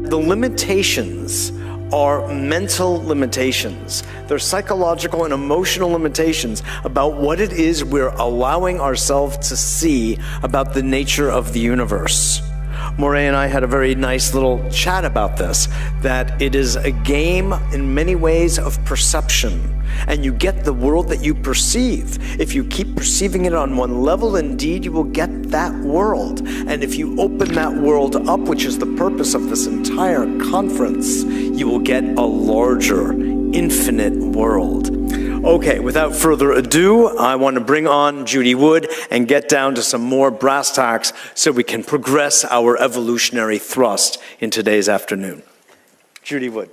The limitations are mental limitations. They're psychological and emotional limitations about what it is we're allowing ourselves to see about the nature of the universe. Moray and I had a very nice little chat about this, that it is a game in many ways of perception, and you get the world that you perceive. If you keep perceiving it on one level, indeed, you will get that world. And if you open that world up, which is the purpose of this entire conference, you will get a larger, infinite world. Okay, without further ado, I want to bring on Judy Wood and get down to some more brass tacks so we can progress our evolutionary thrust in today's afternoon. Judy Wood.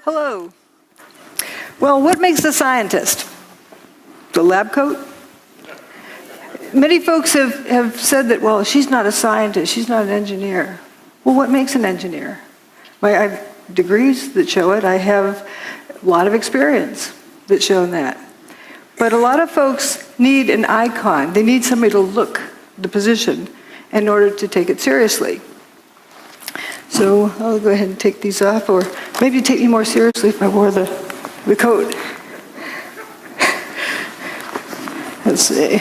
Hello. Well, what makes a scientist? The lab coat? Many folks have said that, well, she's not a scientist, she's not an engineer. Well, what makes an engineer? I have degrees that show it. I have a lot of experience that show that. But a lot of folks need an icon. They need somebody to look the position in order to take it seriously. So I'll go ahead and take these off, or maybe take me more seriously if I wore the coat. Let's see.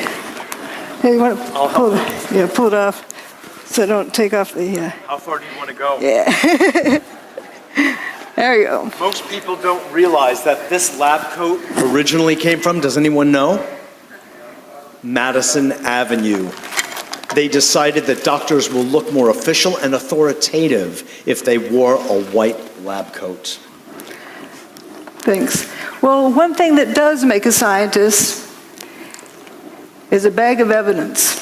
Hey, you want to pull it off so I don't take off the... How far do you want to go? Yeah. There you go. Most people don't realize that this lab coat originally came from, does anyone know? Madison Avenue. They decided that doctors will look more official and authoritative if they wore a white lab coat. Thanks. Well, one thing that does make a scientist is a bag of evidence.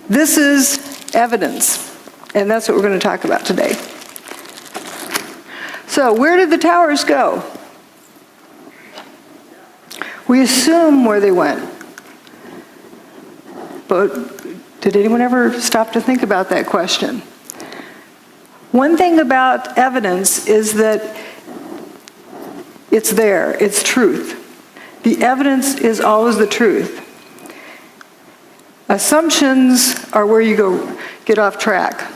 This is evidence, and that's what we're going to talk about today. So, where did the towers go? We assume where they went. But did anyone ever stop to think about that question? One thing about evidence is that it's there, it's truth. The evidence is always the truth. Assumptions are where you get off track.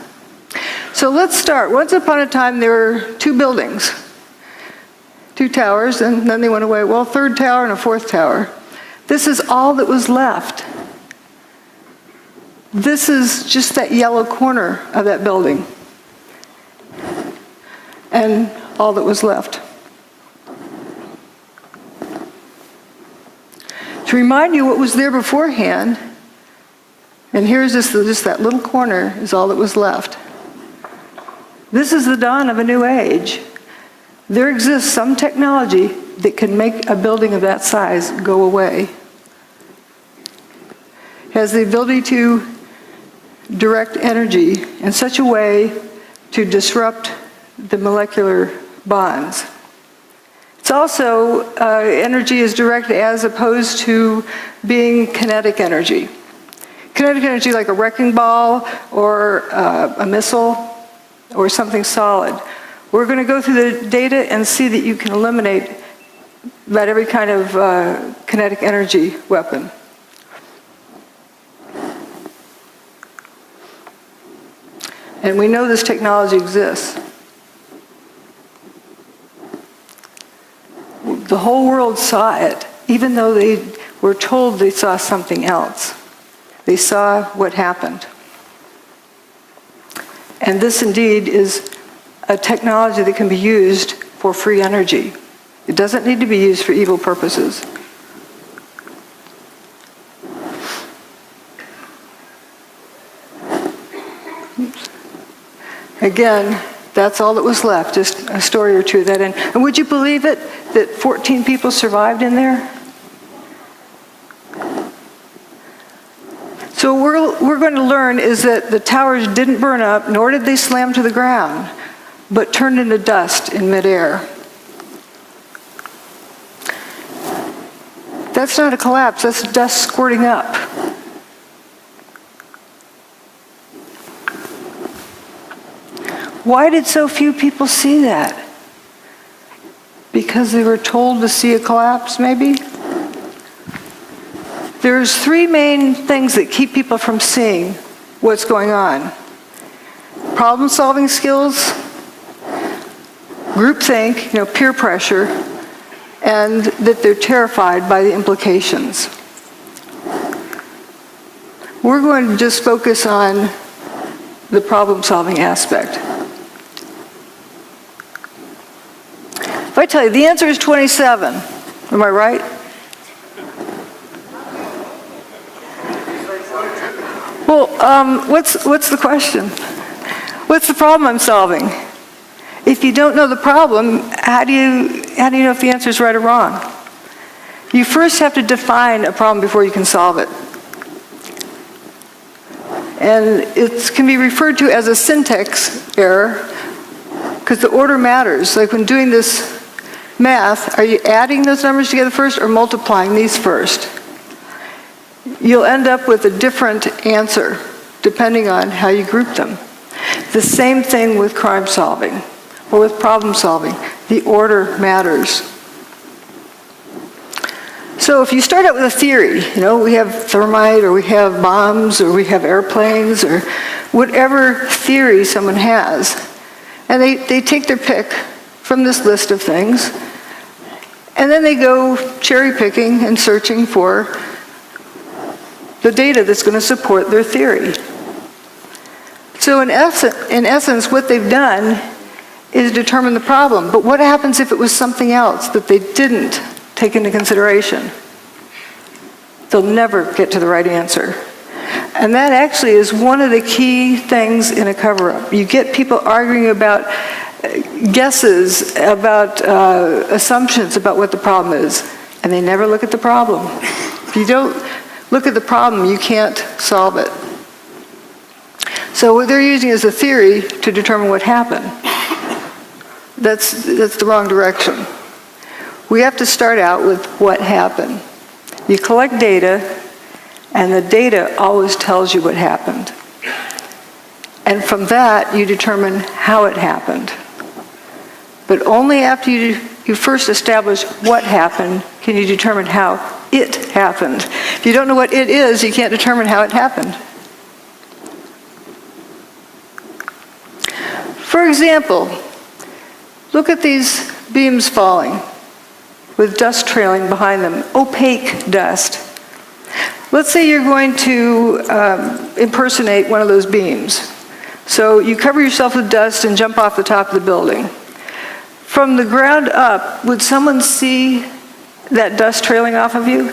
So let's start. Once upon a time, there were two buildings, two towers, and then they went away. Well, third tower and a fourth tower. This is all that was left. This is just that yellow corner of that building, and all that was left. To remind you what was there beforehand, and here's just that little corner is all that was left. This is the dawn of a new age. There exists some technology that can make a building of that size go away. It has the ability to direct energy in such a way to disrupt the molecular bonds. It's also, energy is direct as opposed to being kinetic energy. Kinetic energy like a wrecking ball or a missile or something solid. We're going to go through the data and see that you can eliminate about every kind of kinetic energy weapon. And we know this technology exists. The whole world saw it, even though they were told they saw something else. They saw what happened. And this indeed is a technology that can be used for free energy. It doesn't need to be used for evil purposes. Oops. Again, that's all that was left, just a story or two of that. And would you believe it, that 14 people survived in there? So what we're going to learn is that the towers didn't burn up, nor did they slam to the ground, but turned into dust in midair. That's not a collapse, that's dust squirting up. Why did so few people see that? Because they were told to see a collapse, maybe? there's three main things that keep people from seeing what's going on. Problem-solving skills, groupthink, peer pressure, and that they're terrified by the implications. We're going to just focus on the problem-solving aspect. If I tell you the answer is 27, am I right? Well, what's the question? What's the problem I'm solving? If you don't know the problem, how do you know if the answer is right or wrong? You first have to define a problem before you can solve it. And it can be referred to as a syntax error because the order matters. Like when doing this math, are you adding those numbers together first or multiplying these first? You'll end up with a different answer depending on how you group them. The same thing with crime solving or with problem solving. The order matters. So if you start out with a theory, we have thermite or we have bombs or we have airplanes or whatever theory someone has, and they take their pick from this list of things, and then they go cherry picking and searching for the data that's going to support their theory. So in essence, what they've done is determine the problem. But what happens if it was something else that they didn't take into consideration? They'll never get to the right answer. And that actually is one of the key things in a cover-up. You get people arguing about guesses, about assumptions about what the problem is, and they never look at the problem. If you don't look at the problem, you can't solve it. So what they're using is a theory to determine what happened. That's the wrong direction. We have to start out with what happened. You collect data, and the data always tells you what happened. And from that, you determine how it happened. But only after you first establish what happened can you determine how it happened. If you don't know what it is, you can't determine how it happened. For example, look at these beams falling with dust trailing behind them, opaque dust. Let's say you're going to impersonate one of those beams. So you cover yourself with dust and jump off the top of the building. From the ground up, would someone see that dust trailing off of you?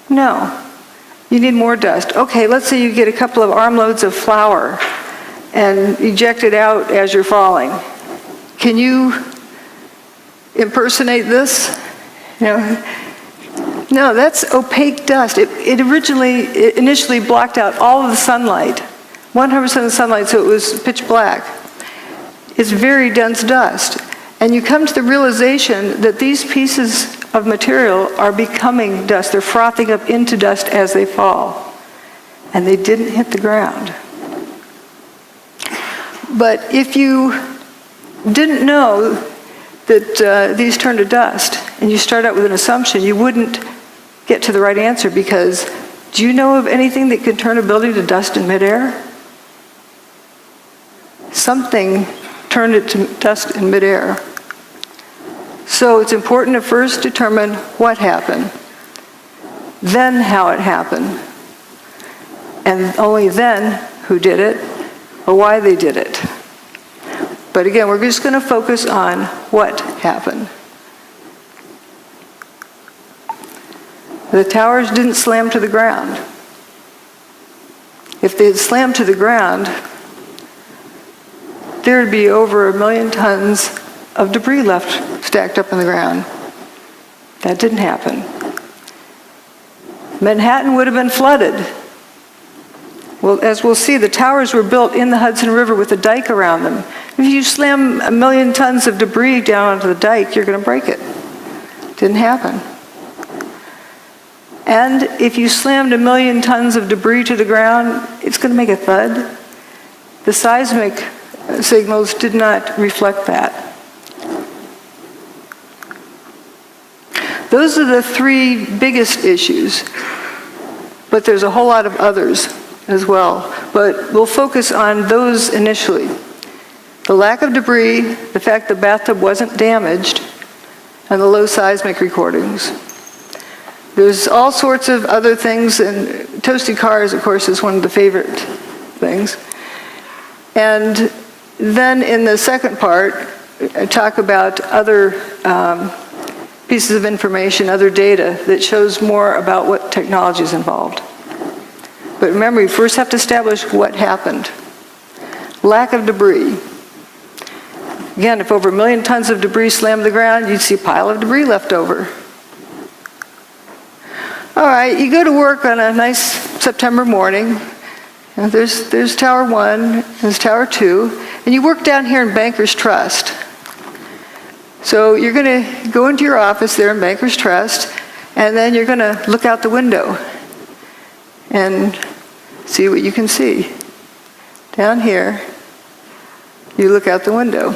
No. You need more dust. Okay, let's say you get a couple of armloads of flour and eject it out as you're falling. Can you impersonate this? No, that's opaque dust. It initially blocked out all of the sunlight, 100% of the sunlight, so it was pitch black. It's very dense dust. And you come to the realization that these pieces of material are becoming dust. They're frothing up into dust as they fall. And they didn't hit the ground. But if you didn't know that these turn to dust, and you start out with an assumption, you wouldn't get to the right answer because do you know of anything that can turn a building to dust in midair? Something turned it to dust in midair. So it's important to first determine what happened, then how it happened, and only then who did it or why they did it. But again, we're just going to focus on what happened. The towers didn't slam to the ground. If they had slammed to the ground, there would be over 1 million tons of debris left stacked up in the ground. That didn't happen. Manhattan would have been flooded. Well, as we'll see, the towers were built in the Hudson River with a dike around them. If you slam 1 million tons of debris down onto the dike, you're going to break it. Didn't happen. And if you slammed 1 million tons of debris to the ground, it's going to make a thud. The seismic signals did not reflect that. Those are the three biggest issues, but there's a whole lot of others as well. But we'll focus on those initially. The lack of debris, the fact the bathtub wasn't damaged, and the low seismic recordings. There's all sorts of other things, and toasted cars, of course, is one of the favorite things. And then in the second part, I talk about other pieces of information, other data that shows more about what technology is involved. But remember, we first have to establish what happened. Lack of debris. Again, if over 1 million tons of debris slammed the ground, you'd see a pile of debris left over. All right, you go to work on a nice September morning, and there's Tower 1, there's Tower 2, and you work down here in Bankers Trust. So you're going to go into your office there in Bankers Trust, and then you're going to look out the window and see what you can see. Down here, you look out the window.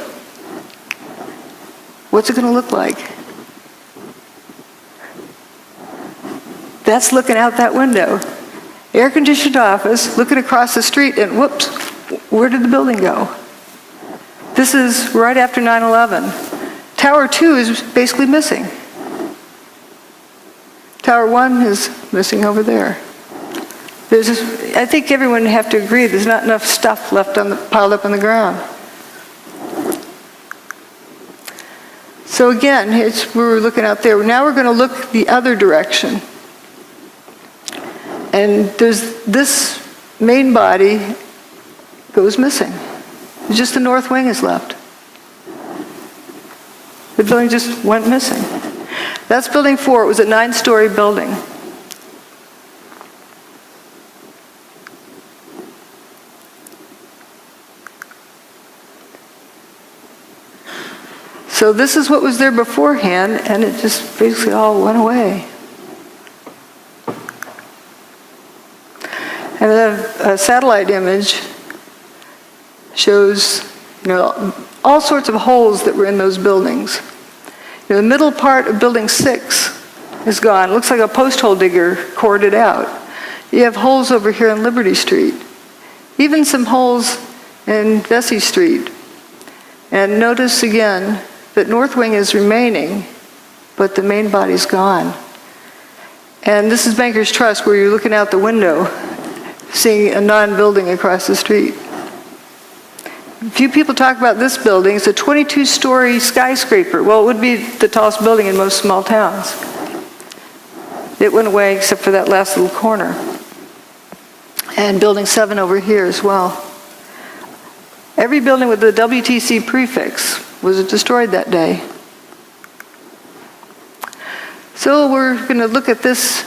What's it going to look like? That's looking out that window. Air-conditioned office, looking across the street, and whoops, where did the building go? This is right after 9/11. Tower 2 is basically missing. Tower 1 is missing over there. I think everyone would have to agree there's not enough stuff left piled up on the ground. So again, we were looking out there. Now we're going to look the other direction. And there's this main body goes missing. Just the north wing is left. The building just went missing. That's building 4. It was a 9-story building. So this is what was there beforehand, and it just basically all went away. And a satellite image shows, all sorts of holes that were in those buildings. The middle part of building 6 is gone. It looks like a post hole digger cored it out. You have holes over here on Liberty Street. Even some holes in Vesey Street. And notice again that north wing is remaining, but the main body's gone. And this is Bankers Trust, where you're looking out the window, seeing a non-building across the street. Few people talk about this building. It's a 22-story skyscraper. Well, it would be the tallest building in most small towns. It went away except for that last little corner. And building 7 over here as well. Every building with the WTC prefix was destroyed that day. So we're going to look at this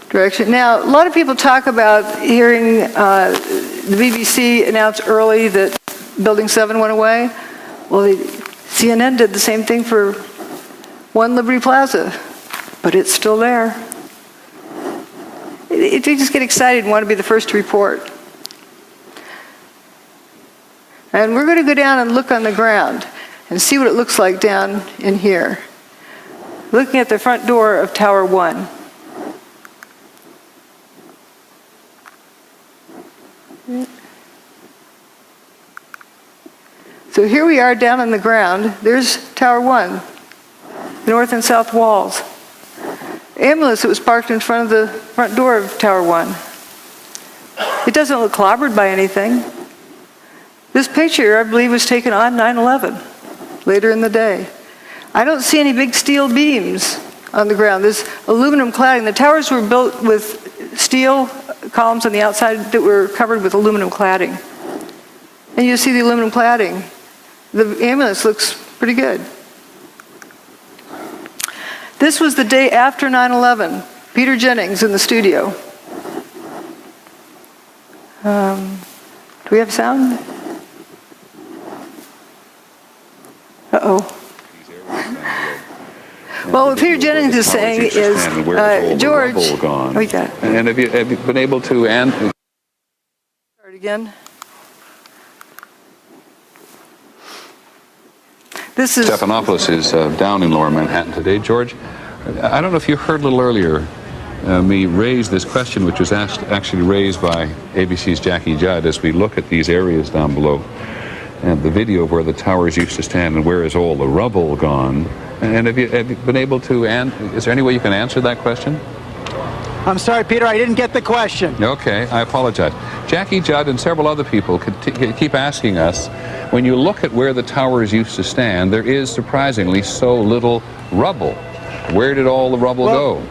direction. Now, a lot of people talk about hearing the BBC announce early that Building 7 went away. Well, CNN did the same thing for 1 Liberty Plaza, but it's still there. You just get excited and want to be the first to report. And we're going to go down and look on the ground and see what it looks like down in here. Looking at the front door of Tower 1. So here we are down on the ground. There's Tower 1, the north and south walls. Ambulance that was parked in front of the front door of Tower 1. It doesn't look clobbered by anything. This picture, I believe, was taken on 9/11, later in the day. I don't see any big steel beams on the ground. There's aluminum cladding. The towers were built with steel columns on the outside that were covered with aluminum cladding. And you see the aluminum cladding. The ambulance looks pretty good. This was the day after 9/11. Peter Jennings in the studio. Do we have sound? Uh-oh. Well, what Peter Jennings is saying is, George, oh, yeah. And have you been able to Start again. This is Stephanopoulos is down in Lower Manhattan today. George, I don't know if you heard a little earlier me raise this question, which was actually raised by ABC's Jackie Judd, as we look at these areas down below and the video of where the towers used to stand and where is all the rubble gone. And have you been able to, is there any way you can answer that question? I'm sorry, Peter, I didn't get the question. Okay, I apologize. Jackie Judd and several other people keep asking us, when you look at where the towers used to stand, there is surprisingly so little rubble. Where did all the rubble go?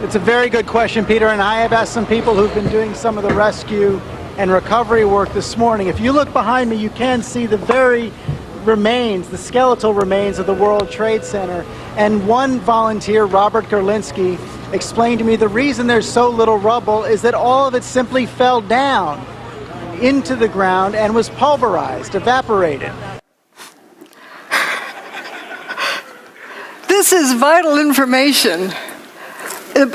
It's a very good question, Peter, and I have asked some people who've been doing some of the rescue and recovery work this morning. If you look behind me, you can see the very remains, the skeletal remains of the World Trade Center. And one volunteer, Robert Gerlinski, explained to me the reason there's so little rubble is that all of it simply fell down into the ground and was pulverized, evaporated. This is vital information.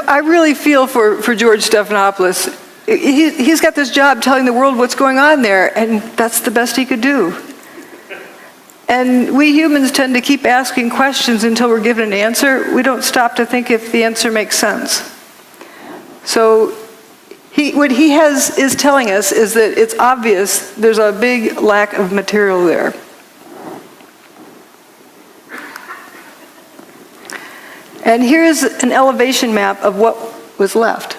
I really feel for George Stephanopoulos. He's got this job telling the world what's going on there, and that's the best he could do. And we humans tend to keep asking questions until we're given an answer. We don't stop to think if the answer makes sense. So what he is telling us is that it's obvious there's a big lack of material there. And here's an elevation map of what was left.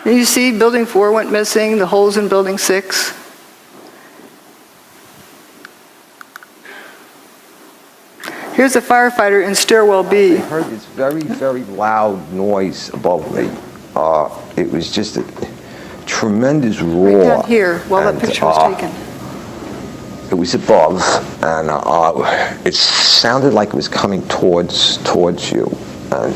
And you see building 4 went missing, the holes in building 6. Here's a firefighter in stairwell B. I heard this very, very loud noise above me. It was just a tremendous roar. Right down here, while that picture was taken. It was above, and it sounded like it was coming towards you, and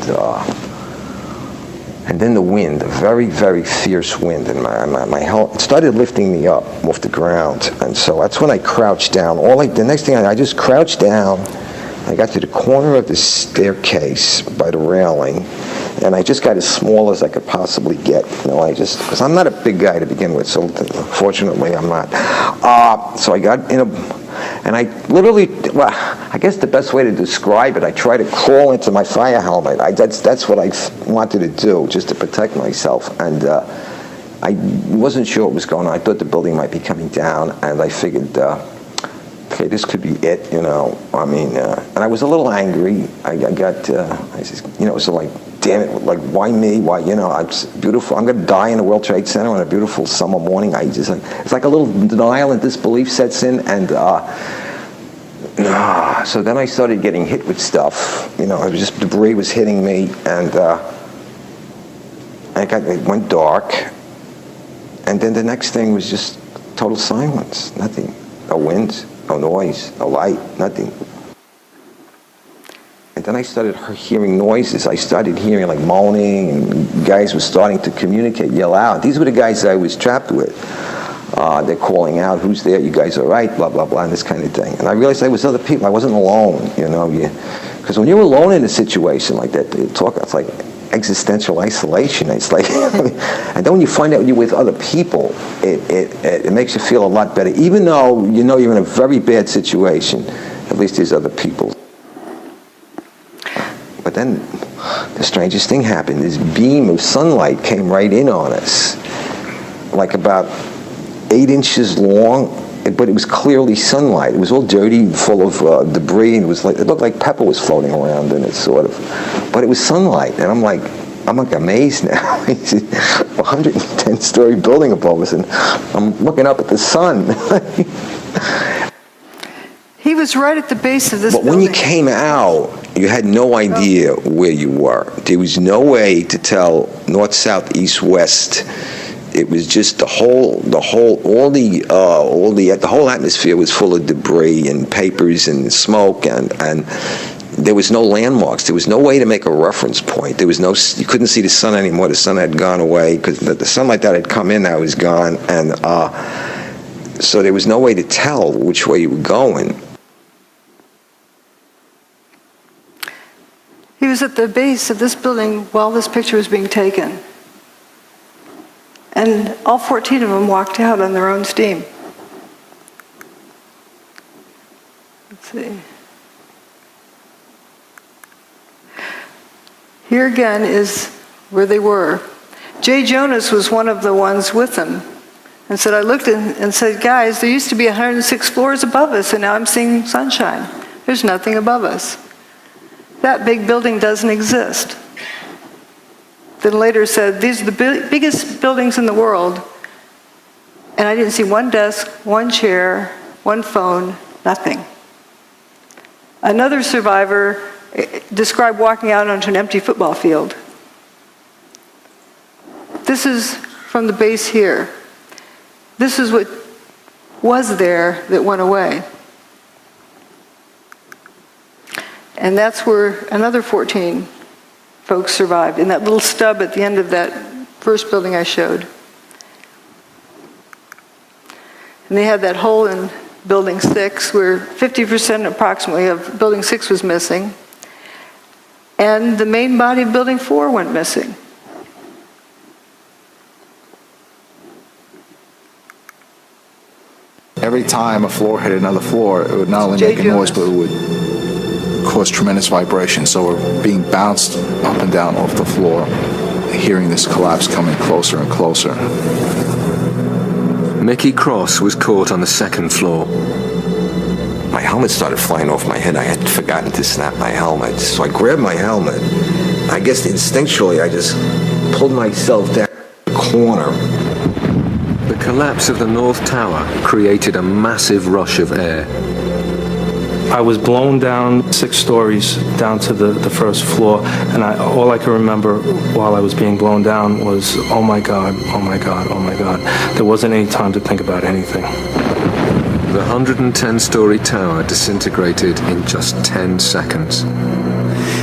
then the wind, a very, very fierce wind, and my helmet started lifting me up off the ground, and so that's when I crouched down. The next thing I just crouched down. I got to the corner of the staircase by the railing, and I just got as small as I could possibly get. Because I'm not a big guy to begin with, so fortunately I'm not. So I got in and I literally, I guess the best way to describe it, I tried to crawl into my fire helmet. That's what I wanted to do, just to protect myself. And I wasn't sure what was going on. I thought the building might be coming down, and I figured, okay, this could be it, and I was a little angry. I said, so damn it, why me? Why, it's beautiful. I'm going to die in the World Trade Center on a beautiful summer morning. It's like a little denial and disbelief sets in, and so then I started getting hit with stuff. It was just debris was hitting me, and it went dark, and then the next thing was just total silence, nothing, no wind. No noise, no light, nothing. And then I started hearing noises. I started hearing moaning, and guys were starting to communicate, yell out. These were the guys I was trapped with. They're calling out, who's there? You guys all right? Blah, blah, blah, and this kind of thing. And I realized I was other people. I wasn't alone, Because when you're alone in a situation like that, it's like existential isolation. It's like, and then when you find out you're with other people, it makes you feel a lot better. Even though you're in a very bad situation, at least there's other people. But then the strangest thing happened. This beam of sunlight came right in on us, like about 8 inches long, but it was clearly sunlight. It was all dirty, full of debris, and it looked like pepper was floating around in it, sort of. But it was sunlight, and I'm like amazed now. It's a 110-story building above us, and I'm looking up at the sun. He was right at the base of this building. But when you came out, you had no idea where you were. There was no way to tell north, south, east, west. It was just the whole atmosphere was full of debris and papers and smoke, and there was no landmarks. There was no way to make a reference point. You couldn't see the sun anymore. The sun had gone away because the sunlight that had come in now was gone, and so there was no way to tell which way you were going. He was at the base of this building while this picture was being taken. And all 14 of them walked out on their own steam. Let's see. Here again is where they were. Jay Jonas was one of the ones with them. And said, I looked and said, guys, there used to be 106 floors above us, and now I'm seeing sunshine. There's nothing above us. That big building doesn't exist. Then later said, these are the biggest buildings in the world, and I didn't see one desk, one chair, one phone, nothing. Another survivor described walking out onto an empty football field. This is from the base here. This is what was there that went away. And that's where another 14 folks survived, in that little stub at the end of that first building I showed. And they had that hole in Building 6 where 50% approximately of Building 6 was missing. And the main body of Building 4 went missing. Every time a floor hit another floor, it would not only make a noise, but it would cause tremendous vibration. So we're being bounced up and down off the floor, hearing this collapse coming closer and closer. Mickey Cross was caught on the second floor. My helmet started flying off my head. I had forgotten to snap my helmet. So I grabbed my helmet. I guess instinctually I just pulled myself down the corner. The collapse of the North Tower created a massive rush of air. I was blown down 6 stories down to the first floor, and all I can remember while I was being blown down was, oh my God, oh my God, oh my God. There wasn't any time to think about anything. The 110-story tower disintegrated in just 10 seconds.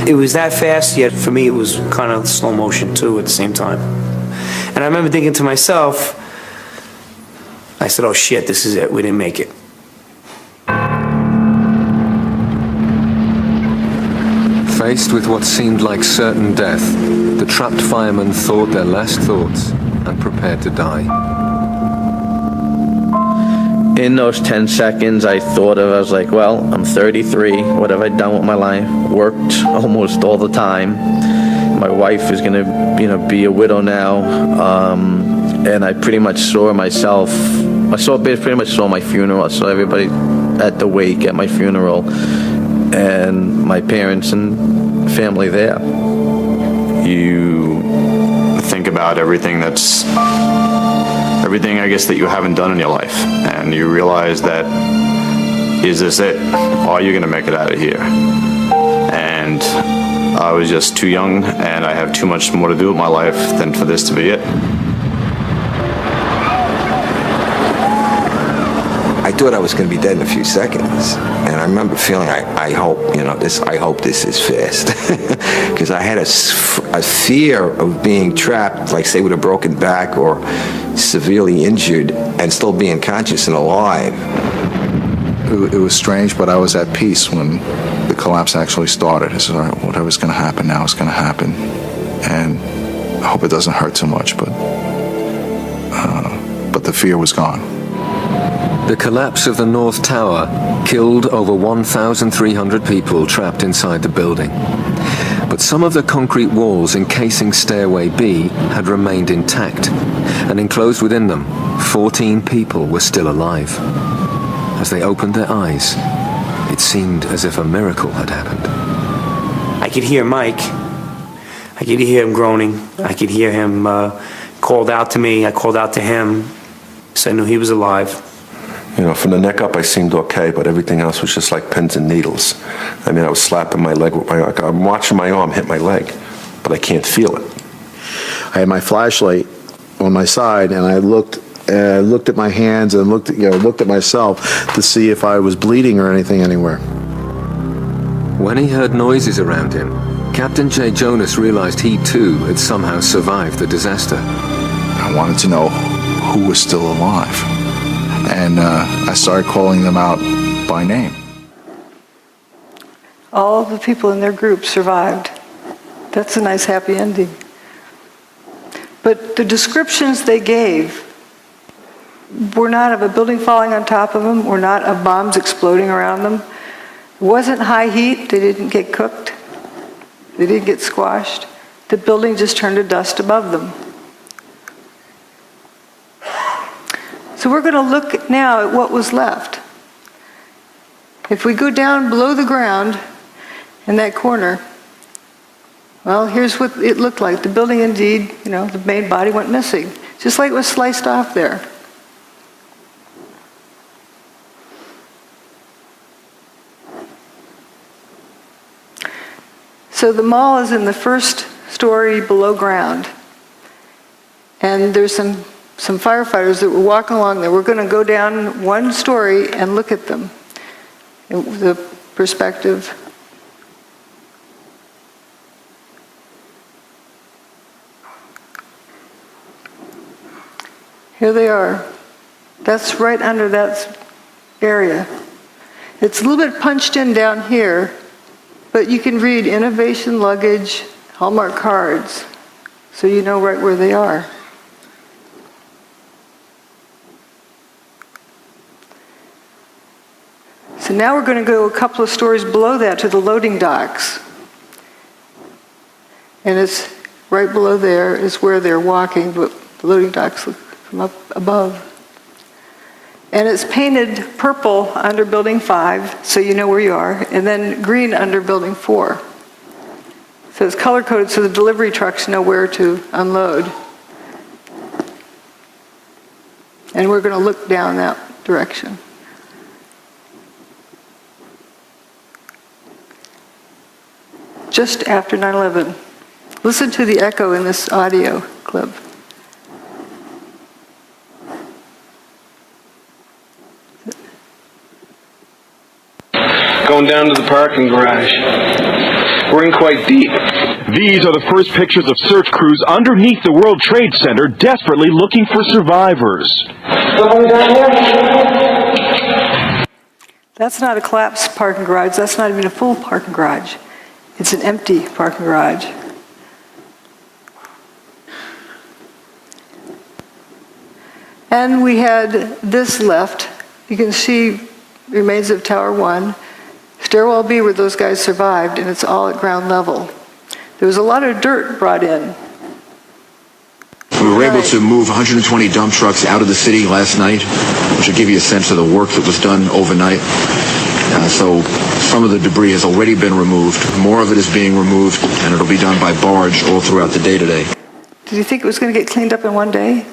It was that fast, yet for me it was kind of slow motion too at the same time. And I remember thinking to myself, I said, oh shit, this is it, we didn't make it. Faced with what seemed like certain death, the trapped firemen thought their last thoughts and prepared to die. In those 10 seconds, I was like, well, I'm 33. What have I done with my life? Worked almost all the time. My wife is gonna, be a widow now. And I pretty much saw myself. Pretty much saw my funeral. I saw everybody at the wake at my funeral, and my parents and family there. You think about everything, I guess, that you haven't done in your life, and you realize that, is this it? Are you going to make it out of here? And I was just too young, and I have too much more to do with my life than for this to be it. I thought I was going to be dead in a few seconds, and I remember feeling, I hope this is fast, because I had a fear of being trapped, like say with a broken back or severely injured, and still being conscious and alive. It was strange, but I was at peace when the collapse actually started. I said, all right, whatever's going to happen now is going to happen, and I hope it doesn't hurt too much, but the fear was gone. The collapse of the North Tower killed over 1,300 people trapped inside the building. But some of the concrete walls encasing Stairway B had remained intact, and enclosed within them, 14 people were still alive. As they opened their eyes, it seemed as if a miracle had happened. I could hear Mike. I could hear him groaning. I could hear him called out to me. I called out to him, so I knew he was alive. From the neck up, I seemed okay, but everything else was just like pins and needles. I was slapping my leg with I'm watching my arm hit my leg, but I can't feel it. I had my flashlight on my side, and I looked at my hands and looked at myself to see if I was bleeding or anything anywhere. When he heard noises around him, Captain Jay Jonas realized he too had somehow survived the disaster. I wanted to know who was still alive, and I started calling them out by name. All the people in their group survived. That's a nice happy ending. But the descriptions they gave were not of a building falling on top of them, were not of bombs exploding around them. It wasn't high heat. They didn't get cooked. They didn't get squashed. the building just turned to dust above them. So we're going to look now at what was left. If we go down below the ground in that corner, well, here's what it looked like. The building indeed, the main body went missing, just like it was sliced off there. So the mall is in the first story below ground. And there's some firefighters that were walking along there. We're going to go down one story and look at them. The perspective. Here they are. That's right under that area. It's a little bit punched in down here, but you can read innovation luggage, Hallmark cards, so you know right where they are. So now we're going to go a couple of stories below that to the loading docks. And it's right below there is where they're walking, but the loading docks look from up above. And it's painted purple under building 5, so you know where you are, and then green under building 4. So it's color coded so the delivery trucks know where to unload. And we're going to look down that direction. Just after 9/11. Listen to the echo in this audio clip. Going down to the parking garage. We're in quite deep. These are the first pictures of search crews underneath the World Trade Center, desperately looking for survivors. That's not a collapsed parking garage. That's not even a full parking garage. It's an empty parking garage. And we had this left. You can see remains of Tower 1. Stairwell B where those guys survived, and it's all at ground level. There was a lot of dirt brought in. We were able to move 120 dump trucks out of the city last night, which will give you a sense of the work that was done overnight. So some of the debris has already been removed. More of it is being removed, and it'll be done by barge all throughout the day today. Did you think it was going to get cleaned up in one day?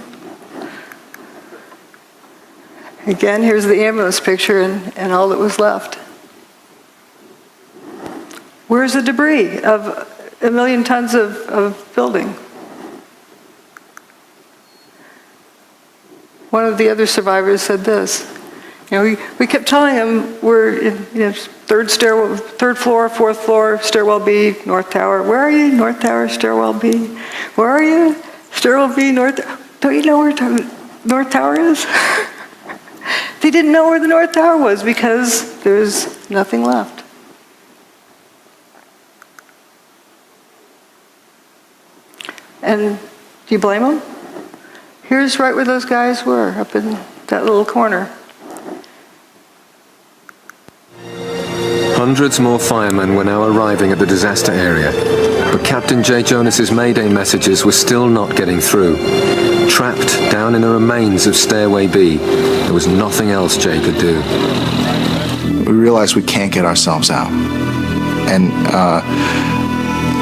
Again, here's the ambulance picture and all that was left. Where's the debris of 1 million tons of building? One of the other survivors said this. We kept telling him we're in third floor, fourth floor, stairwell B, North Tower. Where are you? North Tower, stairwell B. Where are you? Stairwell B, North. Don't you know where North Tower is? They didn't know where the North Tower was because there was nothing left. And do you blame them? Here's right where those guys were, up in that little corner. Hundreds more firemen were now arriving at the disaster area, but Captain J. Jonas's Mayday messages were still not getting through. Trapped down in the remains of Stairway B, there was nothing else Jay could do. We realized we can't get ourselves out. And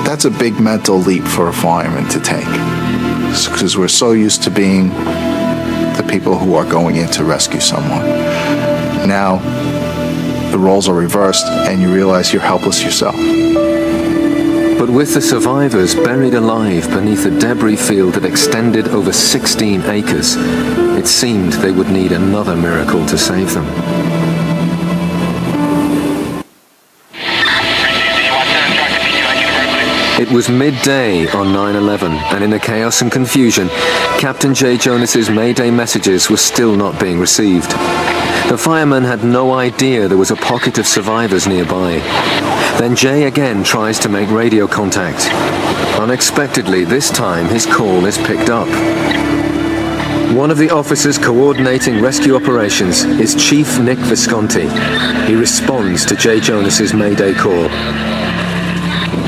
that's a big mental leap for a fireman to take, because we're so used to being the people who are going in to rescue someone. Now, the roles are reversed, and you realize you're helpless yourself. But with the survivors buried alive beneath a debris field that extended over 16 acres, it seemed they would need another miracle to save them. It was midday on 9/11, and in the chaos and confusion, Captain J. Jonas's Mayday messages were still not being received. The fireman had no idea there was a pocket of survivors nearby. Then Jay again tries to make radio contact. Unexpectedly, this time his call is picked up. One of the officers coordinating rescue operations is Chief Nick Visconti. He responds to J. Jonas's Mayday call.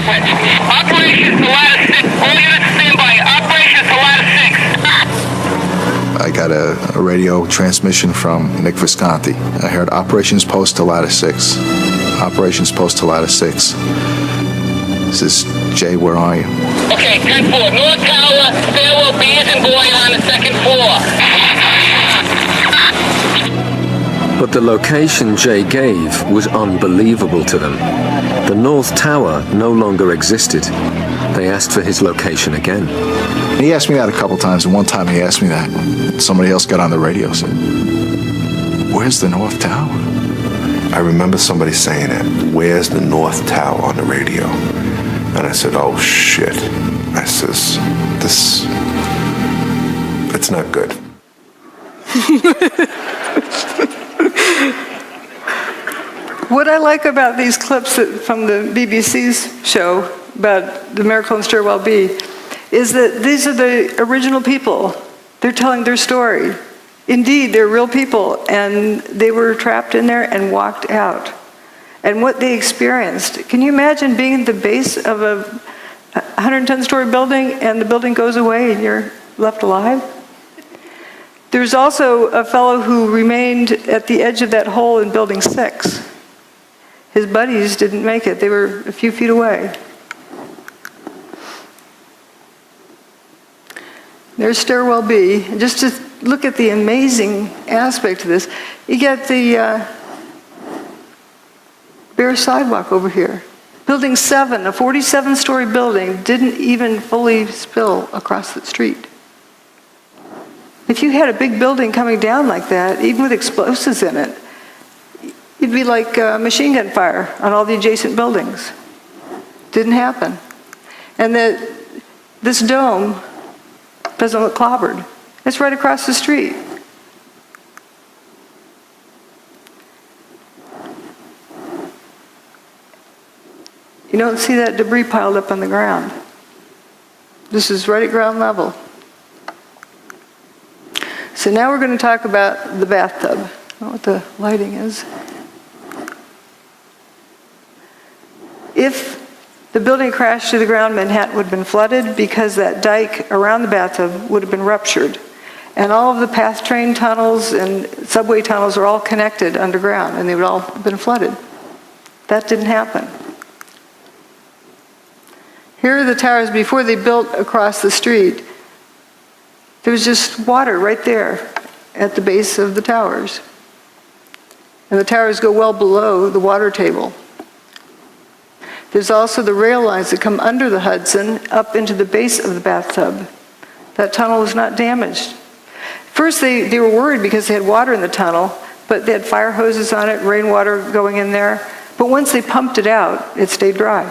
sequence. Operations to lattice 6. All units stand by. Operations to lattice 6. I got a radio transmission from Nick Visconti. I heard operations post to lattice 6. Operations post to lattice 6. This is Jay, where are you? Okay, 10-4. North Tower, stairwell B as in boy on the second floor. But the location Jay gave was unbelievable to them. The North Tower no longer existed. They asked for his location again. He asked me that a couple times, and one time he asked me that. Somebody else got on the radio and said, "Where's the North Tower?" I remember somebody saying it, "Where's the North Tower?" on the radio. And I said, "Oh shit." I says, it's not good. What I like about these clips from the BBC's show about the miracle in Stairwell B is that these are the original people. They're telling their story. Indeed, they're real people, and they were trapped in there and walked out. And what they experienced. Can you imagine being at the base of a 110-story building and the building goes away and you're left alive? There's also a fellow who remained at the edge of that hole in Building 6. His buddies didn't make it. They were a few feet away. There's Stairwell B. And just to look at the amazing aspect of this, you get the bare sidewalk over here. Building 7, a 47-story building, didn't even fully spill across the street. If you had a big building coming down like that, even with explosives in it, it'd be like machine gun fire on all the adjacent buildings. Didn't happen. And this dome doesn't look clobbered. It's right across the street. You don't see that debris piled up on the ground. This is right at ground level. So now we're going to talk about the bathtub. I don't know what the lighting is. If the building crashed to the ground, Manhattan would have been flooded because that dike around the bathtub would have been ruptured. And all of the PATH train tunnels and subway tunnels are all connected underground, and they would all have been flooded. That didn't happen. Here are the towers before they built across the street. There was just water right there at the base of the towers. And the towers go well below the water table. There's also the rail lines that come under the Hudson up into the base of the bathtub. That tunnel was not damaged. First they were worried because they had water in the tunnel, but they had fire hoses on it, rainwater going in there. But once they pumped it out, it stayed dry.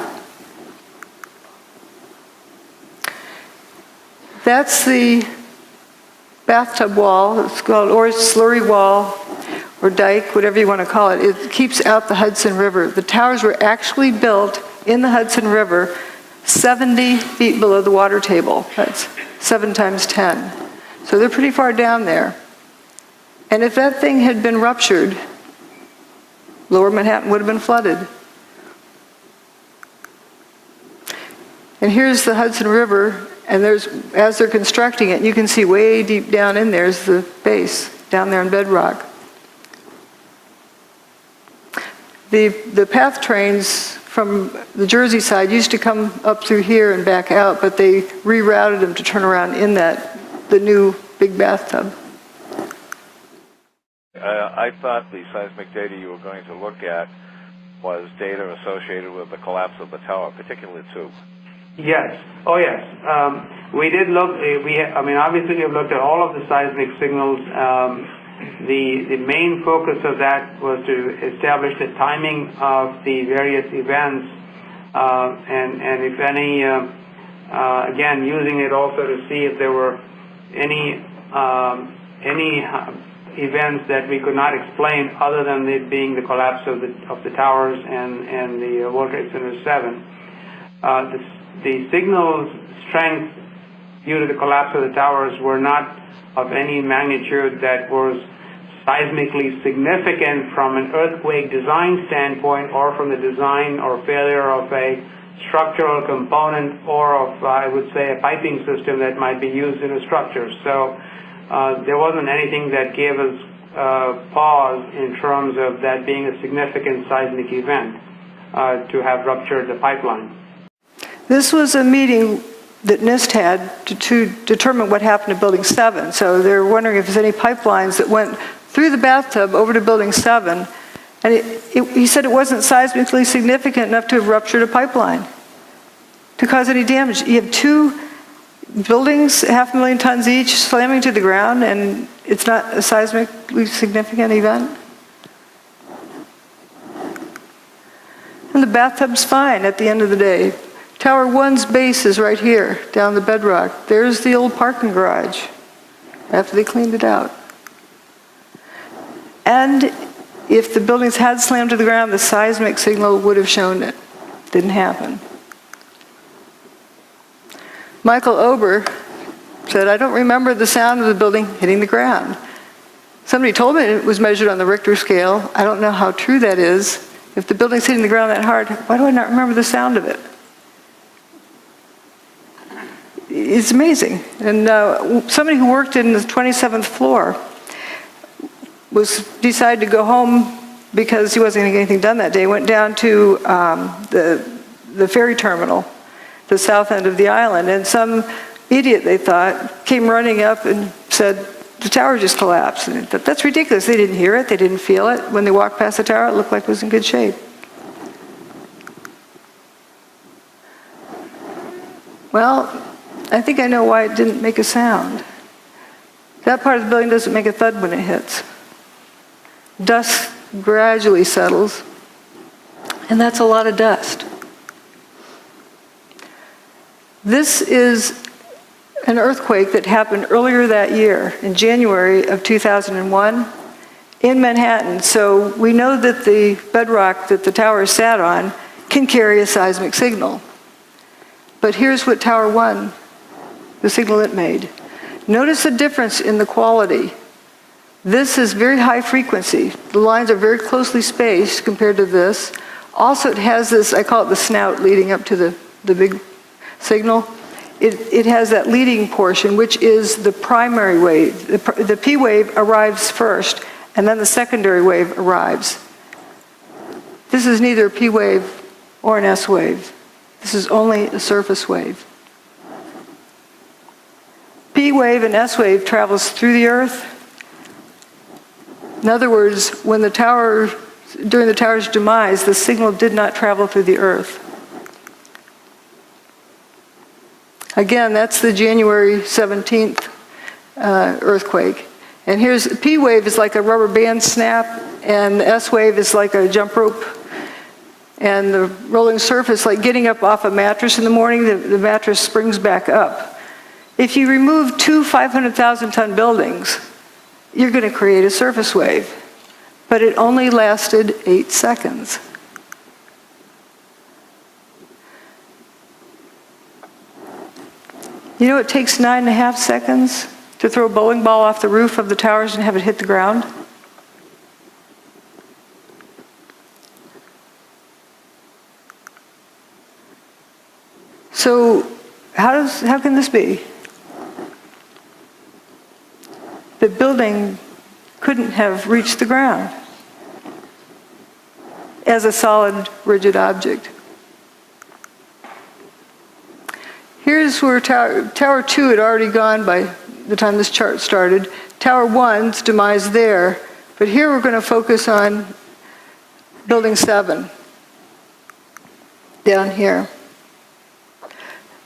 That's the bathtub wall. It's called, or slurry wall, or dike, whatever you want to call it. It keeps out the Hudson River. The towers were actually built in the Hudson River 70 feet below the water table. That's 7 times 10. So they're pretty far down there. And if that thing had been ruptured, Lower Manhattan would have been flooded. And here's the Hudson River, and as they're constructing it, you can see way deep down in there is the base, down there in bedrock. The PATH trains from the Jersey side used to come up through here and back out, but they rerouted them to turn around in the new big bathtub. I thought the seismic data you were going to look at was data associated with the collapse of the tower, particularly 2. Yes. Oh, yes. We did look. Obviously, we've looked at all of the seismic signals. The main focus of that was to establish the timing of the various events, and if any, again, using it also to see if there were any events that we could not explain other than it being the collapse of the towers and the World Trade Center 7. The signal strength due to the collapse of the towers were not of any magnitude that was seismically significant from an earthquake design standpoint, or from the design or failure of a structural component, or of, I would say, a piping system that might be used in a structure. So there wasn't anything that gave us pause in terms of that being a significant seismic event to have ruptured the pipeline. This was a meeting that NIST had to determine what happened to Building 7. So they were wondering if there's any pipelines that went through the bathtub over to Building 7. And he said it wasn't seismically significant enough to have ruptured a pipeline to cause any damage. You have two buildings, 500,000 tons each, slamming to the ground, and it's not a seismically significant event? And the bathtub's fine at the end of the day. Tower 1's base is right here, down the bedrock. There's the old parking garage, after they cleaned it out. And if the buildings had slammed to the ground, the seismic signal would have shown it. Didn't happen. Michael Ober said, I don't remember the sound of the building hitting the ground. Somebody told me it was measured on the Richter scale. I don't know how true that is. If the building's hitting the ground that hard, why do I not remember the sound of it? It's amazing. And somebody who worked in the 27th floor decided to go home because he wasn't going to get anything done that day. Went down to the ferry terminal, the south end of the island, and some idiot, they thought, came running up and said, the tower just collapsed. And they thought, that's ridiculous. They didn't hear it. They didn't feel it. When they walked past the tower, it looked like it was in good shape. Well, I think I know why it didn't make a sound. That part of the building doesn't make a thud when it hits. Dust gradually settles, and that's a lot of dust. This is an earthquake that happened earlier that year, in January of 2001, in Manhattan. So we know that the bedrock that the tower sat on can carry a seismic signal. But here's what Tower 1, the signal it made. Notice the difference in the quality. This is very high frequency. The lines are very closely spaced compared to this. Also, it has this, I call it the snout leading up to the big signal. It has that leading portion, which is the primary wave. The P wave arrives first, and then the secondary wave arrives. This is neither a P wave or an S wave. This is only a surface wave. P wave and S wave travels through the Earth. In other words, when the tower, during the tower's demise, the signal did not travel through the Earth. Again, that's the January 17th earthquake. And here's, P wave is like a rubber band snap, and the S wave is like a jump rope. And the rolling surface, like getting up off a mattress in the morning, the mattress springs back up. If you remove two 500,000-ton buildings, you're going to create a surface wave. But it only lasted 8 seconds. You know it takes 9.5 seconds to throw a bowling ball off the roof of the towers and have it hit the ground? So how can this be? The building couldn't have reached the ground as a solid, rigid object. Here's where Tower 2 had already gone by the time this chart started. Tower 1's demise there. But here we're going to focus on Building 7, down here.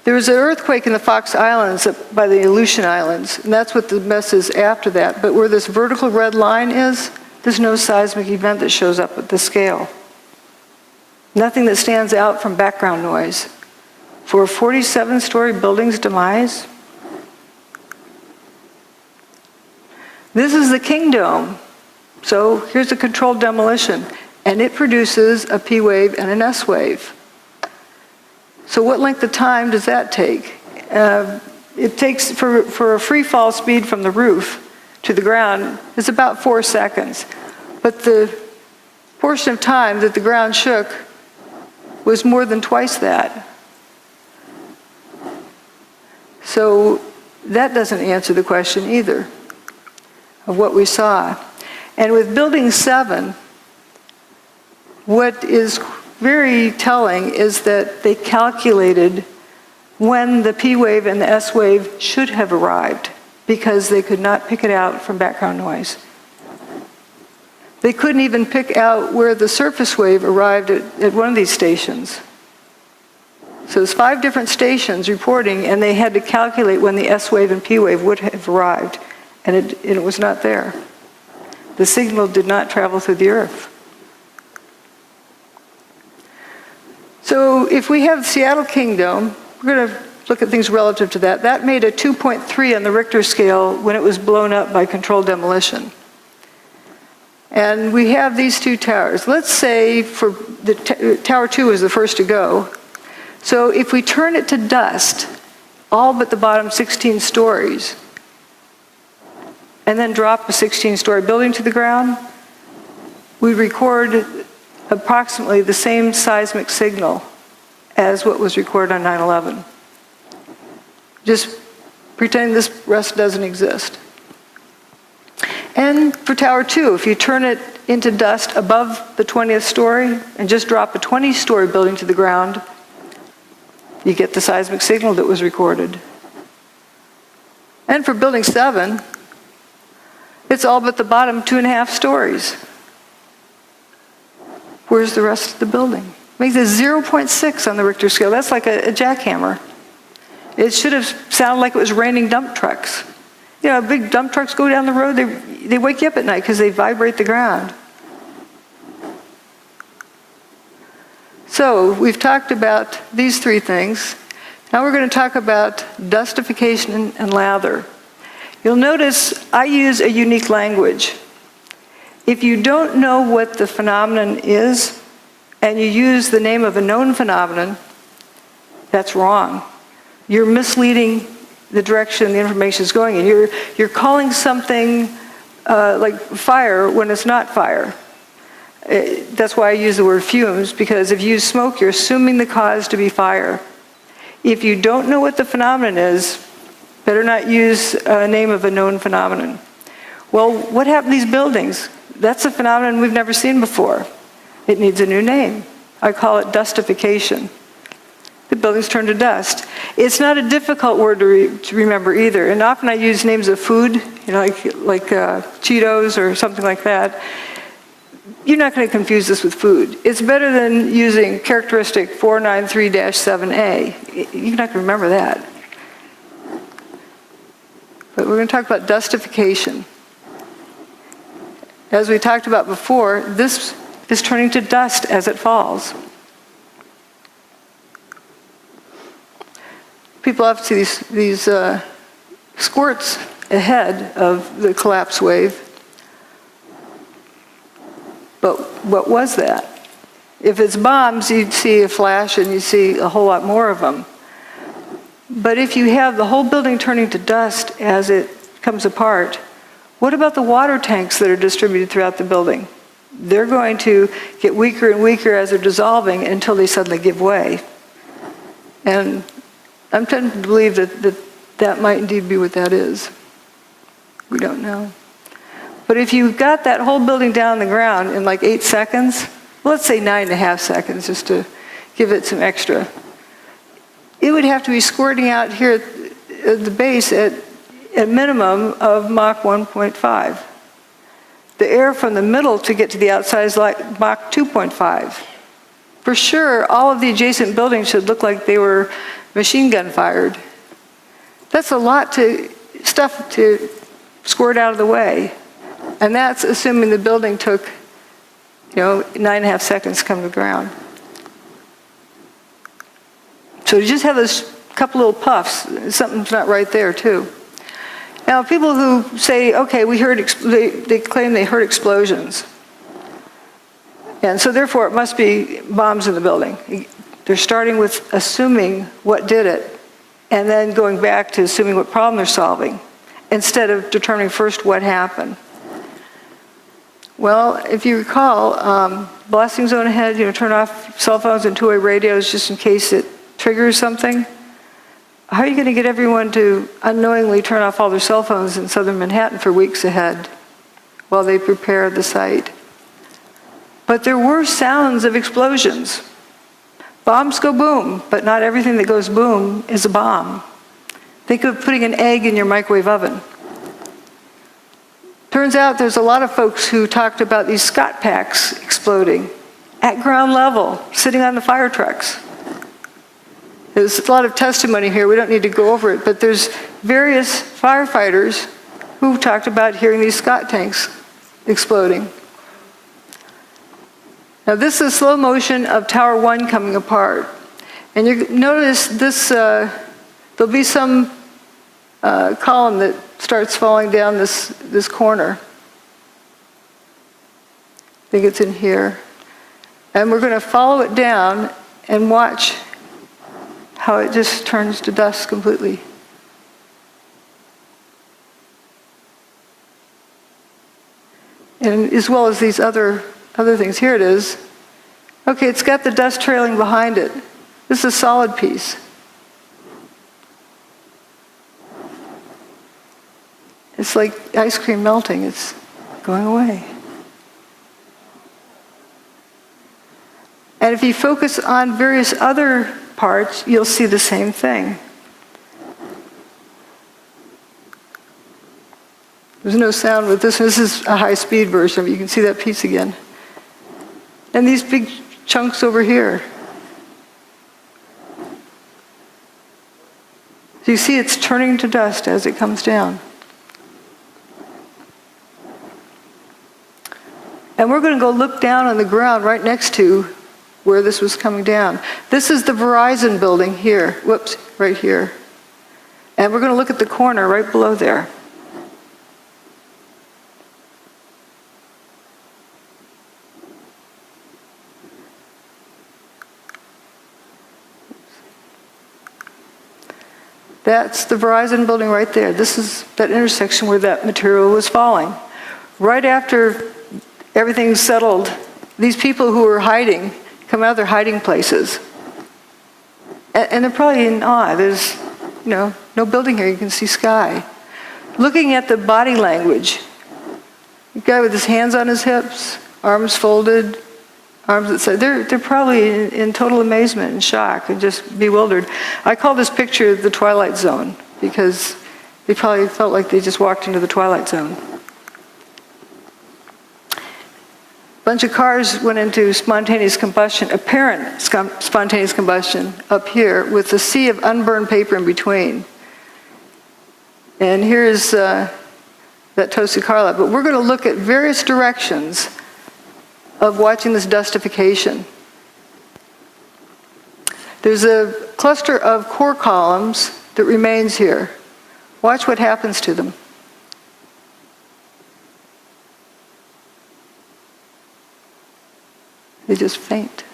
There was an earthquake in the Fox Islands by the Aleutian Islands, and that's what the mess is after that. But where this vertical red line is, there's no seismic event that shows up at this scale. Nothing that stands out from background noise. For a 47-story building's demise, this is the King Dome. So here's a controlled demolition, and it produces a P wave and an S wave. So what length of time does that take? It takes, for a free fall speed from the roof, to the ground is about 4 seconds. But the portion of time that the ground shook was more than twice that. So that doesn't answer the question either of what we saw. And with Building 7, what is very telling is that they calculated when the P wave and the S wave should have arrived because they could not pick it out from background noise. They couldn't even pick out where the surface wave arrived at one of these stations. So there's 5 different stations reporting, and they had to calculate when the S wave and P wave would have arrived, and it was not there. The signal did not travel through the Earth. So if we have Seattle Kingdom, we're going to look at things relative to that. That made a 2.3 on the Richter scale when it was blown up by controlled demolition. And we have these 2 towers. Let's say for the Tower 2 was the first to go. So if we turn it to dust, all but the bottom 16 stories, and then drop a 16-story building to the ground, we record approximately the same seismic signal as what was recorded on 9/11. Just pretend this rest doesn't exist. And for Tower 2, if you turn it into dust above the 20th story and just drop a 20-story building to the ground, you get the seismic signal that was recorded. And for Building 7, it's all but the bottom 2.5 stories. Where's the rest of the building? It makes a 0.6 on the Richter scale. That's like a jackhammer. It should have sounded like it was raining dump trucks. You know, big dump trucks go down the road, they wake you up at night because they vibrate the ground. So we've talked about these 3 things. Now we're going to talk about dustification and lather. You'll notice I use a unique language. If you don't know what the phenomenon is, and you use the name of a known phenomenon, that's wrong. You're misleading the direction the information is going in. You're calling something like fire when it's not fire. That's why I use the word fumes, because if you use smoke, you're assuming the cause to be fire. If you don't know what the phenomenon is, better not use a name of a known phenomenon. Well, what happened to these buildings? That's a phenomenon we've never seen before. It needs a new name. I call it dustification. The buildings turn to dust. It's not a difficult word to remember either. And often I use names of food, you know, like Cheetos or something like that. You're not going to confuse this with food. It's better than using characteristic 493-7A. You're not going to remember that. But we're going to talk about dustification. As we talked about before, this is turning to dust as it falls. People often see these squirts ahead of the collapse wave. But what was that? If it's bombs, you'd see a flash and you'd see a whole lot more of them. But if you have the whole building turning to dust as it comes apart, what about the water tanks that are distributed throughout the building? They're going to get weaker and weaker as they're dissolving until they suddenly give way. And I'm tempted to believe that might indeed be what that is. We don't know. But if you got that whole building down on the ground in like 8 seconds, well, let's say 9.5 seconds just to give it some extra, it would have to be squirting out here at the base at a minimum of Mach 1.5. The air from the middle to get to the outside is like Mach 2.5. For sure, all of the adjacent buildings should look like they were machine gun fired. That's a lot of stuff to squirt out of the way. And that's assuming the building took, 9.5 seconds to come to the ground. So you just have this couple little puffs. Something's not right there, too. Now, people who say, okay, they claim they heard explosions. And so therefore, it must be bombs in the building. They're starting with assuming what did it, and then going back to assuming what problem they're solving. instead of determining first what happened. Well, if you recall, blasting zone ahead, turn off cell phones and two-way radios just in case it triggers something. How are you going to get everyone to unknowingly turn off all their cell phones in southern Manhattan for weeks ahead while they prepare the site? But there were sounds of explosions. Bombs go boom, but not everything that goes boom is a bomb. Think of putting an egg in your microwave oven. Turns out there's a lot of folks who talked about these Scott packs exploding at ground level, sitting on the fire trucks. There's a lot of testimony here. We don't need to go over it, but there's various firefighters who talked about hearing these Scott tanks exploding. Now this is slow motion of Tower 1 coming apart. And you notice this, there'll be some column that starts falling down this corner. I think it's in here. And we're going to follow it down and watch how it just turns to dust completely. And as well as these other things. Here it is. Okay, it's got the dust trailing behind it. This is a solid piece. It's like ice cream melting. It's going away. And if you focus on various other parts, you'll see the same thing. There's no sound with this. This is a high-speed version. You can see that piece again. And these big chunks over here. So you see it's turning to dust as it comes down. And we're going to go look down on the ground right next to where this was coming down. This is the Verizon building here. Whoops, right here. And we're going to look at the corner right below there. That's the Verizon building right there. This is that intersection where that material was falling. Right after everything's settled, these people who were hiding come out of their hiding places. And they're probably in awe. There's, no building here. You can see sky. Looking at the body language, the guy with his hands on his hips, arms folded, arms that side, they're probably in total amazement and shock and just bewildered. I call this picture the Twilight Zone because they probably felt like they just walked into the Twilight Zone. A bunch of cars went into spontaneous combustion, apparent spontaneous combustion up here with a sea of unburned paper in between. And here's that toasted car lab. But we're going to look at various directions of watching this dustification. There's a cluster of core columns that remains here. Watch what happens to them. They just faint.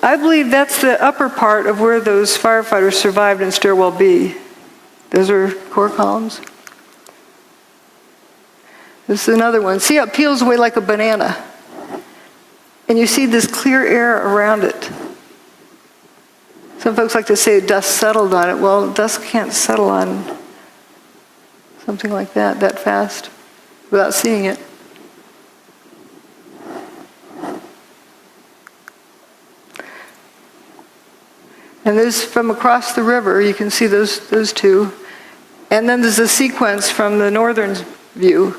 I believe that's the upper part of where those firefighters survived in Stairwell B. Those are core columns. This is another one. See how it peels away like a banana? And you see this clear air around it. Some folks like to say dust settled on it. Well, dust can't settle on something like that fast without seeing it. And there's from across the river, you can see those two. And then there's a sequence from the northern view.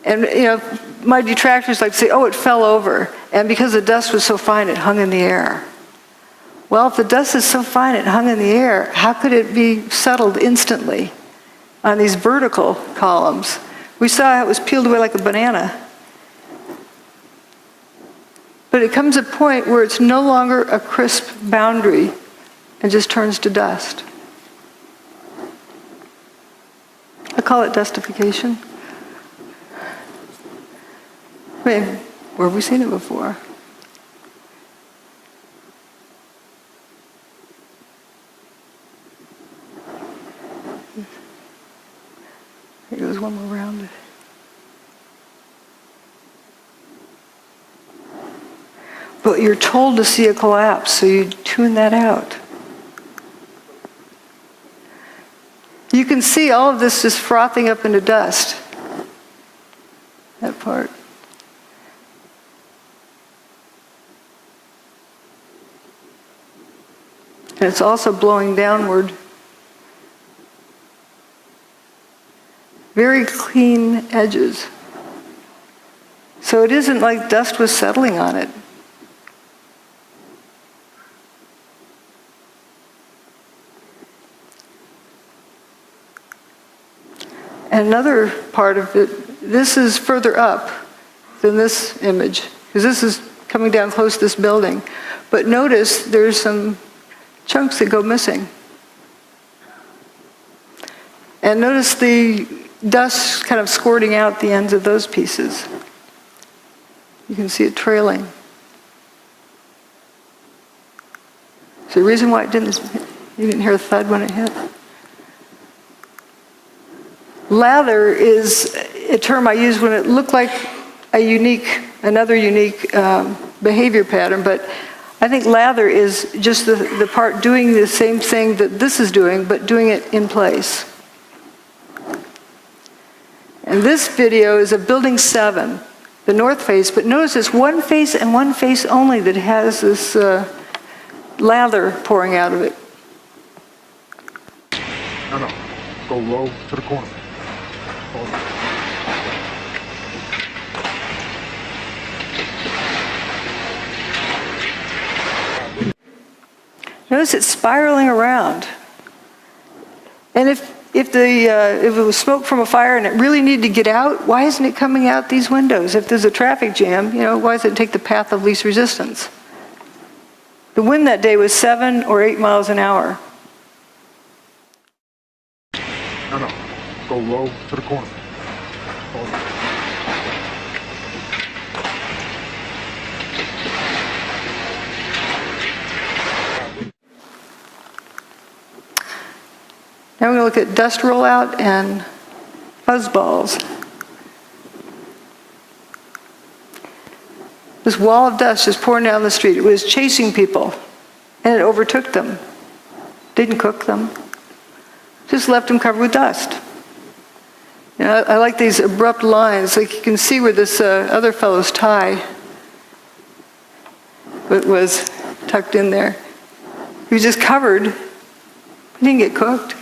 And my detractors like to say, oh, it fell over. And because the dust was so fine, it hung in the air. Well, if the dust is so fine it hung in the air, how could it be settled instantly on these vertical columns? We saw how it was peeled away like a banana. But it comes a point where it's no longer a crisp boundary and just turns to dust. I call it dustification. I mean, Where have we seen it before? Here goes one more round. But you're told to see a collapse, so you tune that out. You can see all of this just frothing up into dust. That part. And it's also blowing downward. Very clean edges. So it isn't like dust was settling on it. And another part of it, this is further up than this image, because this is coming down close to this building. But notice there's some chunks that go missing. And notice the dust kind of squirting out the ends of those pieces. You can see it trailing. So the reason why you didn't hear a thud when it hit. Lather is a term I use when it looked like another unique behavior pattern, but I think lather is just the part doing the same thing that this is doing, but doing it in place. And this video is of Building 7, the north face, but notice it's one face and one face only that has this lather pouring out of it. No, go low to the corner. Notice it's spiraling around. And if it was smoke from a fire and it really needed to get out, why isn't it coming out these windows? If there's a traffic jam, why does it take the path of least resistance? The wind that day was 7 or 8 miles an hour. No, go low to the corner. Now we're going to look at dust rollout and fuzzballs. This wall of dust is pouring down the street. It was chasing people, and it overtook them. Didn't cook them. Just left them covered with dust. I like these abrupt lines. Like you can see where this other fellow's tie was tucked in there. He was just covered. He didn't get cooked.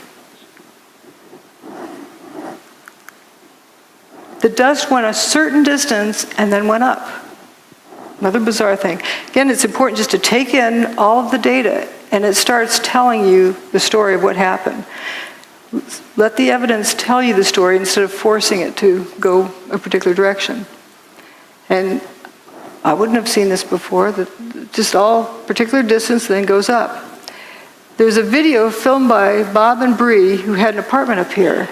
The dust went a certain distance and then went up. Another bizarre thing. Again, it's important just to take in all of the data, and it starts telling you the story of what happened. Let the evidence tell you the story instead of forcing it to go a particular direction. And I wouldn't have seen this before, that just all particular distance then goes up. There's a video filmed by Bob and Bree, who had an apartment up here.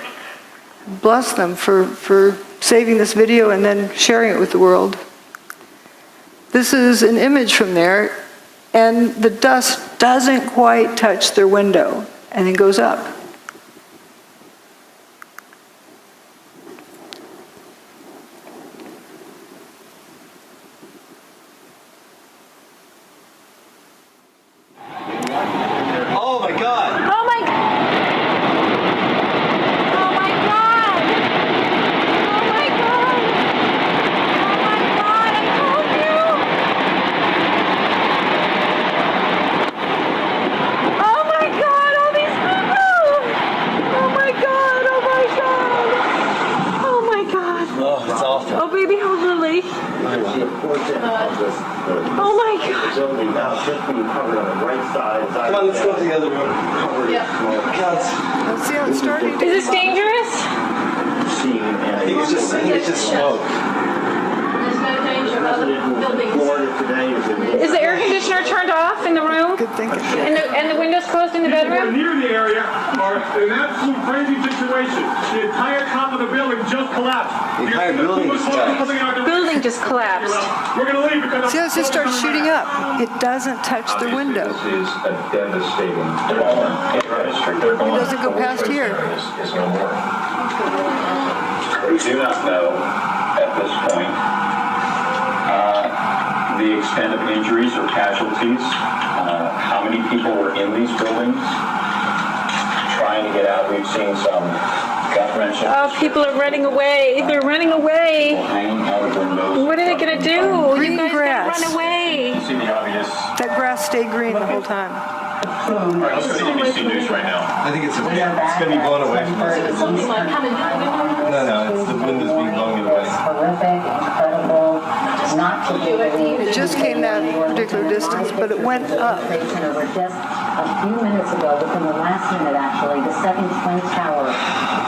Bless them for saving this video and then sharing it with the world. This is an image from there, and the dust doesn't quite touch their window and then goes up. Is the air conditioner turned off in the room? Good thinking. And the windows closed in the bedroom? Near the area are an absolute crazy situation. The entire top of the building just collapsed. The entire building just collapsed. The building just collapsed. We're going to leave because... See how it just starts shooting up? It doesn't touch the window. This is a devastating It doesn't go past here. is no more. We do not know at this point the extent of injuries or casualties, how many people were in these buildings trying to get out. We've seen some gut wrenching. Oh, people are running away. They're running away. Hanging out of windows. What are they going to do? Green You guys grass. gotta run away. You see the obvious. That grass stayed green the whole time. All right, let's go to ABC News right now. I think it's going to be blown away from us. No, it's the wind is being blown away. Horrific, incredible, not to be believed. It just came that particular distance, but it went up. Just a few minutes ago, within the last minute actually, the second twin tower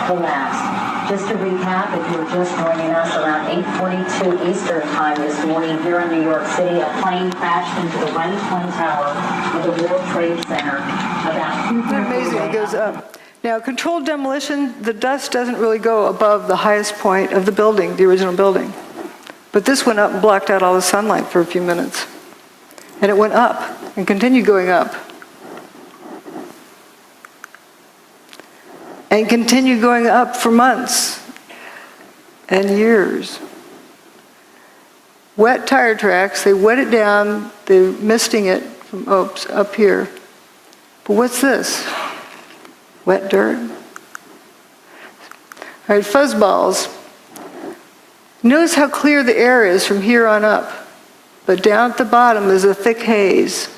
collapsed. Just to recap, if you were just joining us, around 8:42 Eastern time this morning here in New York City, a plane crashed into the right twin tower of the World Trade Center. Isn't it amazing? It goes up. Now, controlled demolition, the dust doesn't really go above the highest point of the building, the original building. But this went up and blocked out all the sunlight for a few minutes. And it went up and continued going up. And continued going up for months and years. Wet tire tracks, they wet it down, they're misting it from up here. But what's this? Wet dirt? All right, fuzzballs. Notice how clear the air is from here on up. But down at the bottom is a thick haze.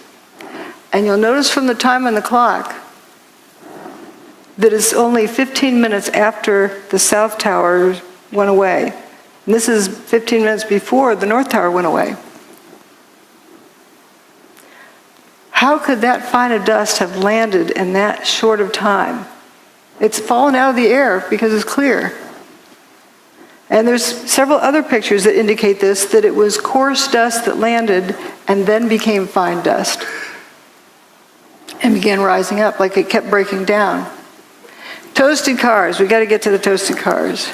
And you'll notice from the time on the clock that it's only 15 minutes after the South Tower went away. And this is 15 minutes before the North Tower went away. How could that fine of dust have landed in that short of time? It's fallen out of the air because it's clear. And there's several other pictures that indicate this, that it was coarse dust that landed and then became fine dust and began rising up like it kept breaking down. Toasted cars, we got to get to the toasted cars.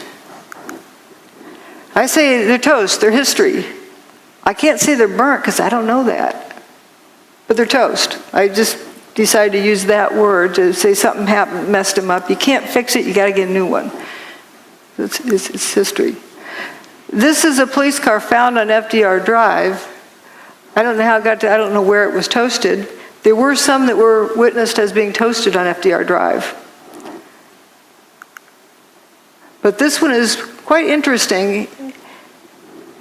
I say they're toast, they're history. I can't say they're burnt because I don't know that. But they're toast. I just decided to use that word to say something happened, messed them up. You can't fix it, you got to get a new one. It's history. This is a police car found on FDR Drive. I don't know how it got to, I don't know where it was toasted. There were some that were witnessed as being toasted on FDR Drive. But this one is quite interesting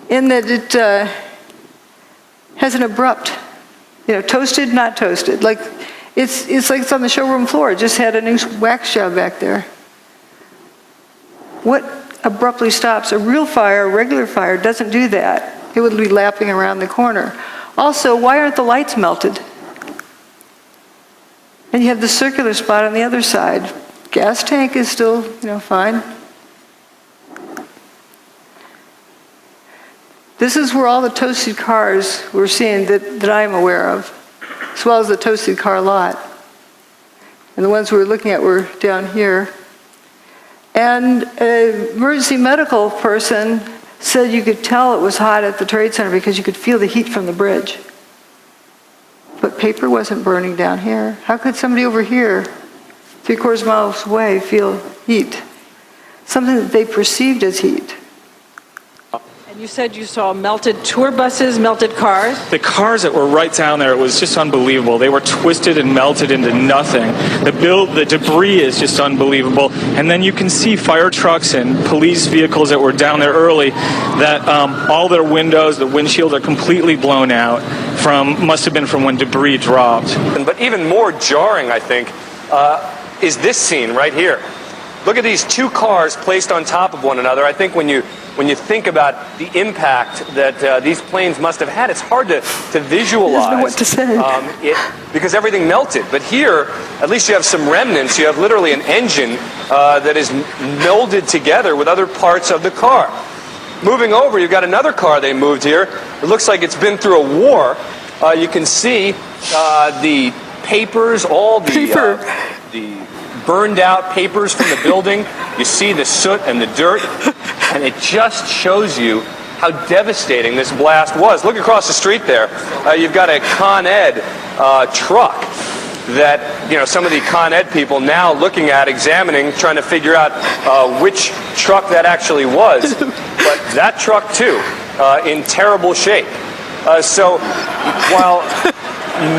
in that it has an abrupt, toasted, not toasted. Like it's like it's on the showroom floor. It just had a new wax job back there. What abruptly stops a real fire, a regular fire, doesn't do that. It would be lapping around the corner. Also, why aren't the lights melted? And you have the circular spot on the other side. Gas tank is still, fine. This is where all the toasted cars we're seeing that I'm aware of, as well as the toasted car lot. And the ones we were looking at were down here. And an emergency medical person said you could tell it was hot at the Trade Center because you could feel the heat from the bridge. But paper wasn't burning down here. How could somebody over here, 3/4 miles away, feel heat? Something that they perceived as heat. And you said you saw melted tour buses, melted cars? The cars that were right down there, it was just unbelievable. They were twisted and melted into nothing. The debris is just unbelievable. And then you can see fire trucks and police vehicles that were down there early that all their windows, the windshield are completely blown out must have been from when debris dropped. But even more jarring, I think, is this scene right here. Look at these two cars placed on top of one another. I think when you think about the impact that these planes must have had, it's hard to visualize. I don't know what to say. Because everything melted. But here, at least you have some remnants. You have literally an engine that is melded together with other parts of the car. moving over, you've got another car they moved here. It looks like it's been through a war. You can see the papers, all the burned out papers from the building. You see the soot and the dirt, and it just shows you how devastating this blast was. Look across the street there. You've got a Con Ed truck that, you know, some of the Con Ed people now looking at, examining, trying to figure out which truck that actually was. But that truck, too, in terrible shape. So while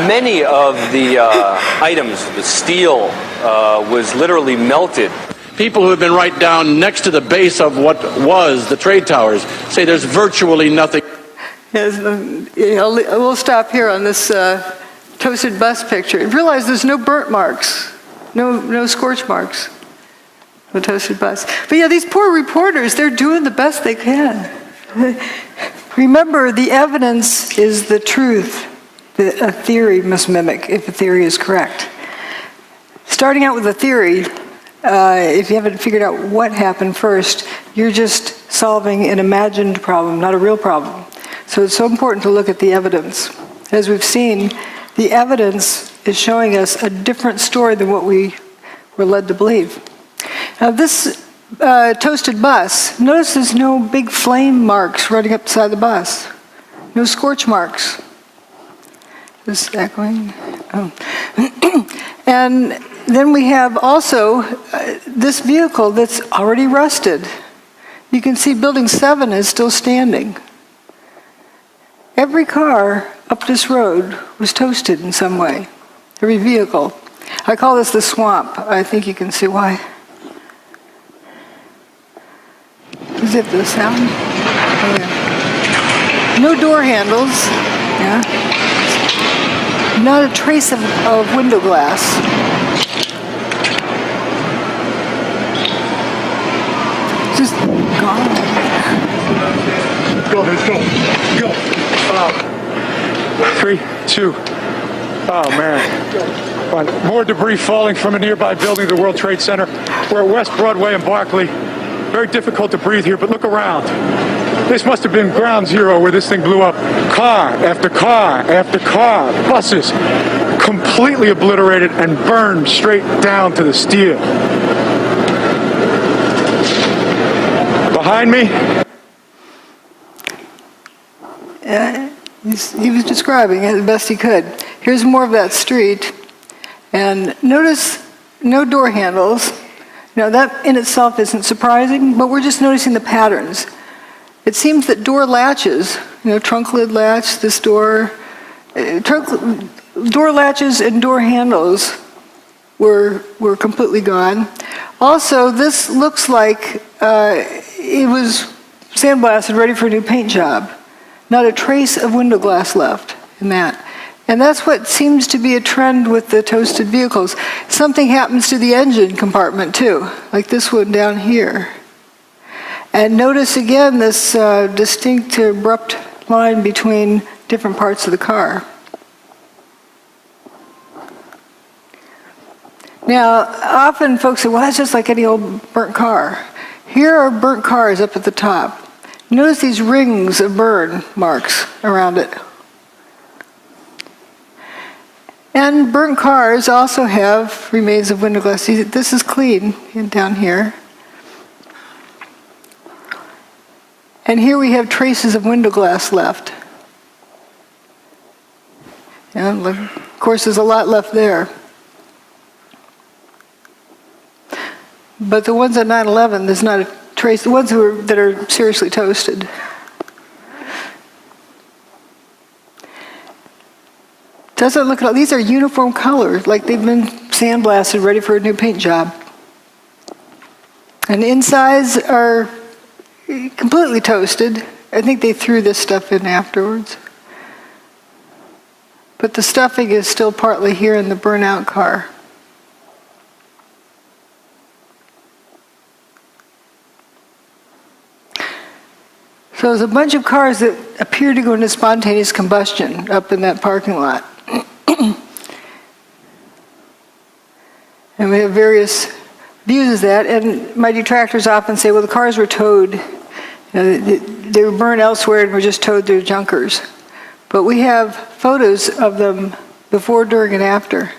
many of the items, the steel, was literally melted. People who have been right down next to the base of what was the trade towers say there's virtually nothing. Yes, we'll stop here on this toasted bus picture. And realize there's no burnt marks, no scorch marks. The toasted bus. But yeah, these poor reporters, they're doing the best they can. Remember, the evidence is the truth that a theory must mimic if a theory is correct. Starting out with a theory, if you haven't figured out what happened first, you're just solving an imagined problem, not a real problem. So it's so important to look at the evidence. As we've seen, the evidence is showing us a different story than what we were led to believe. Now this toasted bus, notice there's no big flame marks running up beside the bus. No scorch marks. Is this echoing? Oh. And then we have also this vehicle that's already rusted. You can see Building 7 is still standing. Every car up this road was toasted in some way. Every vehicle. I call this the swamp. I think you can see why. Is it the sound? Oh, yeah. No door handles. Yeah. Not a trace of window glass. Just gone. Go, let's go. Go. 3, 2. Oh, man. More debris falling from a nearby building, the World Trade Center. We're at West Broadway and Barclay. Very difficult to breathe here, but look around. This must have been ground zero where this thing blew up. Car after car after car, buses, completely obliterated and burned straight down to the steel. Behind me. He was describing it the best he could. Here's more of that street. And notice no door handles. Now that in itself isn't surprising, but we're just noticing the patterns. It seems that door latches, trunk lid latch, this door, door latches and door handles were completely gone. Also, this looks like it was sandblasted, ready for a new paint job. Not a trace of window glass left in that. And that's what seems to be a trend with the toasted vehicles. Something happens to the engine compartment too, like this one down here. And notice again this distinct, abrupt line between different parts of the car. Now, often folks say, well, that's just like any old burnt car. Here are burnt cars up at the top. Notice these rings of burn marks around it. And burnt cars also have remains of window glass. See, this is clean down here. And here we have traces of window glass left. And of course, there's a lot left there. But the ones at 9/11, there's not a trace. The ones that are seriously toasted. Doesn't look at all. These are uniform colors, like they've been sandblasted, ready for a new paint job. And the insides are completely toasted. I think they threw this stuff in afterwards. But the stuffing is still partly here in the burnout car. So there's a bunch of cars that appear to go into spontaneous combustion up in that parking lot. And we have various views of that. And my detractors often say, well, the cars were towed. they were burned elsewhere and were just towed through junkers. But we have photos of them before, during, and after.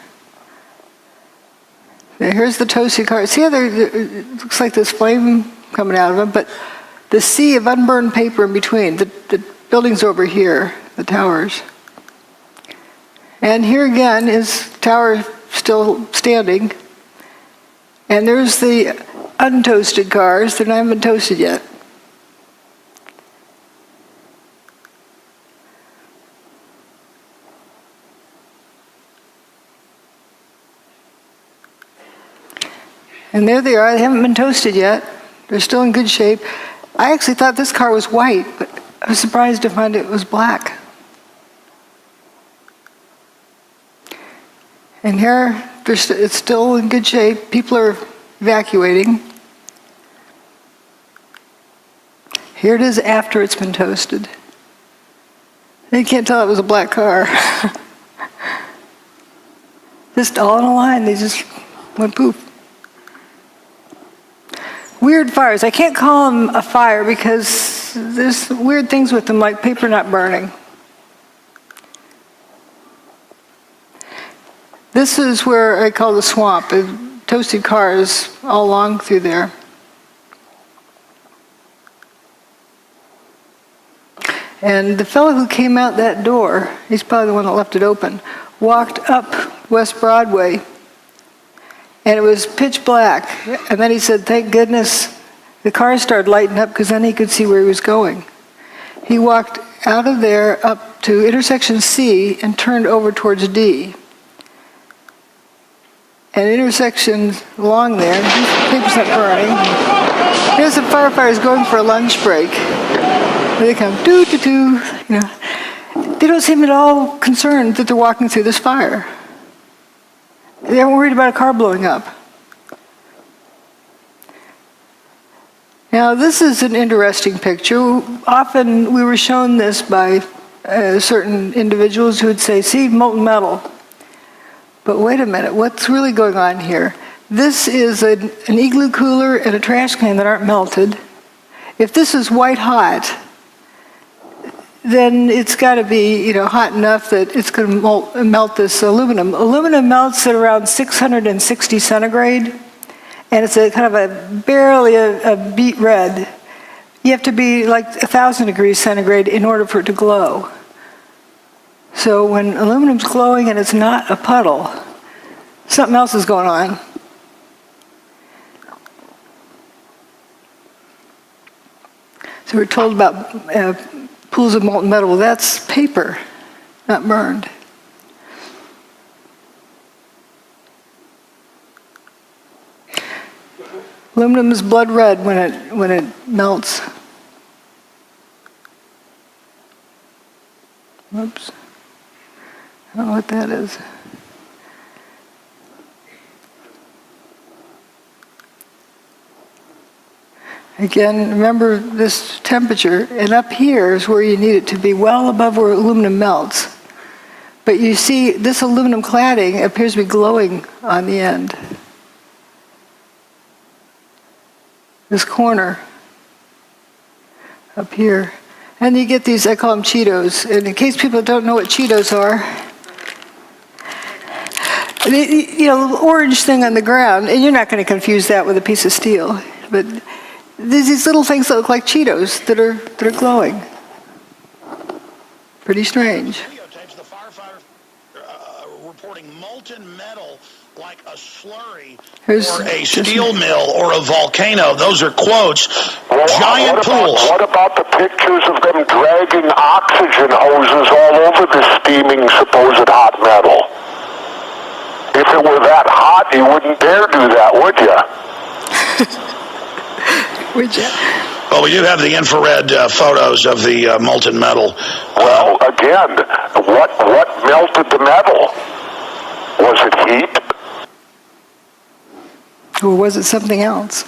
Now, here's the toasted car. See how it looks like this flame coming out of them, but the sea of unburned paper in between. The building's over here, the towers. And here again is the tower still standing. And there's the untoasted cars. They're not even toasted yet. And there they are. They haven't been toasted yet. They're still in good shape. I actually thought this car was white, but I was surprised to find it was black. And here, it's still in good shape. People are evacuating. Here it is after it's been toasted. You can't tell it was a black car. Just all in a line. They just went poof. Weird fires. I can't call them a fire because there's weird things with them, like paper not burning. This is where I call the swamp. Toasted cars all along through there. And the fellow who came out that door, he's probably the one that left it open, walked up West Broadway. And it was pitch black. And then he said, thank goodness the cars started lighting up, because then he could see where he was going. He walked out of there up to intersection C and turned over towards D. And intersections along there, paper's not burning. Here's the firefighters going for a lunch break. They come, doo-doo-doo, you know. They don't seem at all concerned that they're walking through this fire. They aren't worried about a car blowing up. Now, this is an interesting picture. Often we were shown this by certain individuals who would say, see, molten metal. But wait a minute, what's really going on here? This is an igloo cooler and a trash can that aren't melted. If this is white hot, then it's got to be, hot enough that it's going to melt this aluminum. Aluminum melts at around 660 centigrade, and it's a kind of barely a beet red. You have to be like 1,000 degrees centigrade in order for it to glow. So when aluminum's glowing and it's not a puddle, something else is going on. So we're told about pools of molten metal. Well, that's paper, not burned. Aluminum is blood red when it melts. Whoops. I don't know what that is. Again, remember this temperature, and up here is where you need it to be, well above where aluminum melts. But you see, this aluminum cladding appears to be glowing on the end. This corner up here. And you get these, I call them Cheetos. And in case people don't know what Cheetos are, the orange thing on the ground, and you're not going to confuse that with a piece of steel, but there's these little things that look like Cheetos that are glowing. Pretty strange. Videotapes the firefighter reporting molten metal like a slurry or a steel mill or a volcano. Those are quotes. Giant pools. What about the pictures of them dragging oxygen hoses all over the steaming supposed hot metal? If it were that hot, you wouldn't dare do that, would you? Would you? Well, we do have the infrared photos of the molten metal. Well, again, what melted the metal? Was it heat? Or was it something else?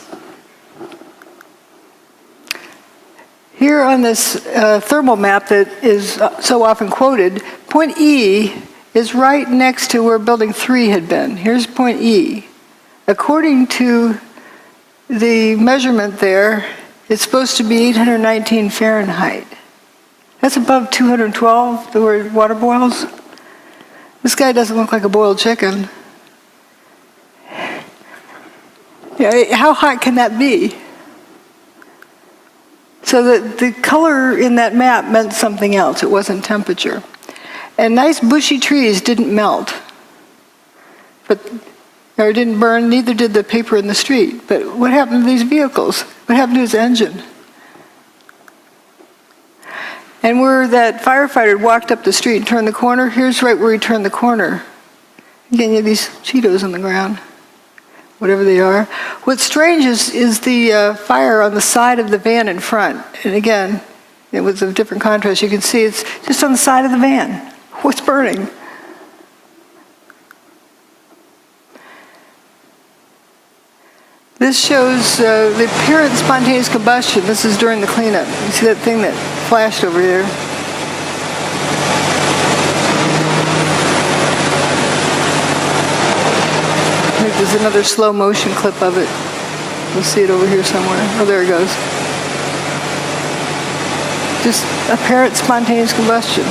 Here on this thermal map that is so often quoted, point E is right next to where building 3 had been. Here's point E. According to the measurement there, It's supposed to be 819 Fahrenheit. That's above 212, the word water boils. This guy doesn't look like a boiled chicken. Yeah, how hot can that be? So the color in that map meant something else. It wasn't temperature. And nice bushy trees didn't melt, or didn't burn, neither did the paper in the street. But what happened to these vehicles? What happened to his engine? And where that firefighter walked up the street and turned the corner, here's right where he turned the corner. Again, you have these Cheetos on the ground, whatever they are. What's strange is the fire on the side of the van in front. And again, it was of different contrast. You can see it's just on the side of the van. What's burning? This shows the apparent spontaneous combustion. This is during the cleanup. You see that thing that flashed over there? I think there's another slow motion clip of it. We'll see it over here somewhere. Oh, there it goes. Just apparent spontaneous combustion.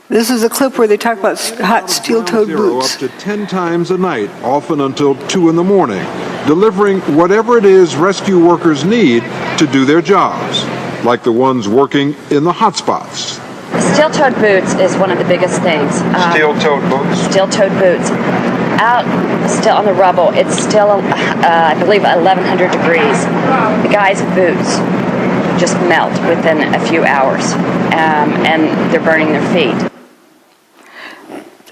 This is a clip where they talk about hot steel-toed boots. Up to 10 times a night, often until 2 in the morning, delivering whatever it is rescue workers need to do their jobs, like the ones working in the hotspots. Steel-toed boots is one of the biggest things. Steel-toed boots? Steel-toed boots. Out still on the rubble, it's still, I believe, 1,100 degrees. The guys' boots just melt within a few hours, and they're burning their feet.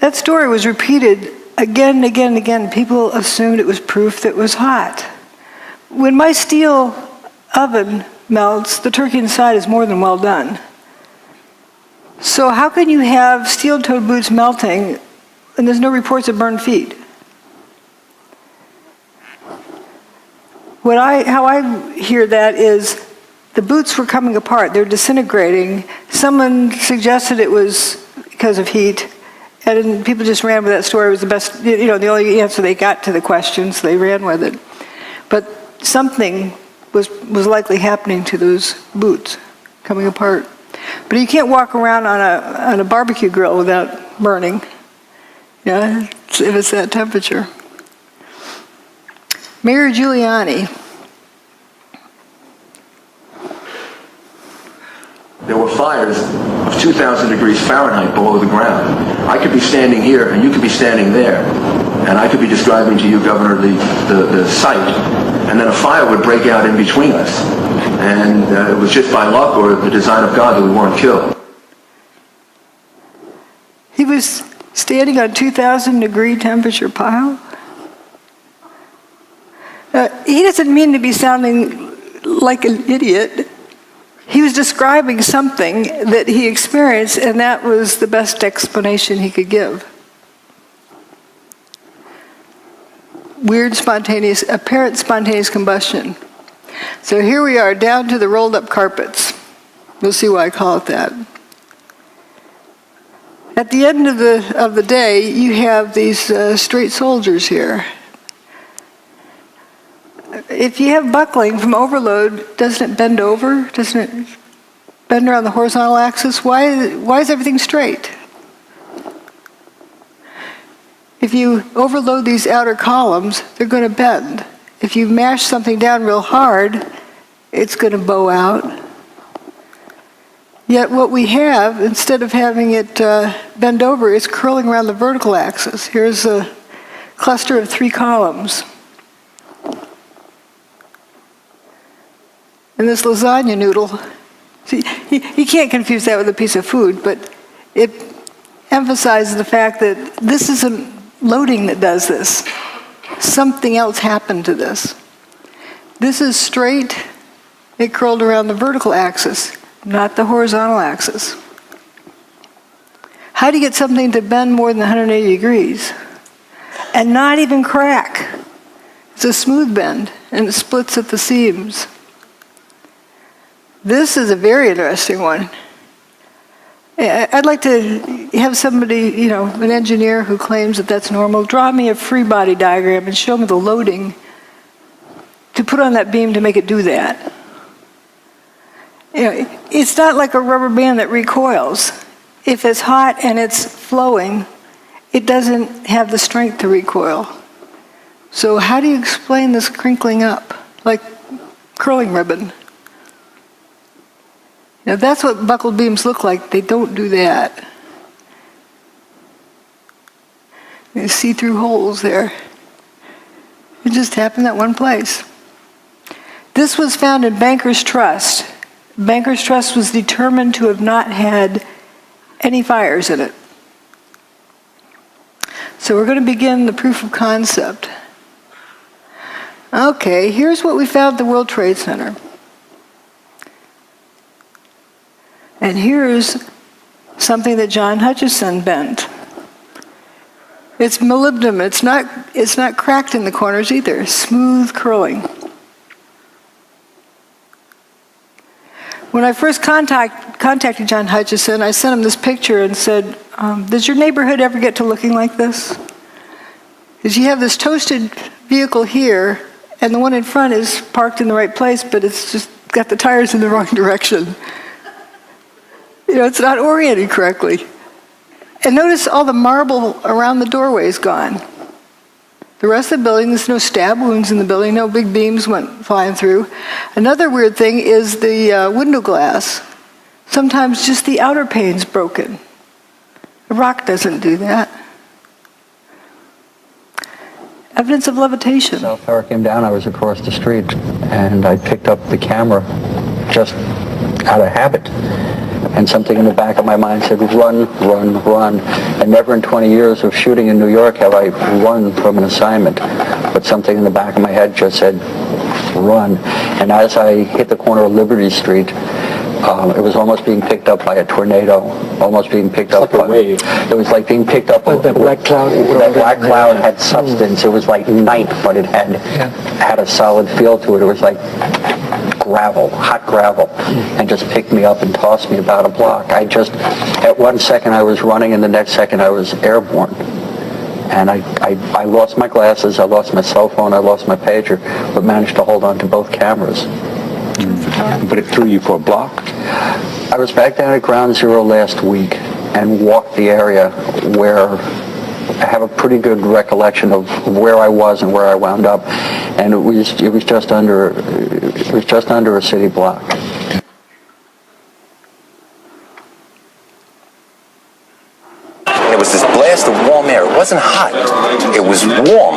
That story was repeated again and again and again. People assumed it was proof that it was hot. When my steel oven melts, the turkey inside is more than well done. So how can you have steel-toed boots melting and there's no reports of burned feet? How I hear that is the boots were coming apart. They're disintegrating. Someone suggested it was because of heat. And people just ran with that story. It was the best, the only answer they got to the question, so they ran with it. But something was likely happening to those boots, coming apart. But you can't walk around on a barbecue grill without burning, if it's that temperature. Mayor Giuliani. There were fires of 2,000 degrees Fahrenheit below the ground. I could be standing here and you could be standing there. And I could be describing to you, Governor, the site. And then a fire would break out in between us. And it was just by luck or the design of God that we weren't killed. He was standing on 2,000 degree temperature pile. He doesn't mean to be sounding like an idiot. He was describing something that he experienced, and that was the best explanation he could give. Weird apparent spontaneous combustion. So here we are, down to the rolled up carpets. We'll see why I call it that. At the end of the day, you have these straight soldiers here. If you have buckling from overload, doesn't it bend over? Doesn't it bend around the horizontal axis? Why is everything straight? If you overload these outer columns, they're going to bend. If you mash something down real hard, it's going to bow out. Yet what we have, instead of having it bend over, is curling around the vertical axis. Here's a cluster of 3 columns. And this lasagna noodle, see, you can't confuse that with a piece of food, but it emphasizes the fact that this isn't loading that does this. Something else happened to this. This is straight, it curled around the vertical axis, not the horizontal axis. How do you get something to bend more than 180 degrees? And not even crack. It's a smooth bend, and it splits at the seams. This is a very interesting one. I'd like to have somebody, you know, an engineer who claims that that's normal, draw me a free body diagram and show me the loading to put on that beam to make it do that. You know, it's not like a rubber band that recoils. If it's hot and it's flowing, it doesn't have the strength to recoil. So how do you explain this crinkling up, like curling ribbon? Now that's what buckled beams look like. They don't do that. You see through holes there. It just happened at one place. This was found in Banker's Trust. Banker's Trust was determined to have not had any fires in it. So we're going to begin the proof of concept. Okay, here's what we found at the World Trade Center. And here's something that John Hutchison bent. It's molybdenum. It's not cracked in the corners either. Smooth curling. When I first contacted John Hutchison, I sent him this picture and said, does your neighborhood ever get to looking like this? Because you have this toasted vehicle here, and the one in front is parked in the right place, but it's just got the tires in the wrong direction. You know, it's not oriented correctly. And notice all the marble around the doorway is gone. The rest of the building, there's no stab wounds in the building, no big beams went flying through. Another weird thing is the window glass. Sometimes just the outer pane's broken. The rock doesn't do that. Evidence of levitation. Cell tower came down, I was across the street, and I picked up the camera just out of habit. And something in the back of my mind said, run, run, run. And never in 20 years of shooting in New York have I run from an assignment. But something in the back of my head just said, run. And as I hit the corner of Liberty Street, it was almost being picked up by a tornado, almost being picked up by a wave. It was like being picked up by the black cloud. That black cloud had substance. It was like night, but it had a solid feel to it. It was like gravel, hot gravel, and just picked me up and tossed me about a block. At one second I was running, and the next second I was airborne. And I lost my glasses, I lost my cell phone, I lost my pager, but managed to hold on to both cameras. But it threw you for a block? I was back down at Ground Zero last week and walked the area where I have a pretty good recollection of where I was and where I wound up, and it was just under a city block. It was this blast of warm air. It wasn't hot. It was warm.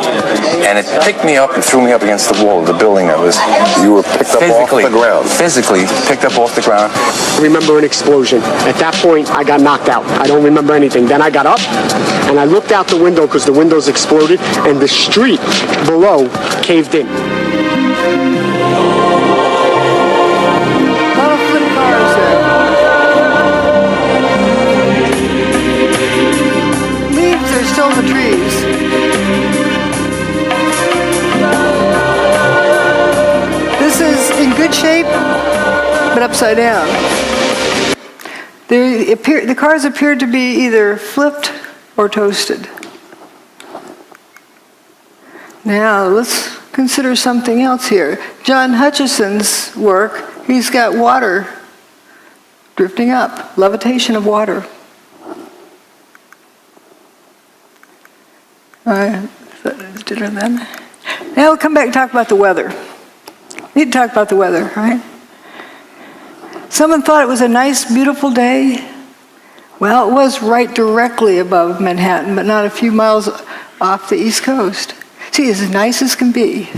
And it picked me up and threw me up against the wall of the building that was... You were picked up off the ground? Physically picked up off the ground. I remember an explosion. At that point, I got knocked out. I don't remember anything. Then I got up, and I looked out the window because the windows exploded, and the street below caved in. The trees. This is in good shape, but upside down. The cars appeared to be either flipped or toasted. Now let's consider something else here. John Hutchison's work, he's got water drifting up, levitation of water. Dinner then. Now we'll come back and talk about the weather. We need to talk about the weather, right? Someone thought it was a nice, beautiful day. Well, it was right directly above Manhattan, but not a few miles off the East Coast. See, as nice as can be.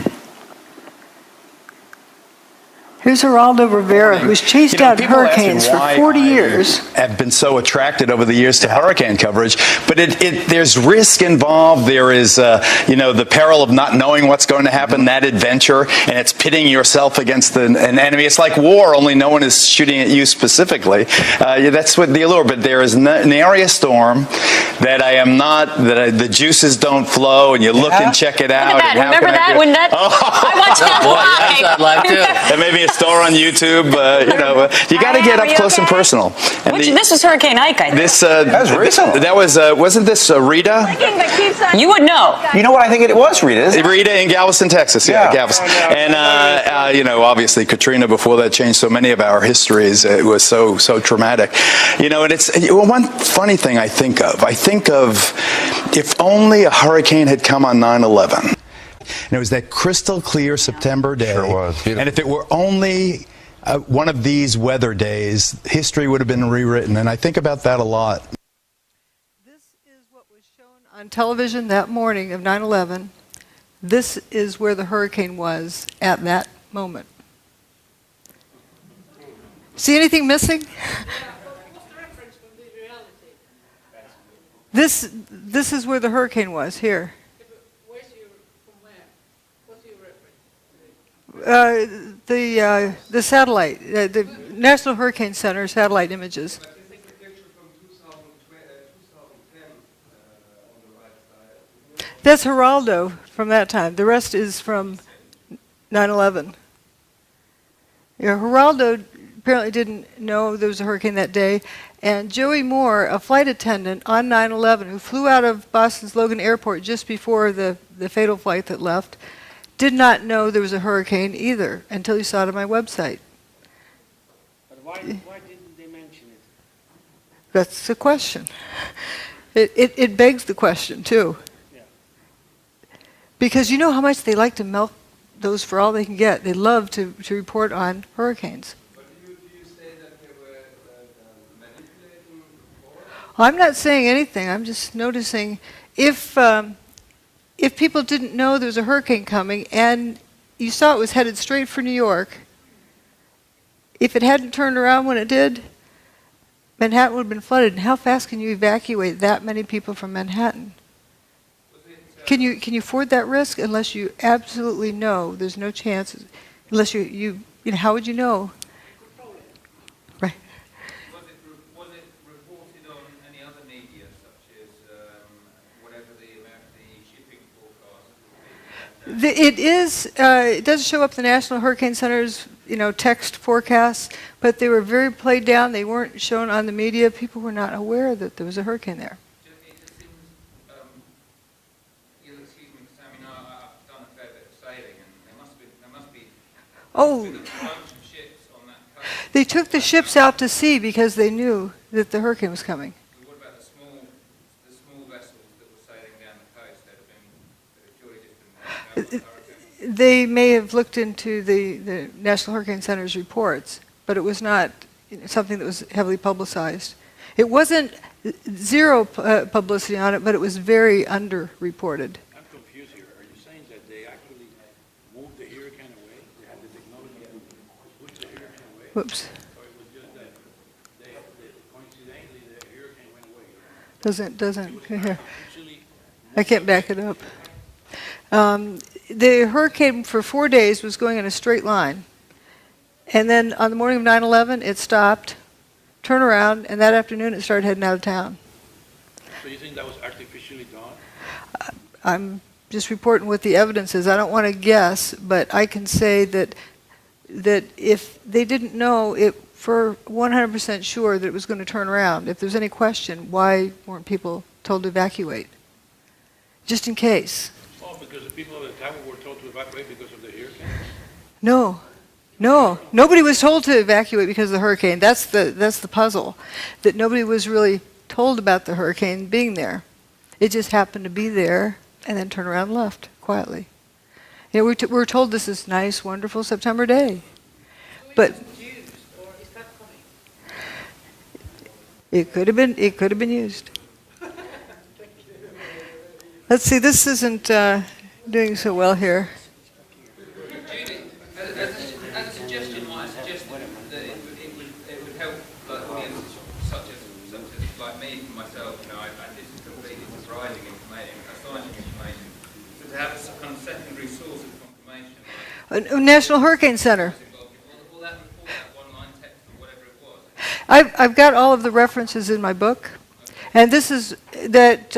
Here's Geraldo Rivera, who's chased out hurricanes for 40 years. Have been so attracted over the years to hurricane coverage, but there's risk involved. There is, the peril of not knowing what's going to happen, that adventure, and it's pitting yourself against an enemy. It's like war, only no one is shooting at you specifically. That's what the allure. But there is nary a storm that the juices don't flow, and you look and check it out. Remember that? I watched that live. That may be a Star on YouTube. You know, you got to get up close and personal. And this was Hurricane Ike, I think. This that was recent. That was wasn't this Rita? You would know. You know what I think it was, Rita? Rita in Galveston, Texas. Yeah, Galveston. And you know, obviously Katrina before that changed so many of our histories. It was so traumatic. You know, and it's one funny thing I think of if only a hurricane had come on 9/11. And it was that crystal clear September day. Sure was. And if it were only one of these weather days, history would have been rewritten. And I think about that a lot. This is what was shown on television that morning of 9/11. This is where the hurricane was at that moment. See anything missing? This is where the hurricane was, here. The satellite, the National Hurricane Center satellite images. That's Geraldo from that time. The rest is from 9/11. Yeah, Geraldo apparently didn't know there was a hurricane that day, and Joey Moore, a flight attendant on 9/11 who flew out of Boston's Logan Airport just before the fatal flight that left, did not know there was a hurricane either until he saw it on my website. But why didn't they mention it? That's the question. It begs the question, too. Yeah. Because you know how much they like to milk those for all they can get. They love to report on hurricanes. But do you say that they were manipulating reports? I'm not saying anything. I'm just noticing if people didn't know there was a hurricane coming and you saw it was headed straight for New York, if it hadn't turned around when it did, Manhattan would have been flooded. And how fast can you evacuate that many people from Manhattan? Can you afford that risk unless you absolutely know there's no chance? Unless you know, how would you know? Right. Was it reported on any other media, such as whatever the shipping forecast? It does show up the National Hurricane Center's text forecasts, but they were very played down. They weren't shown on the media. People were not aware that there was a hurricane there. It just seems, you'll excuse me, because I've done a fair bit of sailing, and there must be a bunch of ships on that coast. They took the ships out to sea because they knew that the hurricane was coming. What about the small vessels that were sailing down the coast that have surely just been wiped out? They may have looked into the National Hurricane Center's reports, but it was not something that was heavily publicized. It wasn't zero publicity on it, but it was very underreported. I'm confused here. Are you saying that they actually moved the hurricane away? They had the technology to push the hurricane away? Whoops. Or it was just that coincidentally the hurricane went away? Doesn't. Here. I can't back it up. The hurricane for 4 days was going in a straight line. And then on the morning of 9/11, it stopped, turned around, and that afternoon it started heading out of town. So you think that was artificially done? I'm just reporting what the evidence is. I don't want to guess, but I can say that if they didn't know it for 100% sure that it was going to turn around, if there's any question, why weren't people told to evacuate? Just in case. Oh, because the people at the tower were told to evacuate because of the hurricane? No. Nobody was told to evacuate because of the hurricane. That's the puzzle, that nobody was really told about the hurricane being there. It just happened to be there and then turned around and left quietly. We were told this is nice, wonderful September day. But it could have been used. Let's see, this isn't doing so well here. Judy, as a suggestion, might I suggest that it would help audiences such as like me, myself, this is completely surprising information, astonishing information. So to have a kind of secondary source of confirmation. National Hurricane Center. All that report, that one-line text or whatever it was. I've got all of the references in my book. And this is that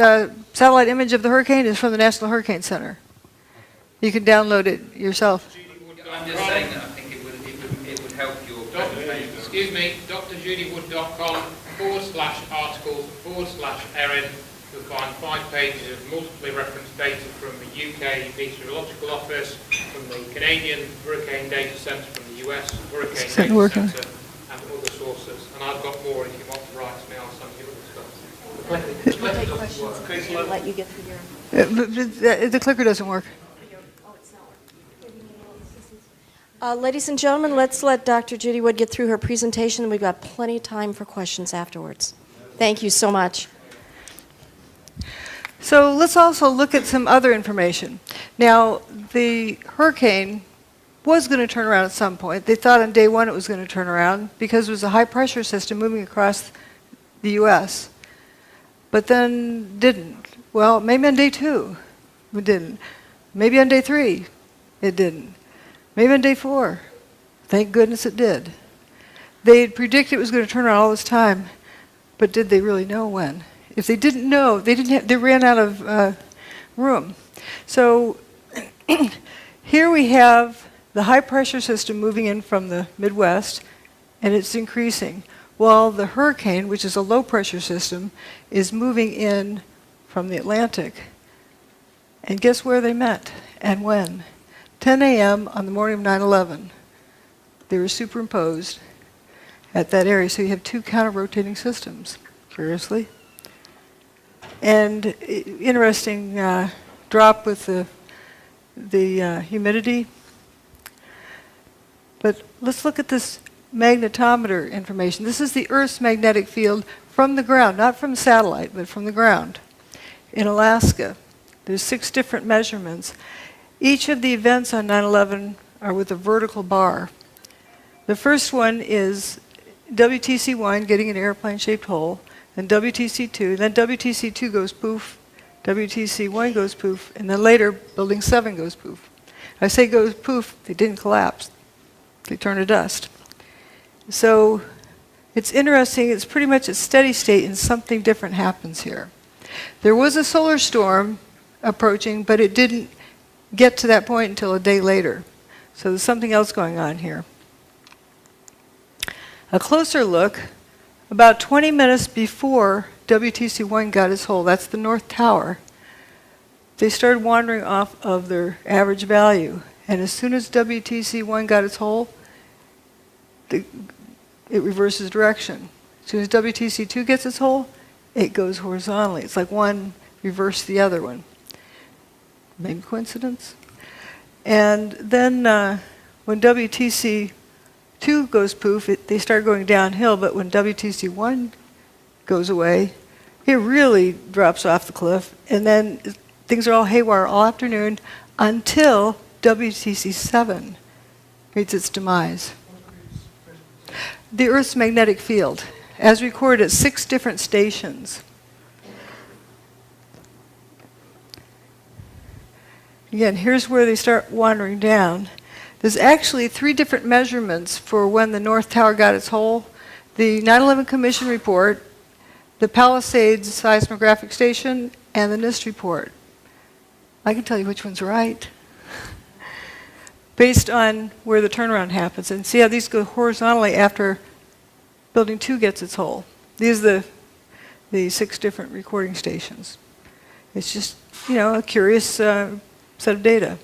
satellite image of the hurricane is from the National Hurricane Center. You can download it yourself. I'm just saying that I think it excuse me, drjudywood.com/articles/Erin. You'll find 5 pages of multiply referenced data from the UK Meteorological Office, from the Canadian Hurricane Data Centre, from the US Hurricane Data Centre, and other sources. And I've got more if you want to write to me, I'll send you other stuff. Let you get through your... The clicker doesn't work. Ladies and gentlemen, let's let Dr. Judy Wood get through her presentation. We've got plenty of time for questions afterwards. Thank you so much. So let's also look at some other information. Now, the hurricane was going to turn around at some point. They thought on day 1 it was going to turn around because it was a high-pressure system moving across the U.S., but then didn't. Well, maybe on day 2 it didn't. Maybe on day 3 it didn't. Maybe on day 4. Thank goodness it did. They had predicted it was going to turn around all this time, but did they really know when? If they didn't know, they ran out of room. So here we have the high-pressure system moving in from the Midwest, and it's increasing, while the hurricane, which is a low-pressure system, is moving in from the Atlantic. And guess where they met and when? 10 a.m. on the morning of 9/11. They were superimposed at that area, so you have 2 counter-rotating systems, curiously. And interesting drop with the humidity. But let's look at this magnetometer information. This is the Earth's magnetic field from the ground, not from satellite, but from the ground in Alaska. There's 6 different measurements. Each of the events on 9/11 are with a vertical bar. The first one is WTC1 getting an airplane-shaped hole, then WTC2, then WTC2 goes poof, WTC1 goes poof, and then later Building 7 goes poof. I say goes poof, they didn't collapse. They turned to dust. So it's interesting, it's pretty much a steady state and something different happens here. There was a solar storm approaching, but it didn't get to that point until a day later. So there's something else going on here. A closer look, about 20 minutes before WTC1 got its hole, that's the North Tower, they started wandering off of their average value. And as soon as WTC1 got its hole, it reverses direction. As soon as WTC2 gets its hole, it goes horizontally. It's like one reversed the other one. Maybe coincidence? And then when WTC2 goes poof, they start going downhill, but when WTC1 goes away, it really drops off the cliff, and then things are all haywire all afternoon until WTC7 meets its demise. The Earth's magnetic field, as recorded at 6 different stations. Again, here's where they start wandering down. There's actually 3 different measurements for when the North Tower got its hole. The 9/11 Commission report, the Palisades seismographic station, and the NIST report. I can tell you which one's right, based on where the turnaround happens. And see how these go horizontally after Building 2 gets its hole. These are the 6 different recording stations. It's just, a curious set of data.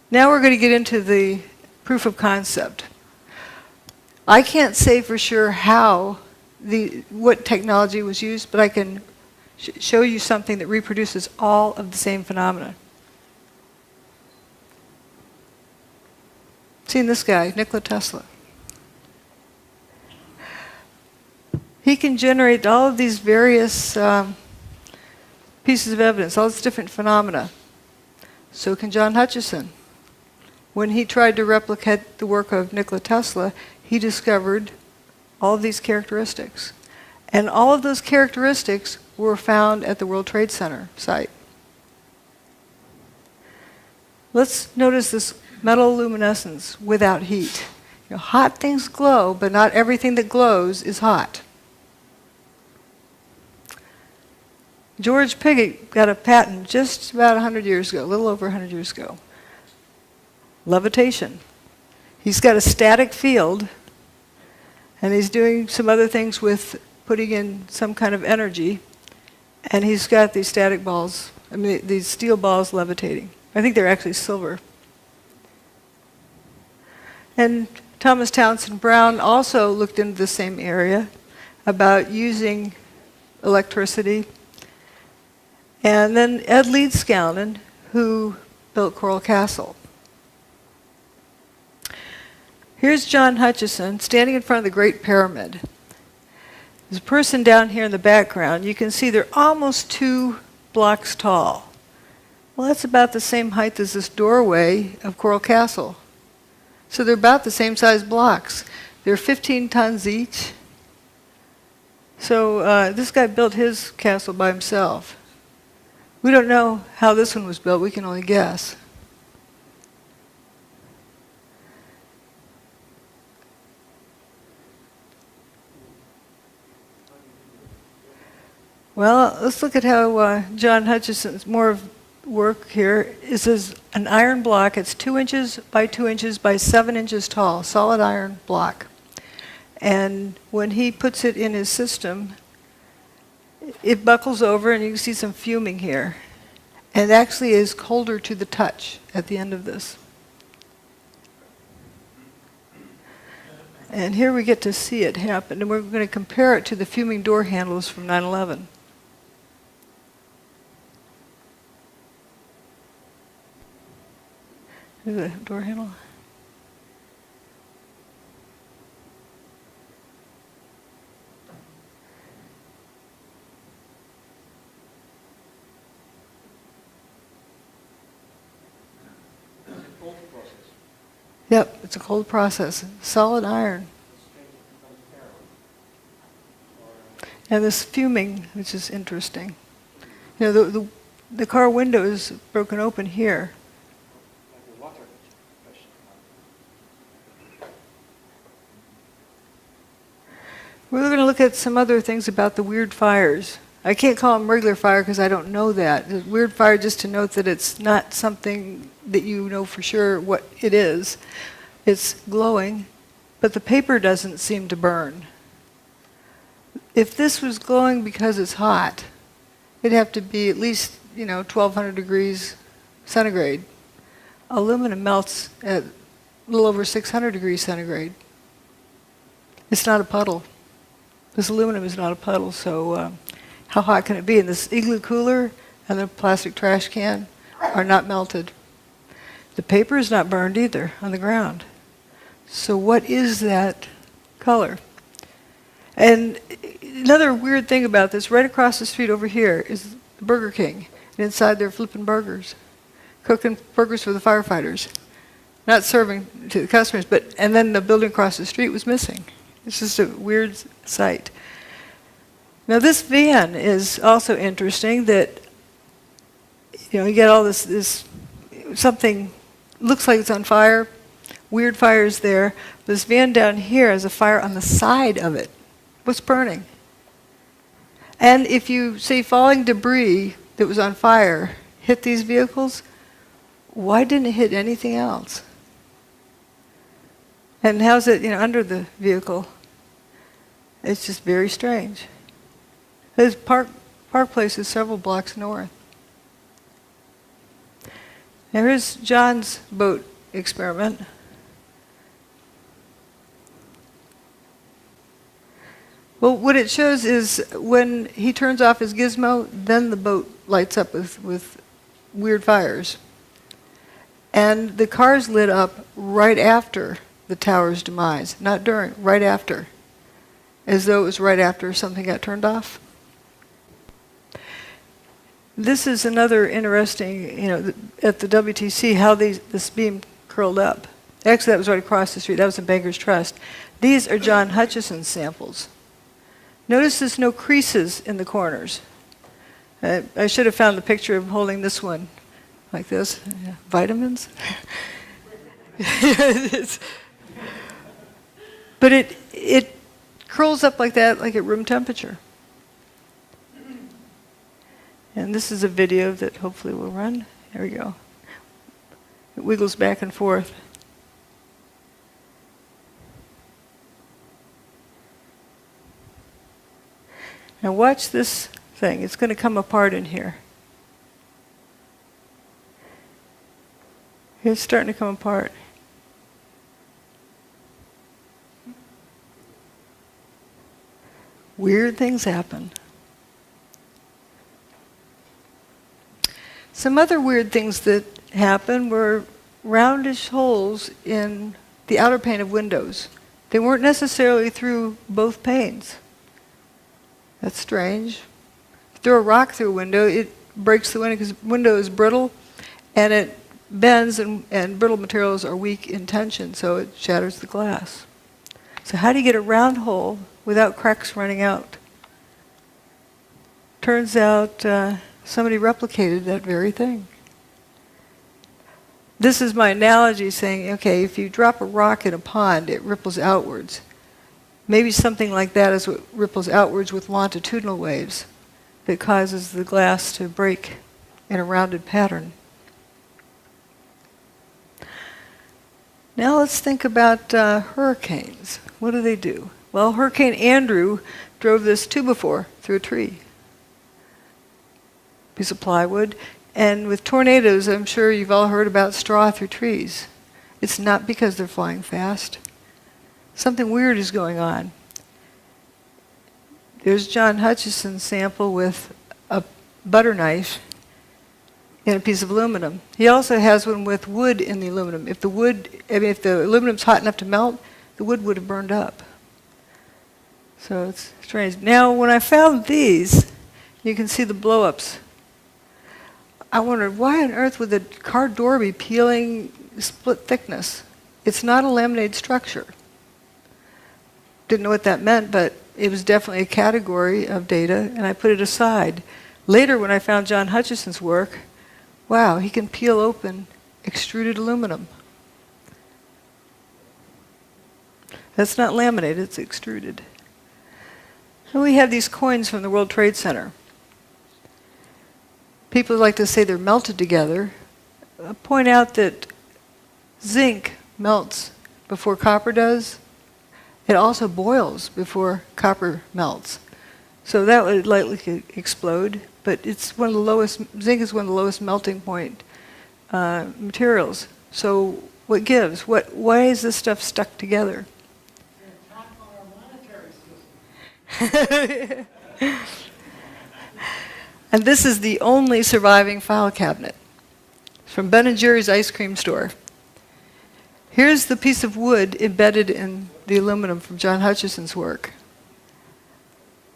Now we're going to get into the proof of concept. I can't say for sure what technology was used, but I can show you something that reproduces all of the same phenomena. Seen this guy, Nikola Tesla. He can generate all of these various pieces of evidence, all these different phenomena. So can John Hutchison. When he tried to replicate the work of Nikola Tesla, he discovered all of these characteristics. And all of those characteristics were found at the World Trade Center site. Let's notice this metal luminescence without heat. Hot things glow, but not everything that glows is hot. George Pigott got a patent just about 100 years ago, a little over 100 years ago. Levitation. He's got a static field And he's doing some other things with putting in some kind of energy. And he's got these static balls, I mean, these steel balls levitating. I think they're actually silver. And Thomas Townsend Brown also looked into the same area about using electricity. And then Ed Leedskalnin, who built Coral Castle. Here's John Hutchison standing in front of the Great Pyramid. There's a person down here in the background. You can see they're almost 2 blocks tall. Well, that's about the same height as this doorway of Coral Castle. So they're about the same size blocks. They're 15 tons each. So this guy built his castle by himself. We don't know how this one was built. We can only guess. Well, let's look at how John Hutchison's more of work here. This is an iron block. It's 2 inches by 2 inches by 7 inches tall, solid iron block. And when he puts it in his system, it buckles over, and you can see some fuming here. And it actually is colder to the touch at the end of this. And here we get to see it happen. And we're going to compare it to the fuming door handles from 9/11. Here's the door handle. Yep, it's a cold process. Solid iron. And this fuming, which is interesting. You know, the car window is broken open here. We're going to look at some other things about the weird fires. I can't call them regular fire because I don't know that. The weird fire, just to note that it's not something that you know for sure what it is. It's glowing, but the paper doesn't seem to burn. If this was glowing because it's hot, it'd have to be at least, 1,200 degrees centigrade. Aluminum melts at a little over 600 degrees centigrade. It's not a puddle. This aluminum is not a puddle, so how hot can it be? And this igloo cooler and the plastic trash can are not melted. The paper is not burned either on the ground. So what is that color? And another weird thing about this, right across the street over here is the Burger King. And inside they're flipping burgers, cooking burgers for the firefighters. Not serving to the customers, and then the building across the street was missing. It's just a weird sight. Now this van is also interesting that, you get all this something looks like it's on fire, weird fires there. This van down here has a fire on the side of it. What's burning? And if you say falling debris that was on fire hit these vehicles, why didn't it hit anything else? And how's it, under the vehicle? It's just very strange. This Park Place is several blocks north. Now here's John's boat experiment. Well, what it shows is when he turns off his gizmo, then the boat lights up with weird fires. And the cars lit up right after the tower's demise, not during, right after, as though it was right after something got turned off. This is another interesting, at the WTC, how this beam curled up. Actually, that was right across the street. That was in Banker's Trust. These are John Hutchison's samples. Notice there's no creases in the corners. I should have found the picture of holding this one like this. Yeah. Vitamins? But it curls up like that, like at room temperature. And this is a video that hopefully will run. There we go. It wiggles back and forth. Now watch this thing. It's going to come apart in here. It's starting to come apart. Weird things happen. Some other weird things that happened were roundish holes in the outer pane of windows. They weren't necessarily through both panes. That's strange. Throw a rock through a window, it breaks the window because the window is brittle and it bends, and brittle materials are weak in tension, so it shatters the glass. So how do you get a round hole without cracks running out? Turns out somebody replicated that very thing. This is my analogy saying, okay, if you drop a rock in a pond, it ripples outwards. Maybe something like that is what ripples outwards with longitudinal waves that causes the glass to break in a rounded pattern. Now let's think about hurricanes. What do? Well, Hurricane Andrew drove this 2x4 through a tree. Piece of plywood. And with tornadoes, I'm sure you've all heard about straw through trees. It's not because they're flying fast. Something weird is going on. There's John Hutchison's sample with a butter knife in a piece of aluminum. He also has one with wood in the aluminum. If the aluminum's hot enough to melt, the wood would have burned up. So it's strange. Now, when I found these, you can see the blow-ups. I wondered, why on earth would the car door be peeling split thickness? It's not a laminated structure. Didn't know what that meant, but it was definitely a category of data, and I put it aside. Later, when I found John Hutchison's work, wow, he can peel open extruded aluminum. That's not laminated, it's extruded. And we have these coins from the World Trade Center. People like to say they're melted together. Point out that zinc melts before copper does. It also boils before copper melts. So that would likely explode, but it's one of the lowest, zinc is one of the lowest melting point materials. So what gives? Why is this stuff stuck together? And this is the only surviving file cabinet. It's from Ben & Jerry's ice cream store. Here's the piece of wood embedded in the aluminum from John Hutchison's work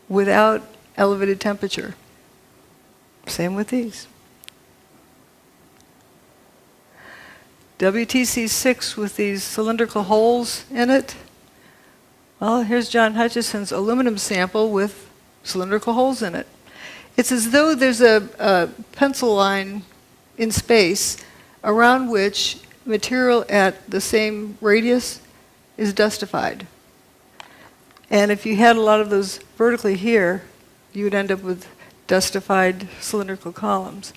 without elevated temperature. Same with these. WTC6 with these cylindrical holes in it. Well, here's John Hutchison's aluminum sample with cylindrical holes in it. It's as though there's a pencil line in space around which material at the same radius is dustified. And if you had a lot of those vertically here, you would end up with dustified cylindrical columns.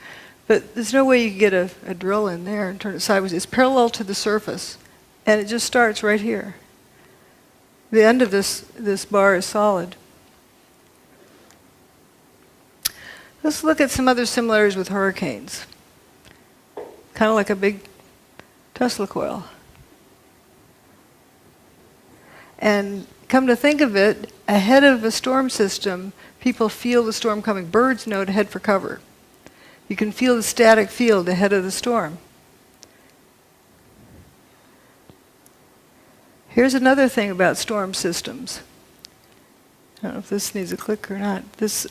But there's no way you could get a drill in there and turn it sideways. It's parallel to the surface, and it just starts right here. The end of this bar is solid. Let's look at some other similarities with hurricanes. Kind of like a big Tesla coil. And come to think of it, ahead of a storm system, people feel the storm coming. Birds know to head for cover. You can feel the static field ahead of the storm. Here's another thing about storm systems. I don't know if this needs a click or not. This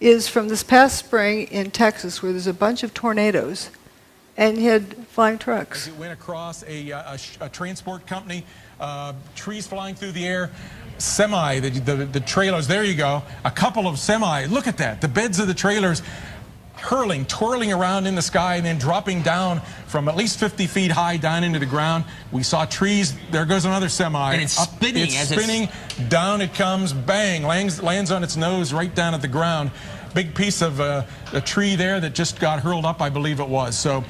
is from this past spring in Texas, where there's a bunch of tornadoes, and you had flying trucks. It went across a transport company, trees flying through the air, semi, the trailers, there you go, a couple of semi, look at that, the beds of the trailers hurling, twirling around in the sky and then dropping down from at least 50 feet high down into the ground. We saw trees, there goes another semi. And it's spinning. It's spinning, down it comes, bang, lands on its nose right down at the ground. Big piece of a tree there that just got hurled up, I believe it was. So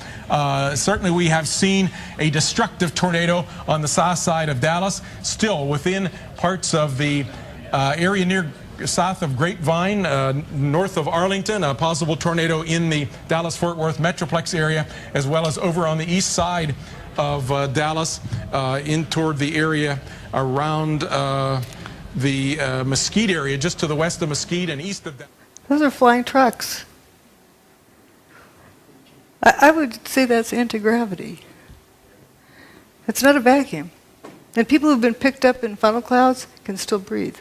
certainly we have seen a destructive tornado on the south side of Dallas, still within parts of the area near south of Grapevine, north of Arlington, a possible tornado in the Dallas-Fort Worth Metroplex area, as well as over on the east side of Dallas, in toward the area around the Mesquite area, just to the west of Mesquite and east of that. Those are flying trucks. I would say that's anti-gravity. It's not a vacuum. And people who've been picked up in funnel clouds can still breathe.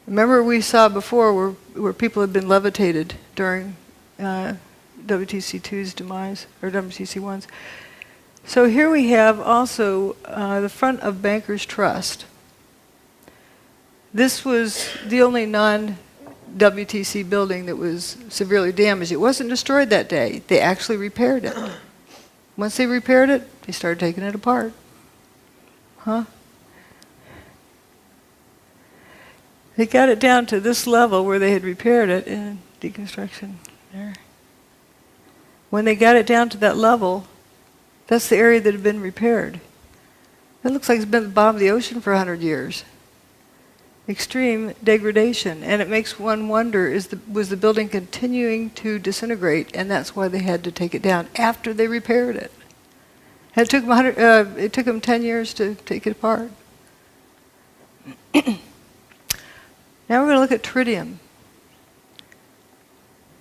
Remember we saw before where people had been levitated during WTC2's demise, or WTC1's. So here we have also the front of Bankers Trust. This was the only non-WTC building that was severely damaged. It wasn't destroyed that day. They actually repaired it. Once they repaired it, they started taking it apart. Huh? They got it down to this level where they had repaired it in deconstruction there. When they got it down to that level, that's the area that had been repaired. It looks like it's been at the bottom of the ocean for 100 years. Extreme degradation, and it makes one wonder, was the building continuing to disintegrate, and that's why they had to take it down after they repaired it. And it took them 10 years to take it apart. Now we're going to look at tritium.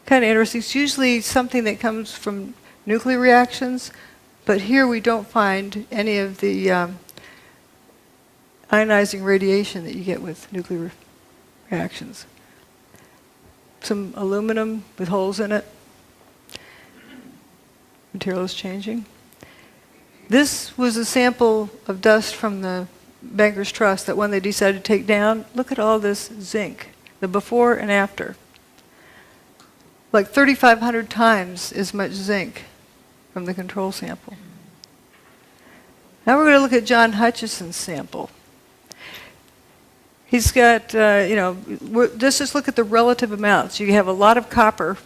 Kind of interesting. It's usually something that comes from nuclear reactions, but here we don't find any of the ionizing radiation that you get with nuclear reactions. Some aluminum with holes in it. Material is changing. This was a sample of dust from the Bankers Trust that when they decided to take down, look at all this zinc, the before and after. Like 3,500 times as much zinc from the control sample. Now we're going to look at John Hutchison's sample. He's got, just look at the relative amounts. You have a lot of copper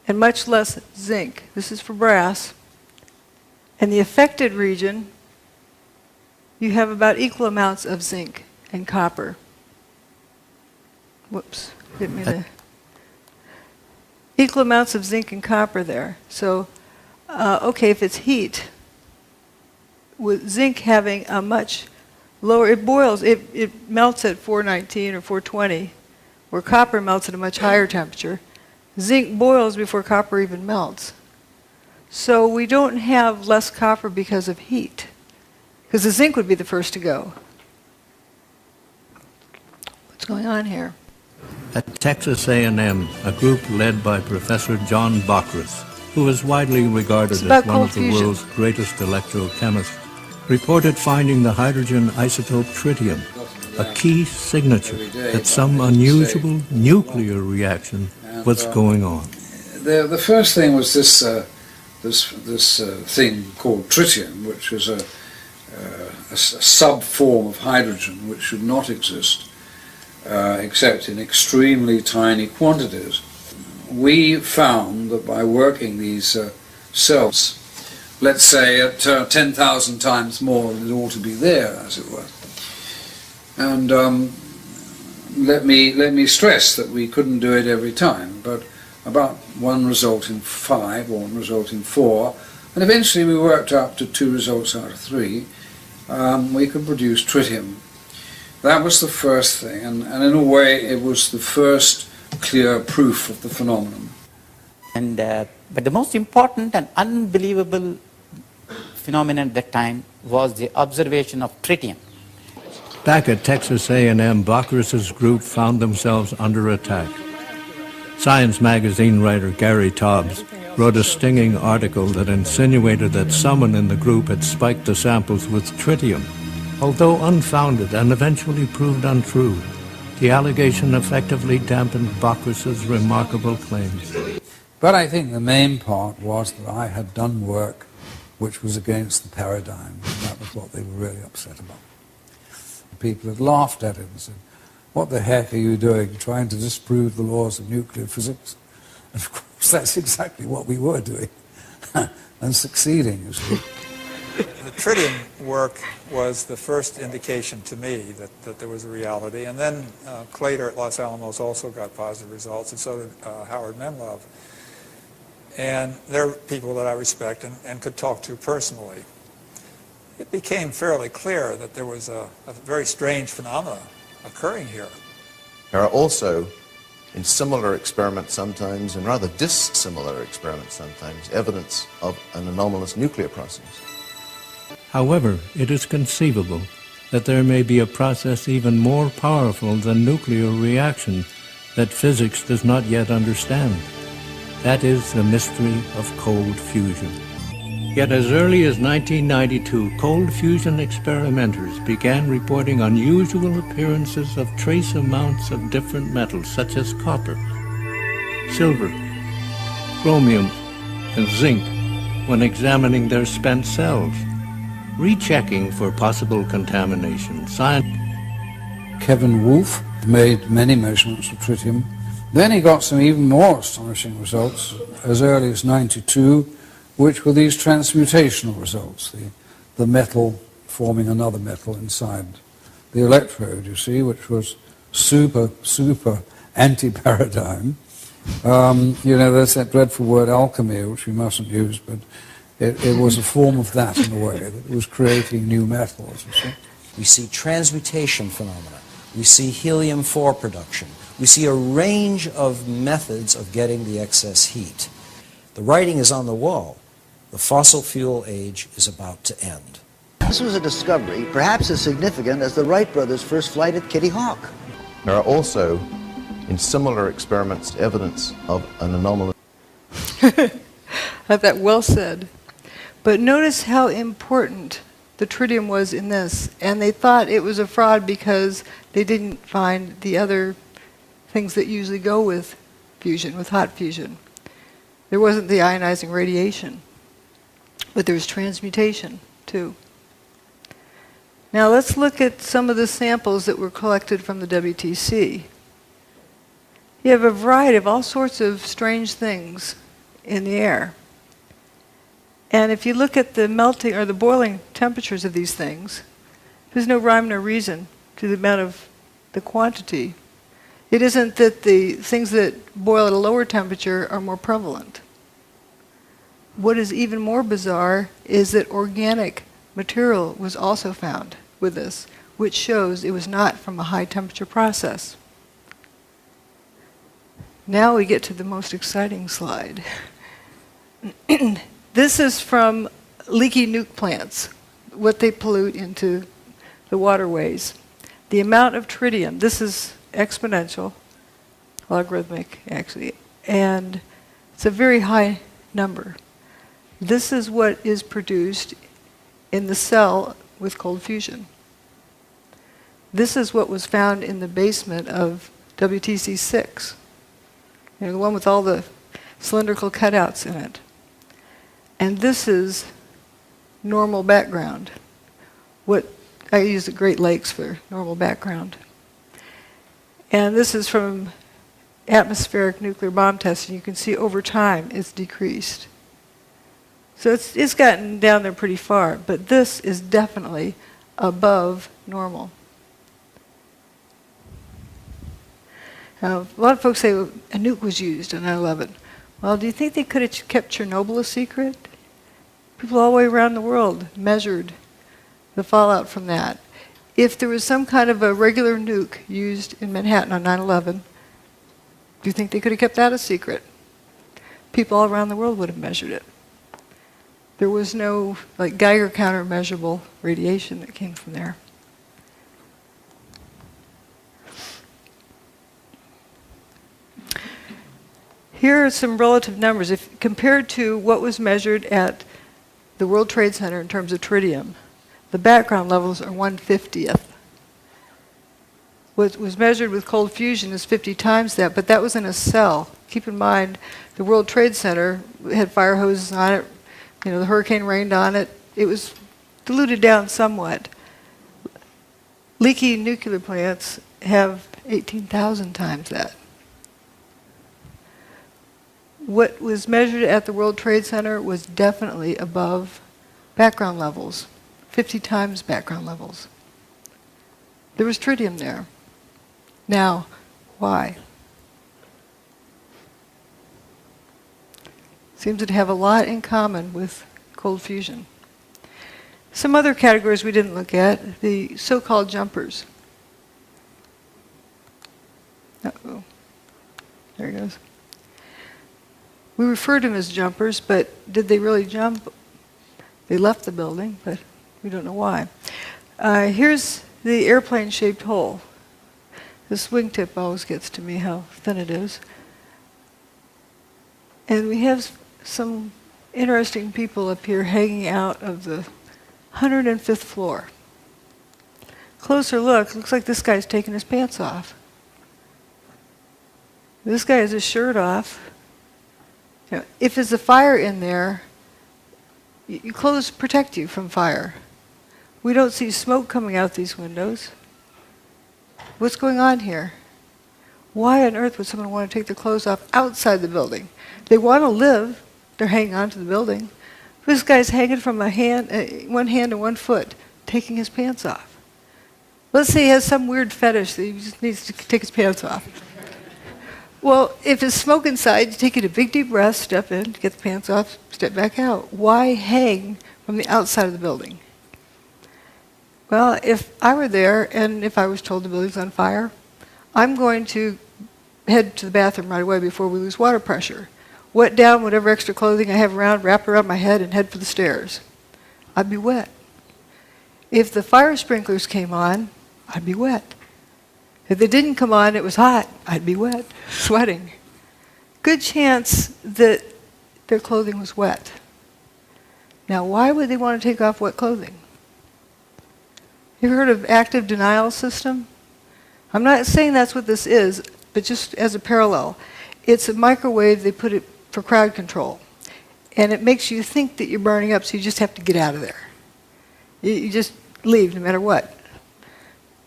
and much less zinc. This is for brass. And the affected region, you have about equal amounts of zinc and copper. Whoops, get me the equal amounts of zinc and copper there. So, okay, if it's heat, with zinc having a much lower, it boils, it melts at 419 or 420, where copper melts at a much higher temperature. Zinc boils before copper even melts. So we don't have less copper because of heat, because the zinc would be the first to go. What's going on here? At Texas A&M, a group led by Professor John Bockris, who is widely regarded as one of the world's greatest electrochemists, reported finding the hydrogen isotope tritium, a key signature that some unusual nuclear reaction was going on. The first thing was this thing called tritium, which is a sub-form of hydrogen which should not exist except in extremely tiny quantities. We found that by working these cells, let's say at 10,000 times more than it ought to be there, as it were. And let me stress that we couldn't do it every time, but about one result in 5 or one result in 4, and eventually we worked up to 2 results out of 3. We could produce tritium. That was the first thing, and in a way it was the first clear proof of the phenomenon. And but the most important and unbelievable phenomenon at that time was the observation of tritium. Back at Texas A&M, Bockris's group found themselves under attack. Science magazine writer Gary Tobbs wrote a stinging article that insinuated that someone in the group had spiked the samples with tritium. Although unfounded and eventually proved untrue, the allegation effectively dampened Bockris's remarkable claims. But I think the main part was that I had done work which was against the paradigm, and that was what they were really upset about. The people had laughed at it and said, "What the heck are you doing, trying to disprove the laws of nuclear physics?" And of course that's exactly what we were doing, and succeeding, you see. The tritium work was the first indication to me that there was a reality. And then Claytor at Los Alamos also got positive results, and so did Howard Menlove. And they're people that I respect and could talk to personally. It became fairly clear that there was a very strange phenomena occurring here. There are also, in similar experiments sometimes, and rather dissimilar experiments sometimes, evidence of an anomalous nuclear process. However, it is conceivable that there may be a process even more powerful than nuclear reaction that physics does not yet understand. That is the mystery of cold fusion. Yet as early as 1992, cold fusion experimenters began reporting unusual appearances of trace amounts of different metals such as copper, silver, chromium, and zinc when examining their spent cells, rechecking for possible contamination. Kevin Wolf made many measurements of tritium. Then he got some even more astonishing results as early as '92, which were these transmutational results, the metal forming another metal inside the electrode, you see, which was super anti-paradigm. You know, there's that dreadful word alchemy, which we mustn't use, but it was a form of that in a way, that it was creating new metals, you see. We see transmutation phenomena. We see helium-4 production. We see a range of methods of getting the excess heat. The writing is on the wall. The fossil fuel age is about to end. This was a discovery perhaps as significant as the Wright brothers' first flight at Kitty Hawk. There are also, in similar experiments, evidence of an anomalous... I have that well said. But notice how important the tritium was in this. And they thought it was a fraud because they didn't find the other things that usually go with fusion, with hot fusion. There wasn't the ionizing radiation, but there was transmutation too. Now let's look at some of the samples that were collected from the WTC. You have a variety of all sorts of strange things in the air. And if you look at the melting or the boiling temperatures of these things, there's no rhyme nor reason to the amount of the quantity. It isn't that the things that boil at a lower temperature are more prevalent. What is even more bizarre is that organic material was also found with this, which shows it was not from a high temperature process. Now we get to the most exciting slide. This is from leaky nuke plants, what they pollute into the waterways. The amount of tritium, this is exponential, logarithmic actually, and it's a very high number. This is what is produced in the cell with cold fusion. This is what was found in the basement of WTC-6, you know, the one with all the cylindrical cutouts in it. And this is normal background. What I use the Great Lakes for normal background. And this is from atmospheric nuclear bomb testing. You can see over time it's decreased. So it's gotten down there pretty far, but this is definitely above normal. Now, a lot of folks say a nuke was used on 9/11. Well, do you think they could have kept Chernobyl a secret? People all the way around the world measured the fallout from that. If there was some kind of a regular nuke used in Manhattan on 9/11, do you think they could have kept that a secret? People all around the world would have measured it. There was no like Geiger counter measurable radiation that came from there. Here are some relative numbers. If compared to what was measured at the World Trade Center in terms of tritium, the background levels are 1/50th. What was measured with cold fusion is 50 times that, but that was in a cell. Keep in mind, the World Trade Center had fire hoses on it. You know, the hurricane rained on it. It was diluted down somewhat. Leaky nuclear plants have 18,000 times that. What was measured at the World Trade Center was definitely above background levels, 50 times background levels. There was tritium there. Now, why? Seems to have a lot in common with cold fusion. Some other categories we didn't look at, the so-called jumpers. Uh-oh. There he goes. We refer to them as jumpers, but did they really jump? They left the building, but we don't know why. Here's the airplane-shaped hole. This wingtip always gets to me, how thin it is. And we have some interesting people up here hanging out of the 105th floor. Closer look, looks like this guy's taking his pants off. This guy has his shirt off. You know, if there's a fire in there, your clothes protect you from fire. We don't see smoke coming out these windows. What's going on here? Why on earth would someone want to take their clothes off outside the building? They want to live. They're hanging on to the building. This guy's hanging from a hand, one hand and one foot, taking his pants off. Let's say he has some weird fetish that he just needs to take his pants off. Well, if there's smoke inside, you take a big deep breath, step in, get the pants off, step back out. Why hang from the outside of the building? Well, if I were there and if I was told the building's on fire, I'm going to head to the bathroom right away before we lose water pressure. Wet down whatever extra clothing I have around, wrap it around my head, and head for the stairs. I'd be wet. If the fire sprinklers came on, I'd be wet. If they didn't come on, it was hot, I'd be wet, sweating. Good chance that their clothing was wet. Now, why would they want to take off wet clothing? You've heard of active denial system? I'm not saying that's what this is, but just as a parallel. It's a microwave, they put it for crowd control. And it makes you think that you're burning up, so you just have to get out of there. You just leave no matter what.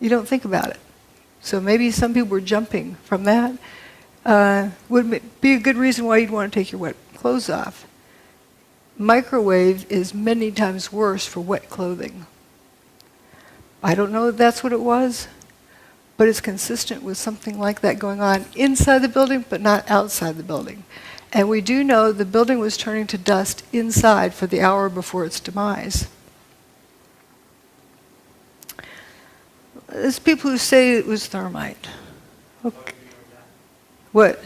You don't think about it. So maybe some people were jumping from that. Would be a good reason why you'd want to take your wet clothes off. Microwave is many times worse for wet clothing. I don't know if that's what it was, but it's consistent with something like that going on inside the building, but not outside the building. And we do know the building was turning to dust inside for the hour before its demise. There's people who say it was thermite. Okay. What?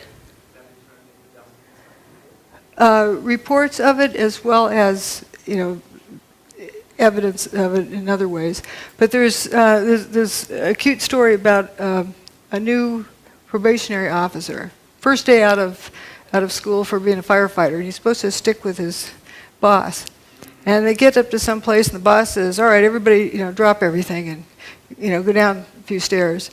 Reports of it, as well as, evidence of it in other ways. But there's a cute story about a new probationary officer. First day out of school for being a firefighter, and he's supposed to stick with his boss. And they get up to some place, and the boss says, "All right, everybody, drop everything and go down a few stairs."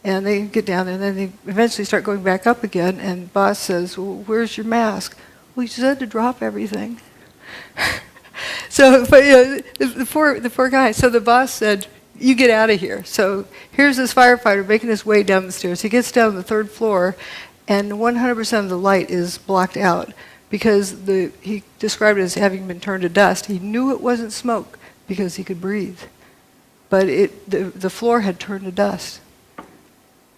And they get down there, and then they eventually start going back up again. And the boss says, "Well, where's your mask?" "Well, you said to drop everything." So, but the poor guy. So the boss said, "You get out of here." So here's this firefighter making his way down the stairs. He gets down to the third floor, and 100% of the light is blocked out because he described it as having been turned to dust. He knew it wasn't smoke because he could breathe, but the floor had turned to dust. It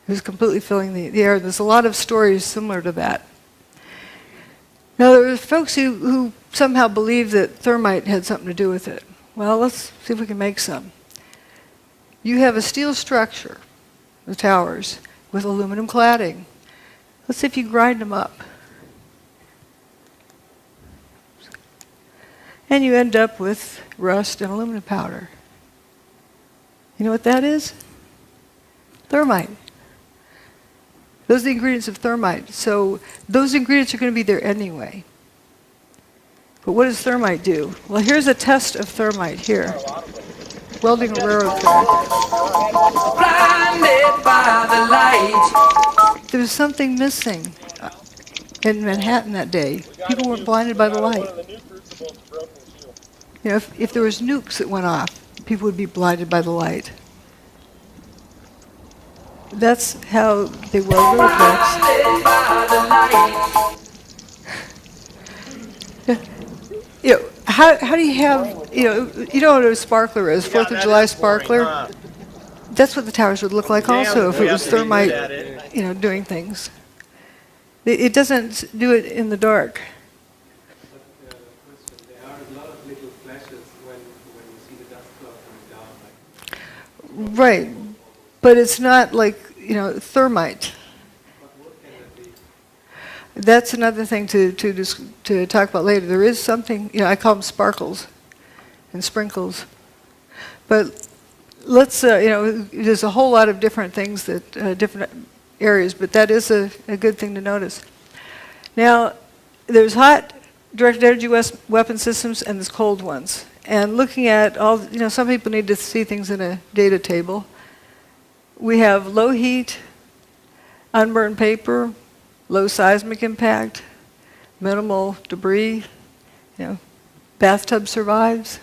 was completely filling the air. There's a lot of stories similar to that. Now, there were folks who somehow believed that thermite had something to do with it. Well, let's see if we can make some. You have a steel structure, the towers, with aluminum cladding. Let's see if you grind them up. And you end up with rust and aluminum powder. You know what that is? Thermite. Those are the ingredients of thermite. So those ingredients are going to be there anyway. But what does thermite do? Well, here's a test of thermite here. Welding a railroad track. Blinded by the light. There was something missing in Manhattan that day. People weren't blinded by the light. If there was nukes that went off, people would be blinded by the light. That's how they weld roadblocks. how do you have, you know what a sparkler is, 4th of July sparkler? That's what the towers would look like also if it was thermite, doing things. It doesn't do it in the dark. Right, but it's not like, thermite. That's another thing to talk about later. There is something, I call them sparkles and sprinkles. But let's, there's a whole lot of different things that, different areas, but that is a good thing to notice. Now, there's hot directed energy weapon systems and there's cold ones. And looking at all, some people need to see things in a data table. We have low heat, unburned paper, low seismic impact, minimal debris, bathtub survives.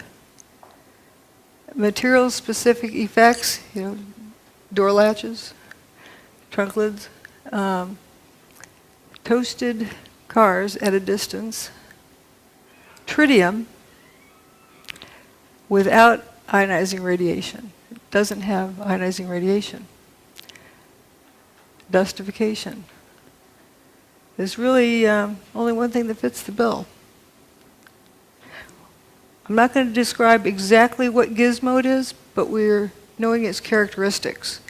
Material-specific effects, door latches, trunk lids, toasted cars at a distance, tritium without ionizing radiation. It doesn't have ionizing radiation. Dustification. There's really only one thing that fits the bill. I'm not going to describe exactly what gizmo it is, but we're knowing its characteristics.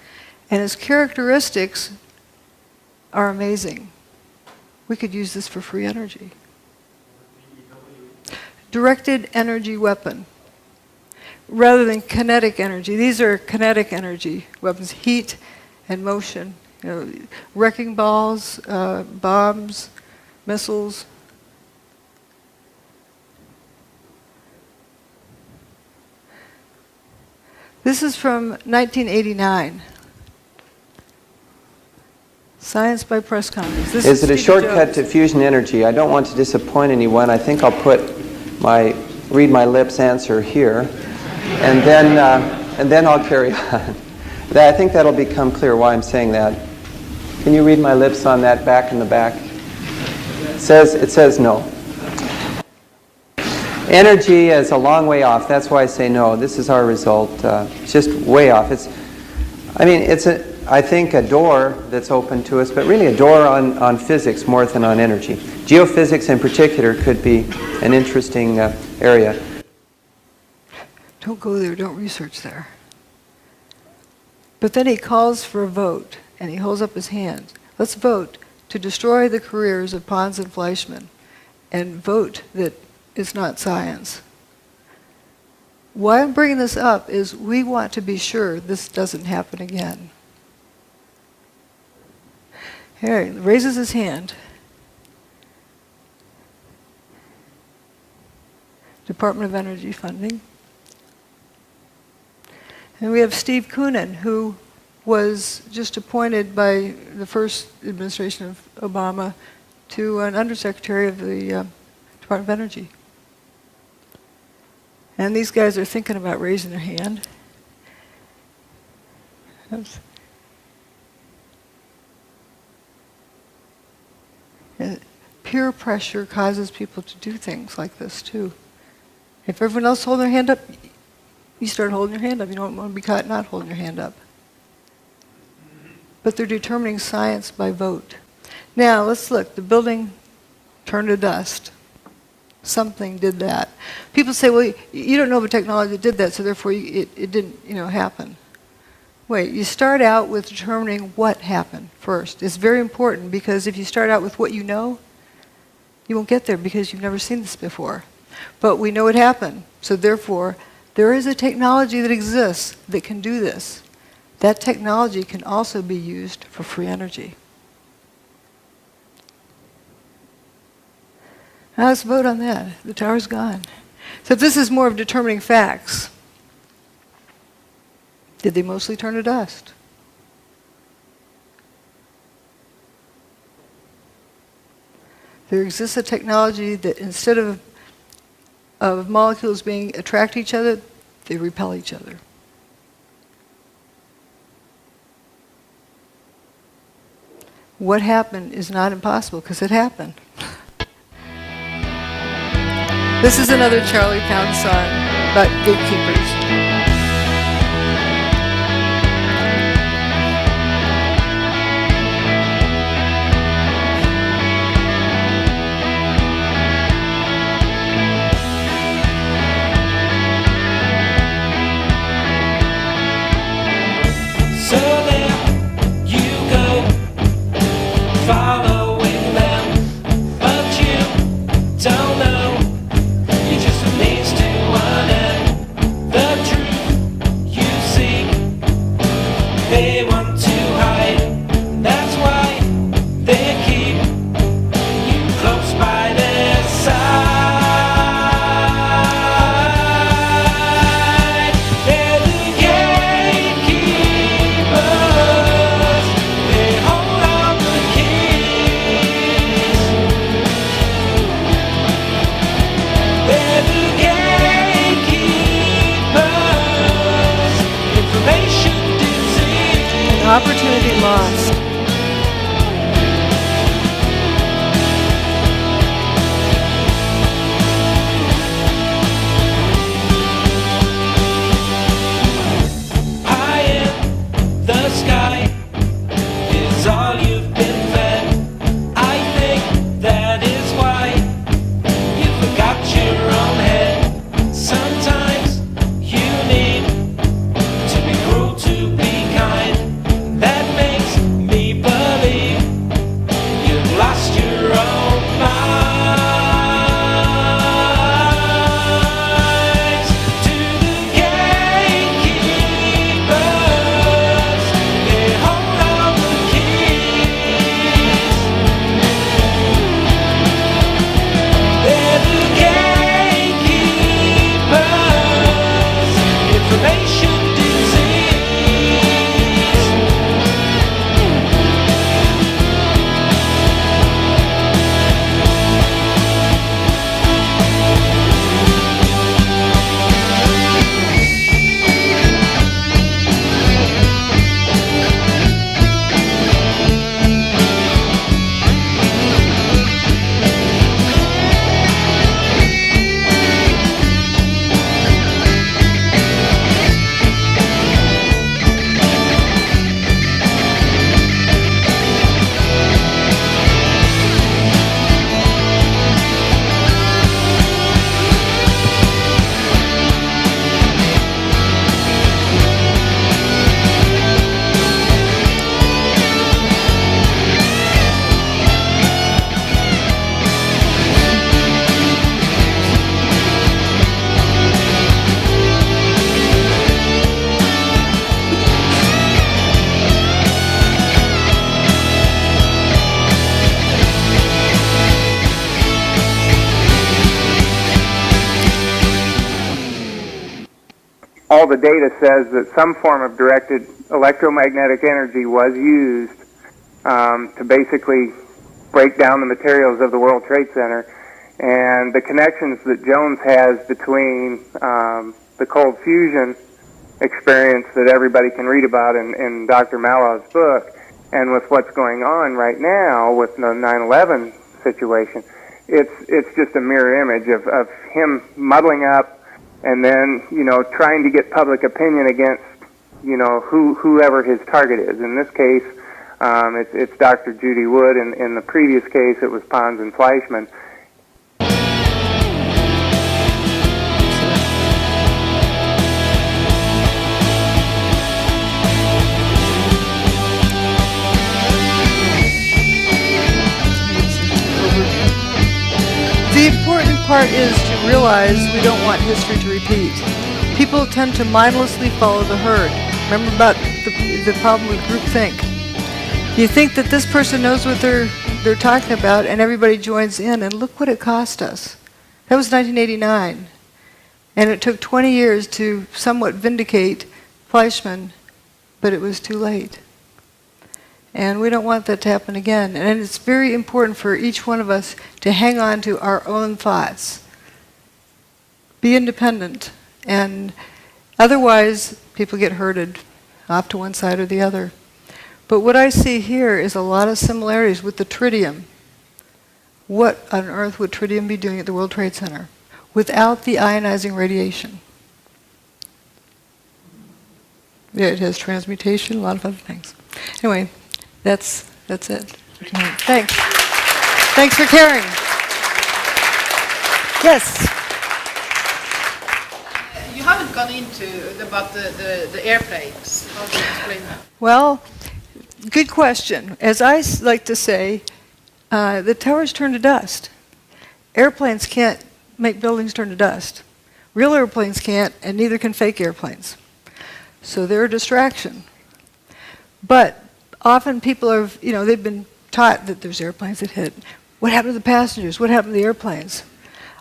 And its characteristics are amazing. We could use this for free energy. Directed energy weapon. Rather than kinetic energy. These are kinetic energy weapons, heat and motion. Wrecking balls, bombs, missiles. This is from 1989. Science by Press Conference. Is it a shortcut to fusion energy? I don't want to disappoint anyone. I think I'll put read my lips answer here, and then I'll carry on. I think that'll become clear why I'm saying that. Can you read my lips on that back in the back? It says no. Energy is a long way off. That's why I say no. This is our result. It's just way off. It's I think a door that's open to us, but really a door on physics more than on energy. Geophysics in particular could be an interesting area. Don't go there. Don't research there. But then he calls for a vote, and he holds up his hand. Let's vote to destroy the careers of Pons and Fleischmann, and vote that it's not science. Why I'm bringing this up is we want to be sure this doesn't happen again. Here, he raises his hand. Department of Energy funding. And we have Steve Koonin, who was just appointed by the first administration of Obama to an undersecretary of the Department of Energy. And these guys are thinking about raising their hand. Oops. And peer pressure causes people to do things like this too. If everyone else holds their hand up, you start holding your hand up. You don't want to be caught not holding your hand up. But they're determining science by vote. Now, let's look. The building turned to dust. Something did that. People say, well, you don't know of a technology that did that, so therefore it didn't happen. Wait, you start out with determining what happened first. It's very important because if you start out with what you know, you won't get there because you've never seen this before. But we know it happened, so therefore there is a technology that exists that can do this. That technology can also be used for free energy. Now let's vote on that. The tower's gone. So this is more of determining facts. Did they mostly turn to dust? There exists a technology that instead of molecules being attract each other, they repel each other. What happened is not impossible because it happened. This is another Charlie Pound song about gatekeepers. So there you go, following them, but you don't know, you're just a means to an end. The truth you seek, they want to hide, that's why they keep you close by their side. They're the gatekeepers, they hold all the keys. They're the gatekeepers, information disease. An opportunity lost. High in the sky is all you've been fed. I think that is why you forgot your own head. Sometimes you need to be cruel to be kind. That makes me believe you've lost your own minds. To the gatekeepers, they hold all the keys. They're the gatekeepers, information disease. All the data says that some form of directed electromagnetic energy was used to basically break down the materials of the World Trade Center. And the connections that Jones has between the cold fusion experience that everybody can read about in Dr. Malaw's book and with what's going on right now with the 9/11 situation, it's just a mirror image of him muddling up and then, trying to get public opinion against, whoever his target is. In this case, it's Dr. Judy Wood. In the previous case, it was Pons and Fleischman. The important part is to realize we don't want history to repeat. People tend to mindlessly follow the herd. Remember about the problem with groupthink. You think that this person knows what they're talking about, and everybody joins in, and look what it cost us. That was 1989. And it took 20 years to somewhat vindicate Fleischman, but it was too late. And we don't want that to happen again. And it's very important for each one of us to hang on to our own thoughts. Be independent. And otherwise, people get herded off to one side or the other. But what I see here is a lot of similarities with the tritium. What on earth would tritium be doing at the World Trade Center? without the ionizing radiation. Yeah, it has transmutation, a lot of other things. Anyway, that's it. Thanks. Thanks for caring. Yes. You haven't gone into about the airplanes. How do you explain that? Well, good question. As I like to say, the towers turn to dust. Airplanes can't make buildings turn to dust. Real airplanes can't, and neither can fake airplanes. So they're a distraction. But often people are, they've been taught that there's airplanes that hit. What happened to the passengers? What happened to the airplanes?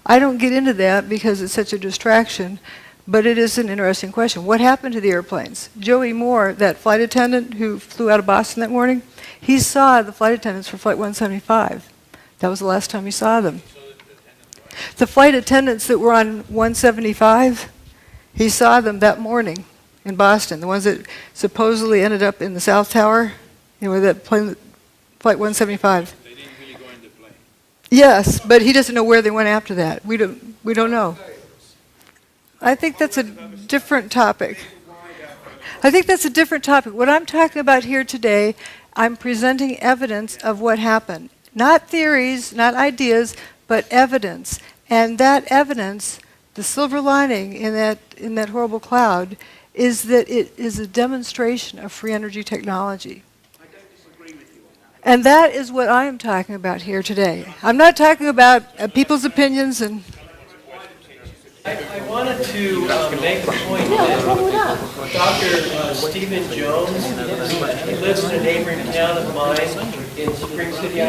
I don't get into that because it's such a distraction, but it is an interesting question. What happened to the airplanes? Joey Moore, that flight attendant who flew out of Boston that morning, he saw the flight attendants for Flight 175. That was the last time he saw them. The flight attendants that were on 175, he saw them that morning in Boston, the ones that supposedly ended up in the South Tower, that plane, Flight 175. They didn't really go in the plane. Yes, but he doesn't know where they went after that. We don't know. I think that's a different topic. What I'm talking about here today, I'm presenting evidence of what happened. Not theories, not ideas, but evidence. And that evidence, the silver lining in that horrible cloud, is that it is a demonstration of free energy technology. I don't disagree with you on that. And that is what I am talking about here today. I'm not talking about people's opinions and... I wanted to make the point that Dr. Stephen Jones, he lives in a neighboring town of mine in Spring City,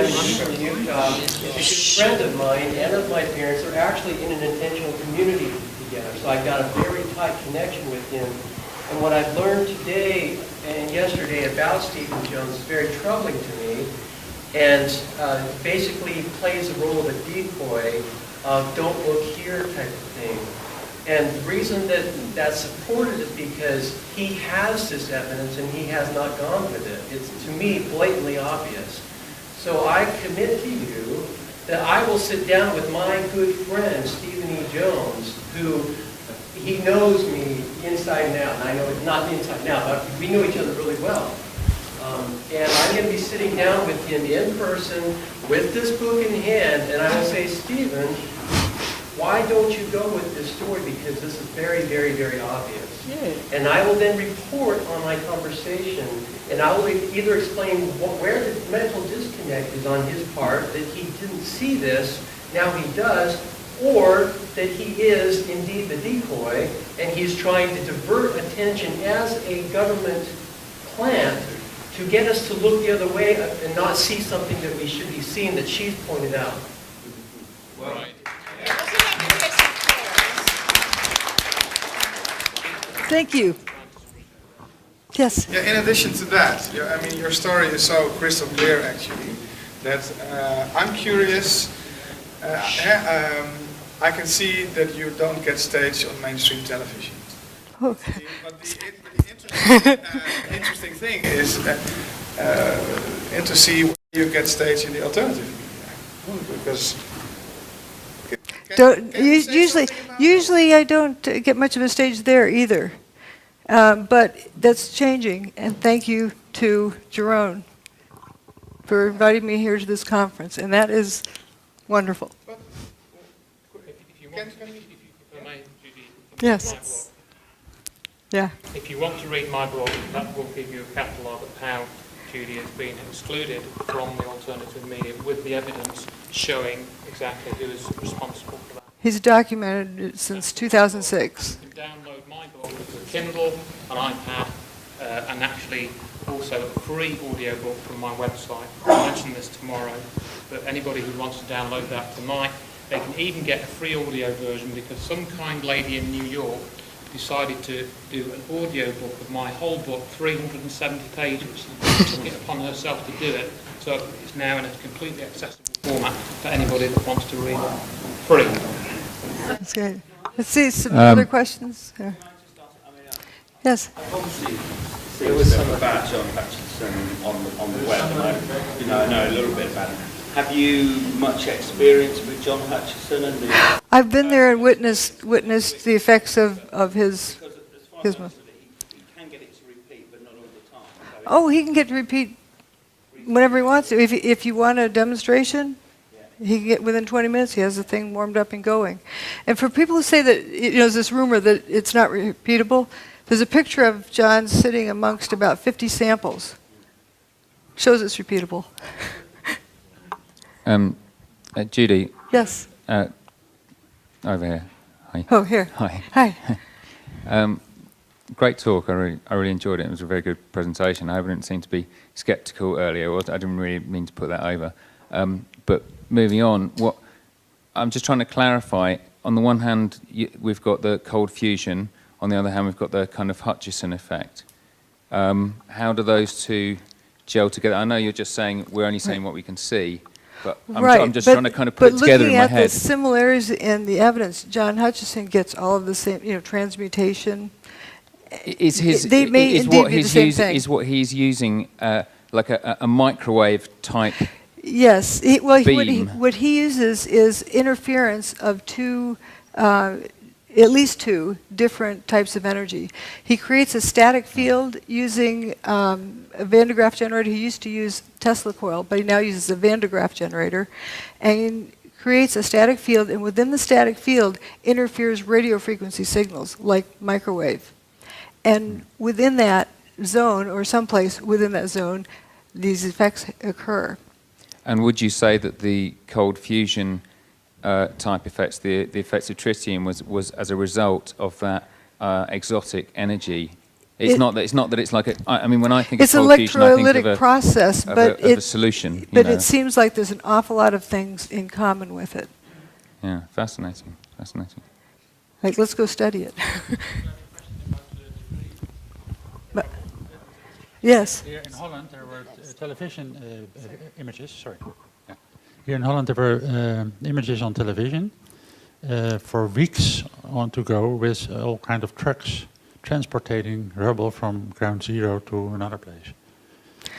from Utah, is a good friend of mine and of my parents. They're actually in an intentional community together, so I got a very tight connection with him. And what I've learned today and yesterday about Stephen Jones is very troubling to me, and basically plays the role of a decoy, don't look here type of thing. And the reason that that's supported is because he has this evidence and he has not gone with it. It's, to me, blatantly obvious. So I commit to you that I will sit down with my good friend, Stephen E. Jones, who he knows me inside and out. And I know it's not inside and out, but we know each other really well. And I'm going to be sitting down with him in person with this book in hand, and I will say, Stephen, why don't you go with this story? Because this is very, very, very obvious. Yeah. And I will then report on my conversation, and I will either explain where the mental disconnect is on his part, that he didn't see this, now he does, or that he is indeed the decoy, and he's trying to divert attention as a government plant to get us to look the other way and not see something that we should be seeing that she's pointed out. Right. Thank you. Yes? Yeah, in addition to that, I mean, your story is so crystal clear, actually, that I'm curious. I can see that you don't get staged on mainstream television. Okay. But the interesting thing is to see where you get staged in the alternative media. Because usually I don't get much of a stage there either. But that's changing, and thank you to Jerome for inviting me here to this conference, and that is wonderful. Yes. Yeah. If you want to read my blog, that will give you a catalogue of how Judy has been excluded from the alternative media with the evidence showing exactly who is responsible for that. He's documented it since 2006. You can download my book with a Kindle, an iPad, and actually also a free audiobook from my website. I'll mention this tomorrow, but anybody who wants to download that tonight, they can even get a free audio version because some kind lady in New York decided to do an audio book of my whole book, 370 pages, and took it upon herself to do it. So it's now in a completely accessible format for anybody that wants to read it. Free. That's good. Let's see some other questions. Yes. Obviously, there was some about John Hutchinson on the web, and I know a little bit about him. Have you much experience with John Hutchison and the... I've been there and witnessed the effects of his... He can get it to repeat, but not all the time. Oh, he can get to repeat whenever he wants to. If you want a demonstration, he can get within 20 minutes. He has the thing warmed up and going. And for people who say that, there's this rumor that it's not repeatable, there's a picture of John sitting amongst about 50 samples. Shows it's repeatable. Judy. Yes. Over here. Hi. Oh, here. Hi. Hi. Great talk. I really enjoyed it. It was a very good presentation. I didn't seem to be sceptical earlier. I didn't really mean to put that over. But moving on, I'm just trying to clarify. On the one hand, we've got the cold fusion. On the other hand, we've got the kind of Hutchison effect. How do those two gel together? I know you're just saying we're only saying what we can see, but I'm just trying to kind of put it together in my head. But looking at the similarities in the evidence, John Hutchison gets all of the same, transmutation. They may indeed be the same thing. Is what he's using like a microwave type? Yes. Beam. What he uses is interference of at least two different types of energy. He creates a static field using a Van de Graaff generator. He used to use Tesla coil, but he now uses a Van de Graaff generator, and creates a static field, and within the static field interferes radio frequency signals like microwave. And within that zone, or someplace within that zone, these effects occur. And would you say that the cold fusion type effects, the effects of tritium, was as a result of that exotic energy? It's not that it's like I mean, when I think of cold fusion, I think of electrolytic process, but a solution. But it seems like there's an awful lot of things in common with it. Yeah, fascinating. Like, let's go study it. But, yes. Here in Holland, there were television images. Sorry. Yeah. Here in Holland, there were images on television for weeks on to go with all kind of trucks transporting rubble from ground zero to another place.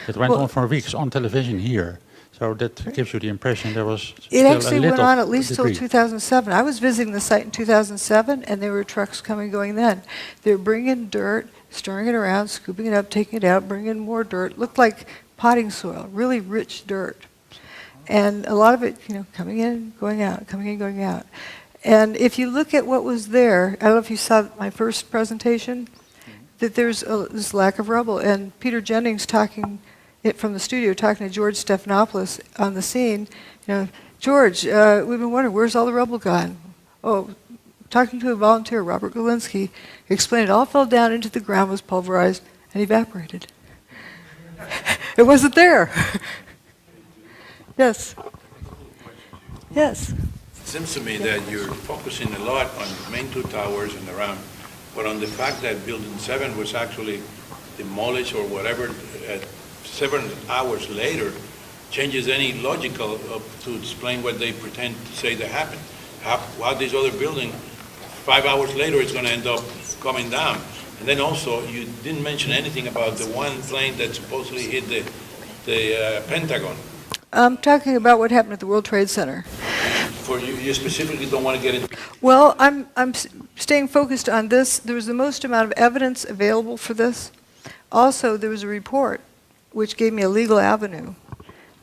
It went on for weeks on television here. So that gives you the impression there was It actually went on at least debris. till 2007. I was visiting the site in 2007, and there were trucks coming going then. They were bringing dirt, stirring it around, scooping it up, taking it out, bringing in more dirt. Looked like potting soil, really rich dirt. And a lot of it, coming in, going out, coming in, going out. And if you look at what was there, I don't know if you saw my first presentation, that there's this lack of rubble. And Peter Jennings talking from the studio, talking to George Stephanopoulos on the scene, George, we've been wondering, where's all the rubble gone? Oh, talking to a volunteer, Robert Galinsky, explained it all fell down into the ground, was pulverized, and evaporated. It wasn't there. Yes. Yes. It seems to me that you're focusing a lot on the main two towers and around, but on the fact that Building 7 was actually demolished or whatever 7 hours later changes any logical to explain what they pretend to say that happened. How this other building, 5 hours later, is going to end up coming down. And then also, you didn't mention anything about the one plane that supposedly hit the Pentagon. I'm talking about what happened at the World Trade Center. For you specifically don't want to get into... Well, I'm staying focused on this. There was the most amount of evidence available for this. Also, there was a report which gave me a legal avenue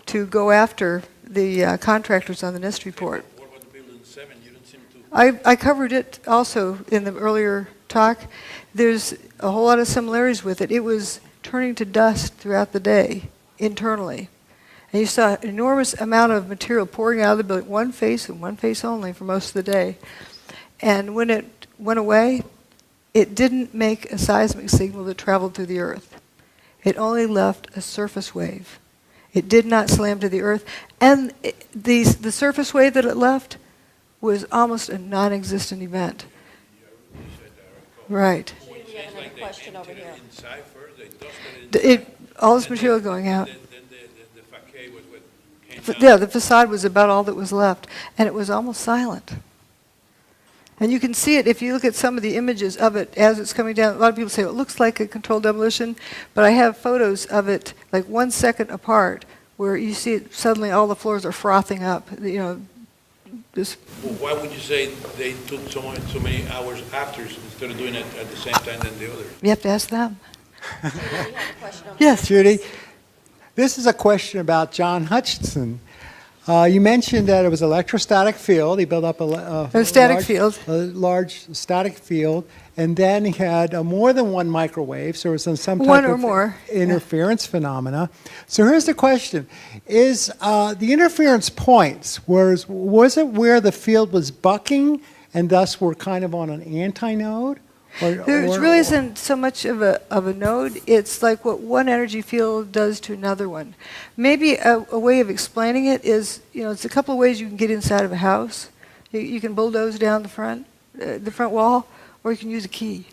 to go after the contractors on the NIST report. What about the Building 7? You don't seem to... I covered it also in the earlier talk. There's a whole lot of similarities with it. It was turning to dust throughout the day, internally. And you saw an enormous amount of material pouring out of the building, one face and one face only for most of the day. And when it went away, it didn't make a seismic signal that traveled through the earth. It only left a surface wave. It did not slam to the earth. And the surface wave that it left was almost a non-existent event. Right. Question over here. All this material going out. Yeah, the facade was about all that was left, and it was almost silent. And you can see it if you look at some of the images of it as it's coming down. A lot of people say, well, it looks like a controlled demolition, but I have photos of it like 1 second apart where you see suddenly all the floors are frothing up. Just Well, why would you say they took so many hours after instead of doing it at the same time than the other? you have to ask them. Yes, Judy. This is a question about John Hutchinson. You mentioned that it was electrostatic field. He built up a large static field, and then he had more than one microwave, so it was some type of interference phenomena. So here's the question. Is the interference points, was it where the field was bucking and thus we're kind of on an antinode? There really isn't so much of a node. It's like what one energy field does to another one. Maybe a way of explaining it is, it's a couple of ways you can get inside of a house. You can bulldoze down the front wall, or you can use a key.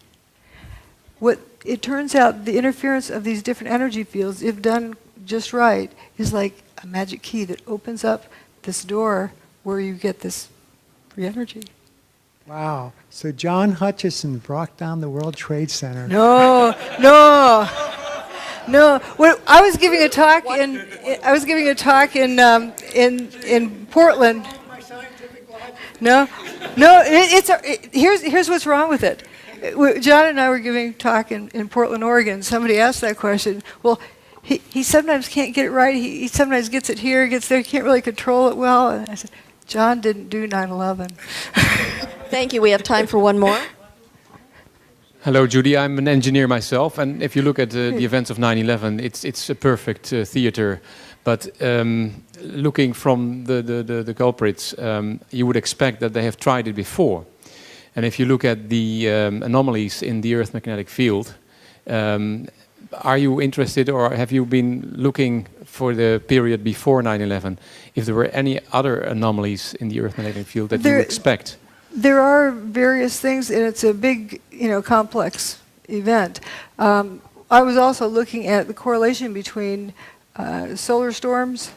It turns out the interference of these different energy fields, if done just right, is like a magic key that opens up this door where you get this free energy. Wow. So John Hutchison brought down the World Trade Center. No. Well, I was giving a talk in Portland. Here's what's wrong with it. John and I were giving a talk in Portland, Oregon. Somebody asked that question. Well, he sometimes can't get it right. He sometimes gets it here, gets there. He can't really control it well. And I said, John didn't do 9/11. Thank you. We have time for one more. Hello, Judy. I'm an engineer myself, and if you look at the events of 9/11, it's a perfect theater. But looking from the culprits, you would expect that they have tried it before. And if you look at the anomalies in the Earth's magnetic field, are you interested, or have you been looking for the period before 9/11, if there were any other anomalies in the Earth's magnetic field that you expect? There are various things, and it's a big, complex event. I was also looking at the correlation between solar storms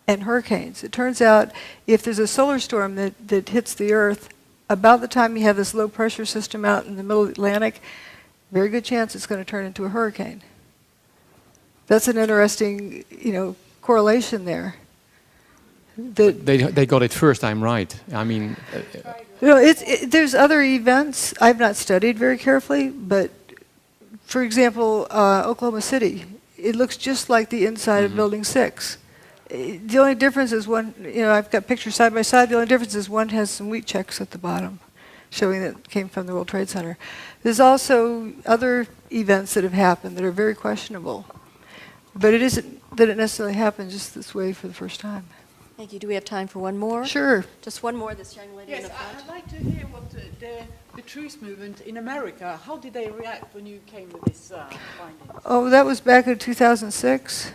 and hurricanes. It turns out if there's a solar storm that hits the Earth, about the time you have this low pressure system out in the middle of the Atlantic, very good chance it's going to turn into a hurricane. That's an interesting, correlation there. They got it first time right. I mean... there's other events I've not studied very carefully, but for example, Oklahoma City, it looks just like the inside of Building 6. The only difference is one, I've got pictures side by side, the only difference is one has some wheat checks at the bottom, showing that it came from the World Trade Center. There's also other events that have happened that are very questionable, but it isn't that it necessarily happened just this way for the first time. Thank you. Do we have time for one more? Sure. Just one more, this young lady in the Yes, front. I'd like to hear what the truth movement in America, how did they react when you came with this finding? Oh, that was back in 2006.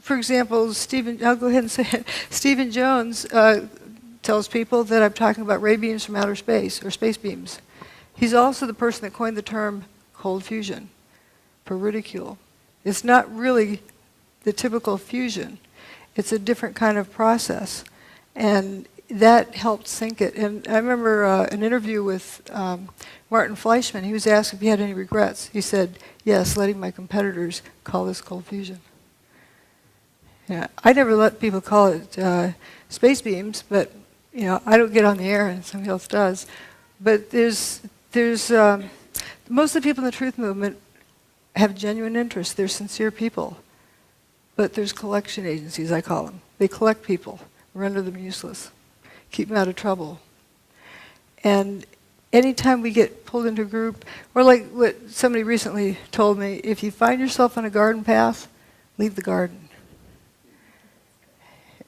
For example, I'll go ahead and say it. Stephen Jones tells people that I'm talking about ray beams from outer space, or space beams. He's also the person that coined the term cold fusion for ridicule. It's not really the typical fusion. It's a different kind of process. And that helped sink it. And I remember an interview with Martin Fleischmann. He was asked if he had any regrets. He said, yes, letting my competitors call this cold fusion. Yeah, I never let people call it space beams, but I don't get on the air and somebody else does. But there's most of the people in the truth movement have genuine interest. They're sincere people. But there's collection agencies, I call them. They collect people, render them useless, keep them out of trouble. And anytime we get pulled into a group, or like what somebody recently told me, if you find yourself on a garden path, leave the garden.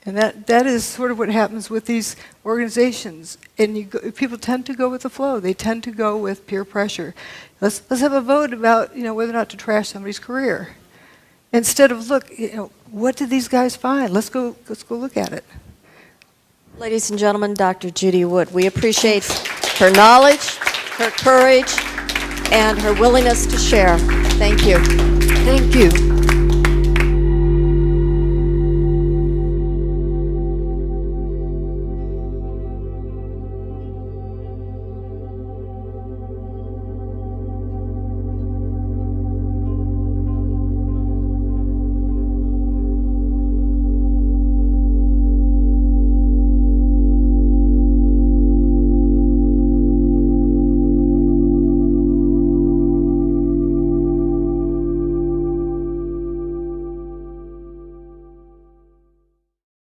And that is sort of what happens with these organizations. And people tend to go with the flow. They tend to go with peer pressure. Let's have a vote about whether or not to trash somebody's career. Instead of look, what did these guys find? Let's go look at it. Ladies and gentlemen, Dr. Judy Wood, we appreciate her knowledge, her courage, and her willingness to share. Thank you. Thank you.